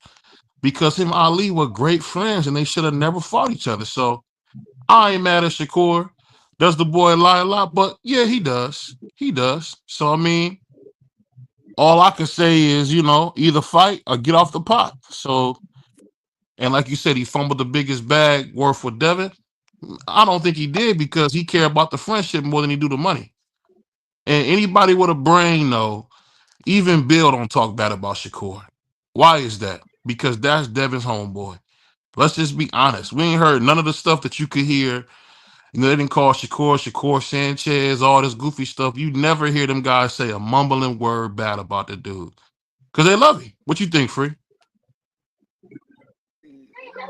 because him and Ali were great friends and they should have never fought each other. So I ain't mad at Shakur. Does the boy lie a lot? But yeah, he does. He does. So I mean, all I can say is, either fight or get off the pot. So, and like you said, he fumbled the biggest bag worth with Devin. I don't think he did because he cared about the friendship more than he do the money. And anybody with a brain, though, even Bill don't talk bad about Shakur. Why is that? Because that's Devin's homeboy. Let's just be honest. We ain't heard none of the stuff that you could hear. They didn't call Shakur Sanchez, all this goofy stuff. You never hear them guys say a mumbling word bad about the dude. Because they love him. What you think, Free?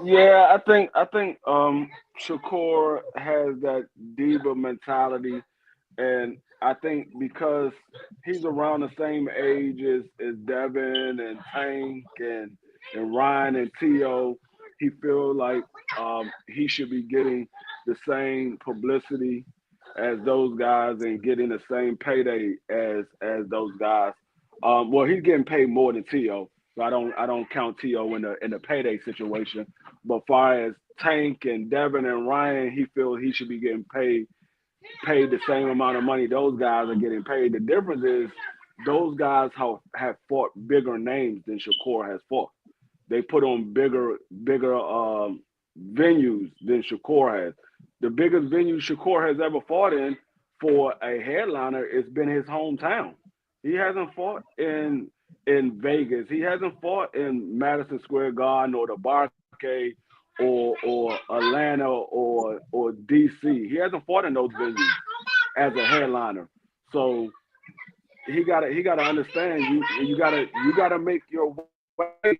Yeah, I think Shakur has that diva mentality, and I think because he's around the same age as Devin and Tank and Ryan and T.O., he feels like he should be getting the same publicity as those guys and getting the same payday as those guys. Well, he's getting paid more than T.O., so I don't count T.O. in the payday situation. But far as Tank and Devin and Ryan, he feels he should be getting paid the same amount of money those guys are getting paid. The difference is those guys have fought bigger names than Shakur has fought. They put on bigger venues than Shakur has. The biggest venue Shakur has ever fought in for a headliner has been his hometown. He hasn't fought in Vegas. He hasn't fought in Madison Square Garden or the Barcade or Atlanta or DC. He hasn't fought in those venues as a headliner. So he gotta understand you gotta make your way.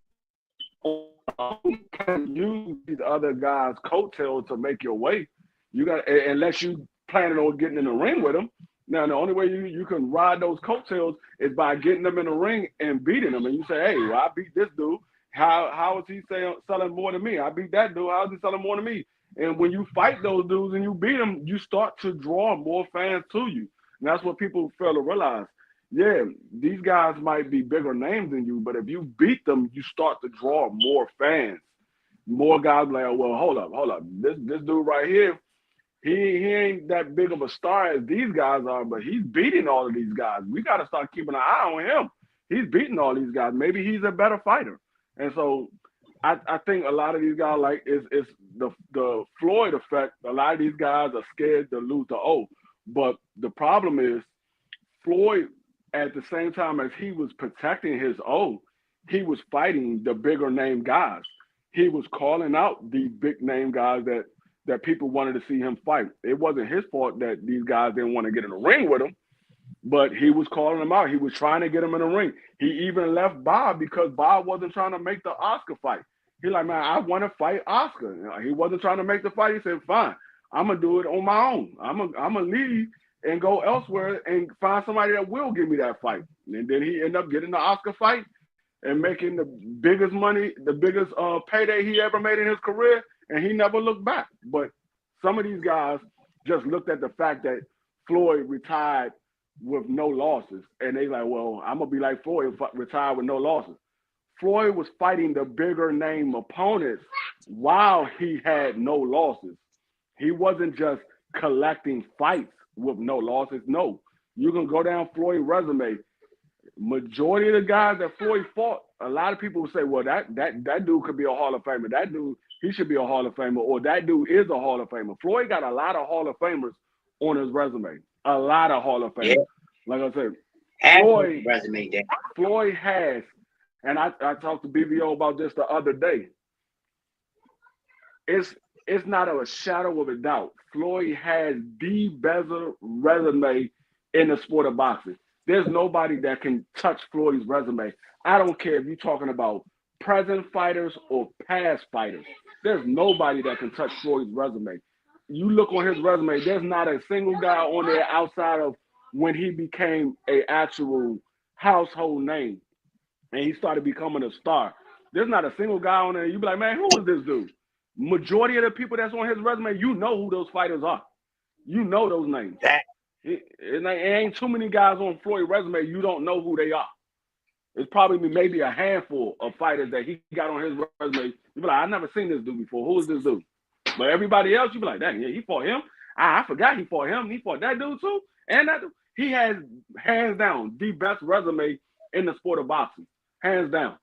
You can't use these other guys' coattails to make your way. You got unless you planning on getting in the ring with them. Now the only way you can ride those coattails is by getting them in the ring and beating them. And you say, hey, well, I beat this dude. How is he selling more than me? I beat that dude. How is he selling more than me? And when you fight those dudes and you beat them, you start to draw more fans to you. And that's what people fail to realize. yeah, these guys might be bigger names than you, but if you beat them, you start to draw more fans. More guys like, oh, well, hold up. This dude right here, he ain't that big of a star as these guys are, but he's beating all of these guys. We got to start keeping an eye on him. He's beating all these guys. Maybe he's a better fighter. And so I think a lot of these guys, like, it's the Floyd effect. A lot of these guys are scared to lose to O. But the problem is Floyd, at the same time as he was protecting his O, he was fighting the bigger name guys. He was calling out these big name guys that people wanted to see him fight. It wasn't his fault that these guys didn't want to get in the ring with him, but he was calling them out. He was trying to get them in the ring. He even left Bob because Bob wasn't trying to make the Oscar fight. He like, man, I want to fight Oscar. You know, he wasn't trying to make the fight. He said, fine, I'm going to do it on my own. I'm gonna leave and go elsewhere and find somebody that will give me that fight. And then he ended up getting the Oscar fight and making the biggest money, the biggest payday he ever made in his career, and he never looked back. But some of these guys just looked at the fact that Floyd retired with no losses, and they like, well, I'm gonna be like Floyd, retired with no losses. Floyd was fighting the bigger name opponents while he had no losses. He wasn't just collecting fights with no losses. No, you can go down Floyd's resume. Majority of the guys that Floyd fought, a lot of people will say, well, that dude could be a Hall of Famer. That dude, he should be a Hall of Famer, or that dude is a Hall of Famer. Floyd got a lot of Hall of Famers on his resume. A lot of Hall of Famers. Yeah. Like I said, Floyd has, and I talked to BVO about this the other day. It's not a shadow of a doubt. Floyd has the best resume in the sport of boxing. There's nobody that can touch Floyd's resume. I don't care if you're talking about present fighters or past fighters. There's nobody that can touch Floyd's resume. You look on his resume, there's not a single guy on there outside of when he became an actual household name and he started becoming a star. There's not a single guy on there. You be like, man, who is this dude? Majority of the people that's on his resume, you know who those fighters are. You know those names. It ain't too many guys on Floyd's resume you don't know who they are. It's probably maybe a handful of fighters that he got on his resume. You be like, I've never seen this dude before. Who is this dude? But everybody else, you be like, dang, yeah, he fought him. I forgot he fought him. He fought that dude too. And that dude. He has, hands down, the best resume in the sport of boxing. Hands down.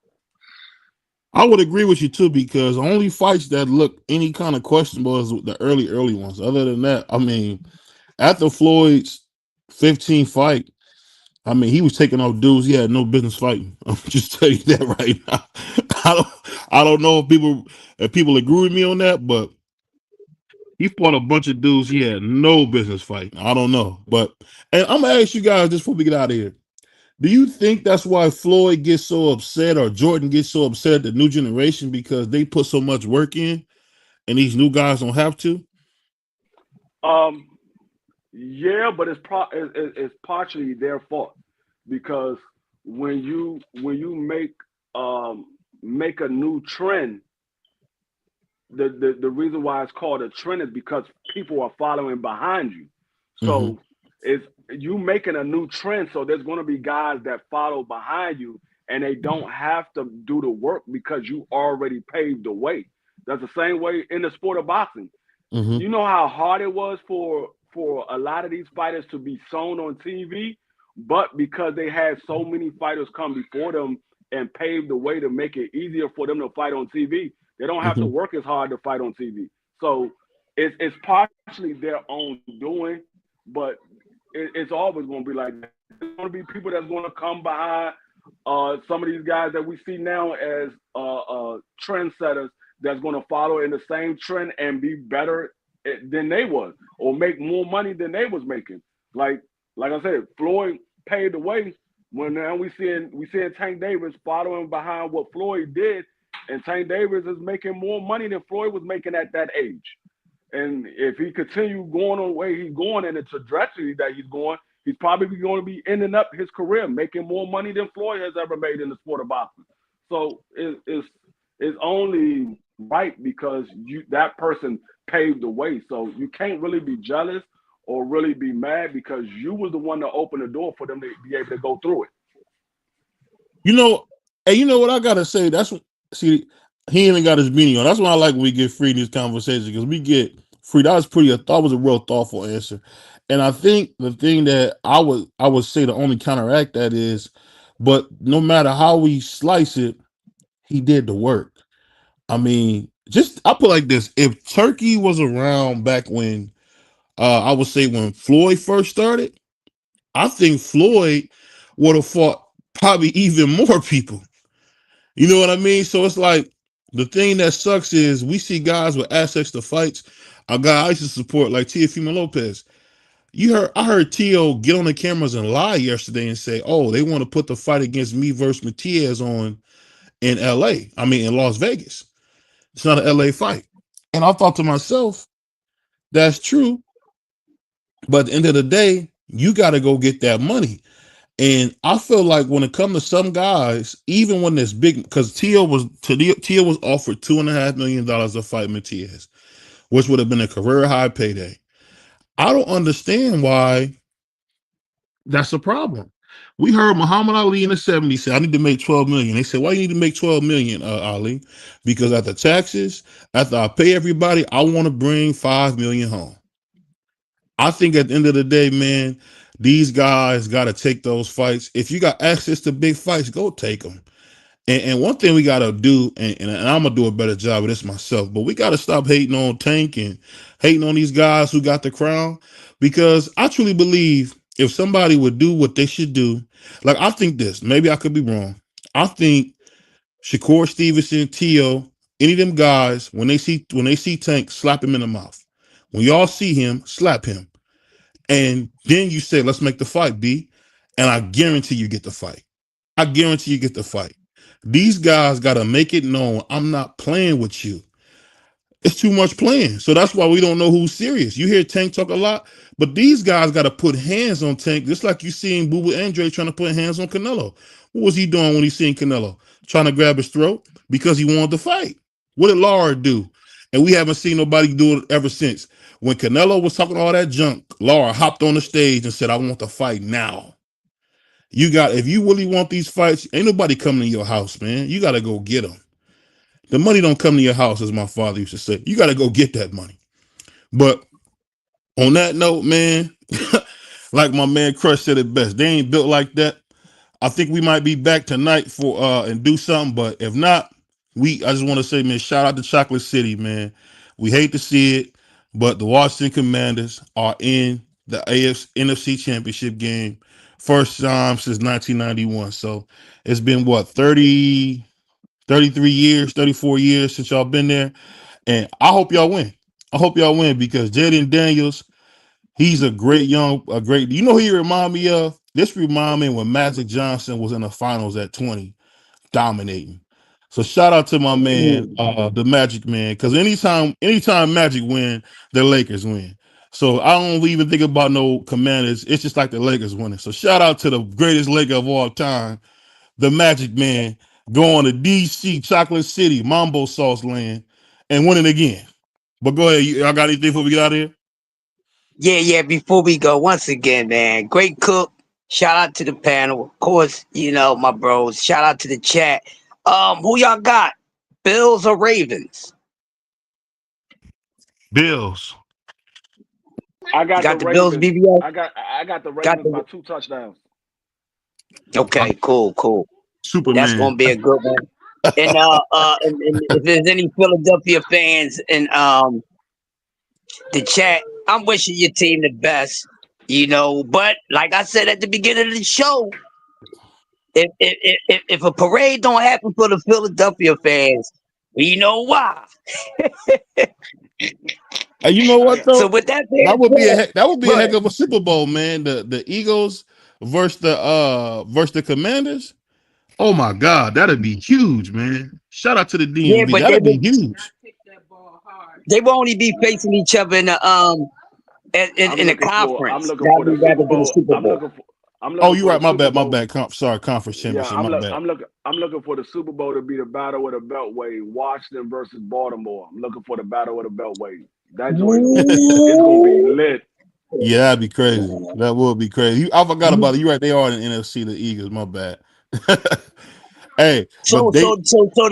I would agree with you too, because only fights that look any kind of questionable is the early ones. Other than that, I mean, after Floyd's 15 fight, I mean, he was taking off dudes he had no business fighting. I'm just telling you that right now. I don't know if people agree with me on that, but he fought a bunch of dudes he had no business fighting. I don't know, and I'm gonna ask you guys just before we get out of here. Do you think that's why Floyd gets so upset, or Jordan gets so upset at the new generation, because they put so much work in and these new guys don't have to? Yeah, but it's partially their fault, because when you make a new trend, the reason why it's called a trend is because people are following behind you. So it's you making a new trend, so there's going to be guys that follow behind you, and they don't have to do the work because you already paved the way. That's the same way in the sport of boxing. You know how hard it was for a lot of these fighters to be shown on TV, but because they had so many fighters come before them and pave the way to make it easier for them to fight on TV, they don't have to work as hard to fight on TV. So it's partially their own doing, but it's always going to be like that. There's going to be people that's going to come behind some of these guys that we see now as trendsetters that's going to follow in the same trend and be better than they was, or make more money than they was making. Like I said, Floyd paved the way. When now we seeing Tank Davis following behind what Floyd did, and Tank Davis is making more money than Floyd was making at that age. And if he continue going on the way he's going and the trajectory that he's going, he's probably going to be ending up his career making more money than Floyd has ever made in the sport of boxing. So it's only right because that person paved the way. So you can't really be jealous or really be mad because you was the one that opened the door for them to be able to go through it. You know, and you know what I gotta say? That's what see, he ain't got his meaning on. That's why I like when we get free in these conversations because we get free. That was pretty. I thought was a real thoughtful answer, and I think the thing that I would say the only counteract that is, but no matter how we slice it, he did the work. I mean, just I put it like this: if Turkey was around back when, I would say when Floyd first started, I think Floyd would have fought probably even more people. You know what I mean? So it's like the thing that sucks is we see guys with access to fights. A guy I used to support, like Teofimo Lopez. I heard Tio get on the cameras and lie yesterday and say, "Oh, they want to put the fight against me versus Matias on in L.A. I mean, in Las Vegas. It's not an L.A. fight." And I thought to myself, "That's true, but at the end of the day, you got to go get that money." And I feel like when it comes to some guys, even when there's big, because Tio was offered $2.5 million to fight Matias, which would have been a career high payday. I don't understand why that's a problem. We heard Muhammad Ali in the 70s say, "I need to make 12 million." They said, "Why you need to make 12 million, Ali?" Because after taxes, after I pay everybody, I want to bring 5 million home. I think at the end of the day, man, these guys got to take those fights. If you got access to big fights, go take them. And one thing we got to do, and I'm going to do a better job of this myself, but we got to stop hating on Tank and hating on these guys who got the crown, because I truly believe if somebody would do what they should do, like I think this, maybe I could be wrong. I think Shakur Stevenson, Tio, any of them guys, when they see Tank, slap him in the mouth. When y'all see him, slap him. And then you say, "Let's make the fight, B." And I guarantee you get the fight. I guarantee you get the fight. These guys got to make it known, I'm not playing with you. It's too much playing. So that's why we don't know who's serious. You hear Tank talk a lot, but these guys got to put hands on Tank, just like you seen Boo Andre trying to put hands on Canelo. What was he doing when he seen Canelo? Trying to grab his throat because he wanted to fight. What did Lara do? And we haven't seen nobody do it ever since. When Canelo was talking all that junk, Lara hopped on the stage and said, "I want to fight now." If you really want these fights, ain't nobody coming to your house, man. You got to go get them. The money don't come to your house, as my father used to say. You got to go get that money. But on that note, man, like my man Crush said it best, they ain't built like that. I think we might be back tonight for and do something, but if not, I just want to say, man, shout out to Chocolate City, man. We hate to see it, but the Washington Commanders are in the NFC Championship game, first time since 1991. So it's been what, 33 years, 34 years since y'all been there, and I hope y'all win. I hope y'all win because Jaden Daniels, he's a great. You know who he remind me of? This remind me when Magic Johnson was in the finals at 20, dominating. So shout out to my man, the Magic Man, because anytime Magic win, the Lakers win. So I don't even think about no Commanders. It's just like the Lakers winning. So shout out to the greatest Laker of all time, the Magic Man, going to DC, Chocolate City, Mambo Sauce Land, and winning again. But go ahead, y'all got anything before we get out of here? Yeah. Before we go, once again, man, great cook. Shout out to the panel, of course. You know my bros. Shout out to the chat. Who y'all got? Bills or Ravens? Bills. I got Got the the Bills, Ravens. BBO. I got the Got Ravens by the. 2 touchdowns. Okay, cool. That's Superman. gonna be a good one. And and if there's any Philadelphia fans in the chat, I'm wishing your team the best. You know, but like I said at the beginning of the show, if a parade don't happen for the Philadelphia fans, we know why. And you know what So though? with that That being would be said, a go heck ahead. of a Super Bowl, man. The Eagles versus the Commanders. Oh my God, that'd be huge, man. Shout out to the Yeah, DMV. but That'd be huge. they will only be facing each other in the in the I'm conference. looking That for the would rather Super than the Bowl. Super Bowl. I'm Oh, looking you're for right. the My Super bad. My Bowl. bad. Sorry, conference Yeah, championship. My bad. I'm looking for the Super Bowl to be the battle of the Beltway, Washington versus Baltimore. I'm looking for the battle of the Beltway. That joint is gonna be it's gonna be Ooh, lit. Yeah, that'd be crazy. That would be crazy. I forgot about it. You're right. They are in the NFC, the Eagles. My bad. Hey, So but they to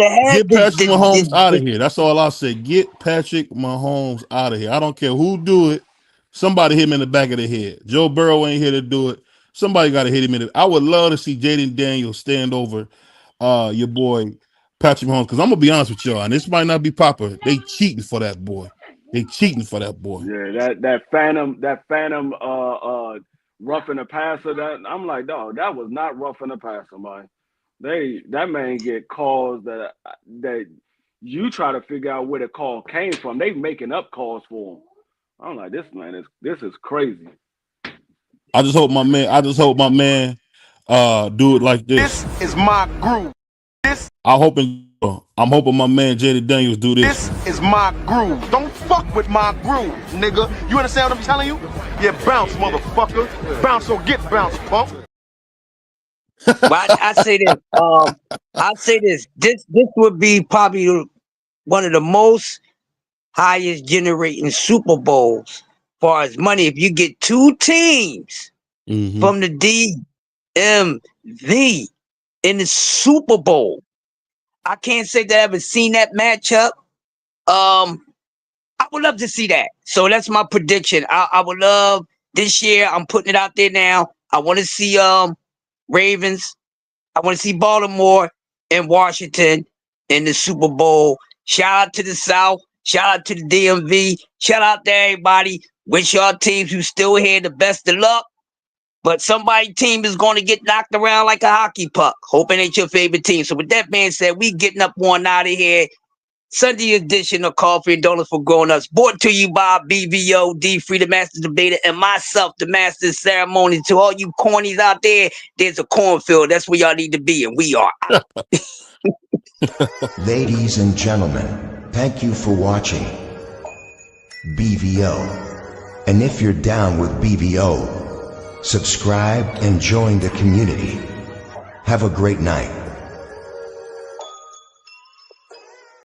have get Patrick Mahomes out of here. That's all I say. Get Patrick Mahomes out of here. I don't care who do it. Somebody hit him in the back of the head. Joe Burrow ain't here to do it. Somebody got to hit him in the. I would love to see Jaden Daniels stand over your boy Patrick Mahomes, because I'm gonna be honest with y'all, and this might not be popular. They cheating for that boy. They cheating for that boy. Yeah, that phantom roughing the passer. That I'm like, dog, that was not roughing the passer, man. That man get calls that you try to figure out where the call came from. They making up calls for him. I'm like, this is crazy. I just hope my man do it like this. This is my groove. I'm hoping my man Jaden Daniels do this. This is my groove. Don't fuck with my groove, nigga. You understand what I'm telling you? Yeah, bounce, motherfucker. Bounce or get bounced, punk. Well, I say this. I say this. This would be probably one of the most highest generating Super Bowls as far as money. If you get two teams from the DMV in the Super Bowl, I can't say that I ever seen that matchup. I would love to see that. So that's my prediction. I would love this year. I'm putting it out there now. I want to see Ravens. I want to see Baltimore and Washington in the Super Bowl. Shout out to the South. Shout out to the DMV. Shout out to everybody. Wish y'all teams who still here the best of luck. But somebody's team is going to get knocked around like a hockey puck. Hoping ain't your favorite team. So with that being said, we getting up one out of here. Sunday edition of Coffee and Donuts for Grown-Ups, brought to you by BVO, D Free, the Master Debater, and myself, the Master of Ceremony. To all you cornies out there, there's a cornfield. That's where y'all need to be, and we are out. Ladies and gentlemen, thank you for watching BVO. And if you're down with BVO, subscribe and join the community. Have a great night.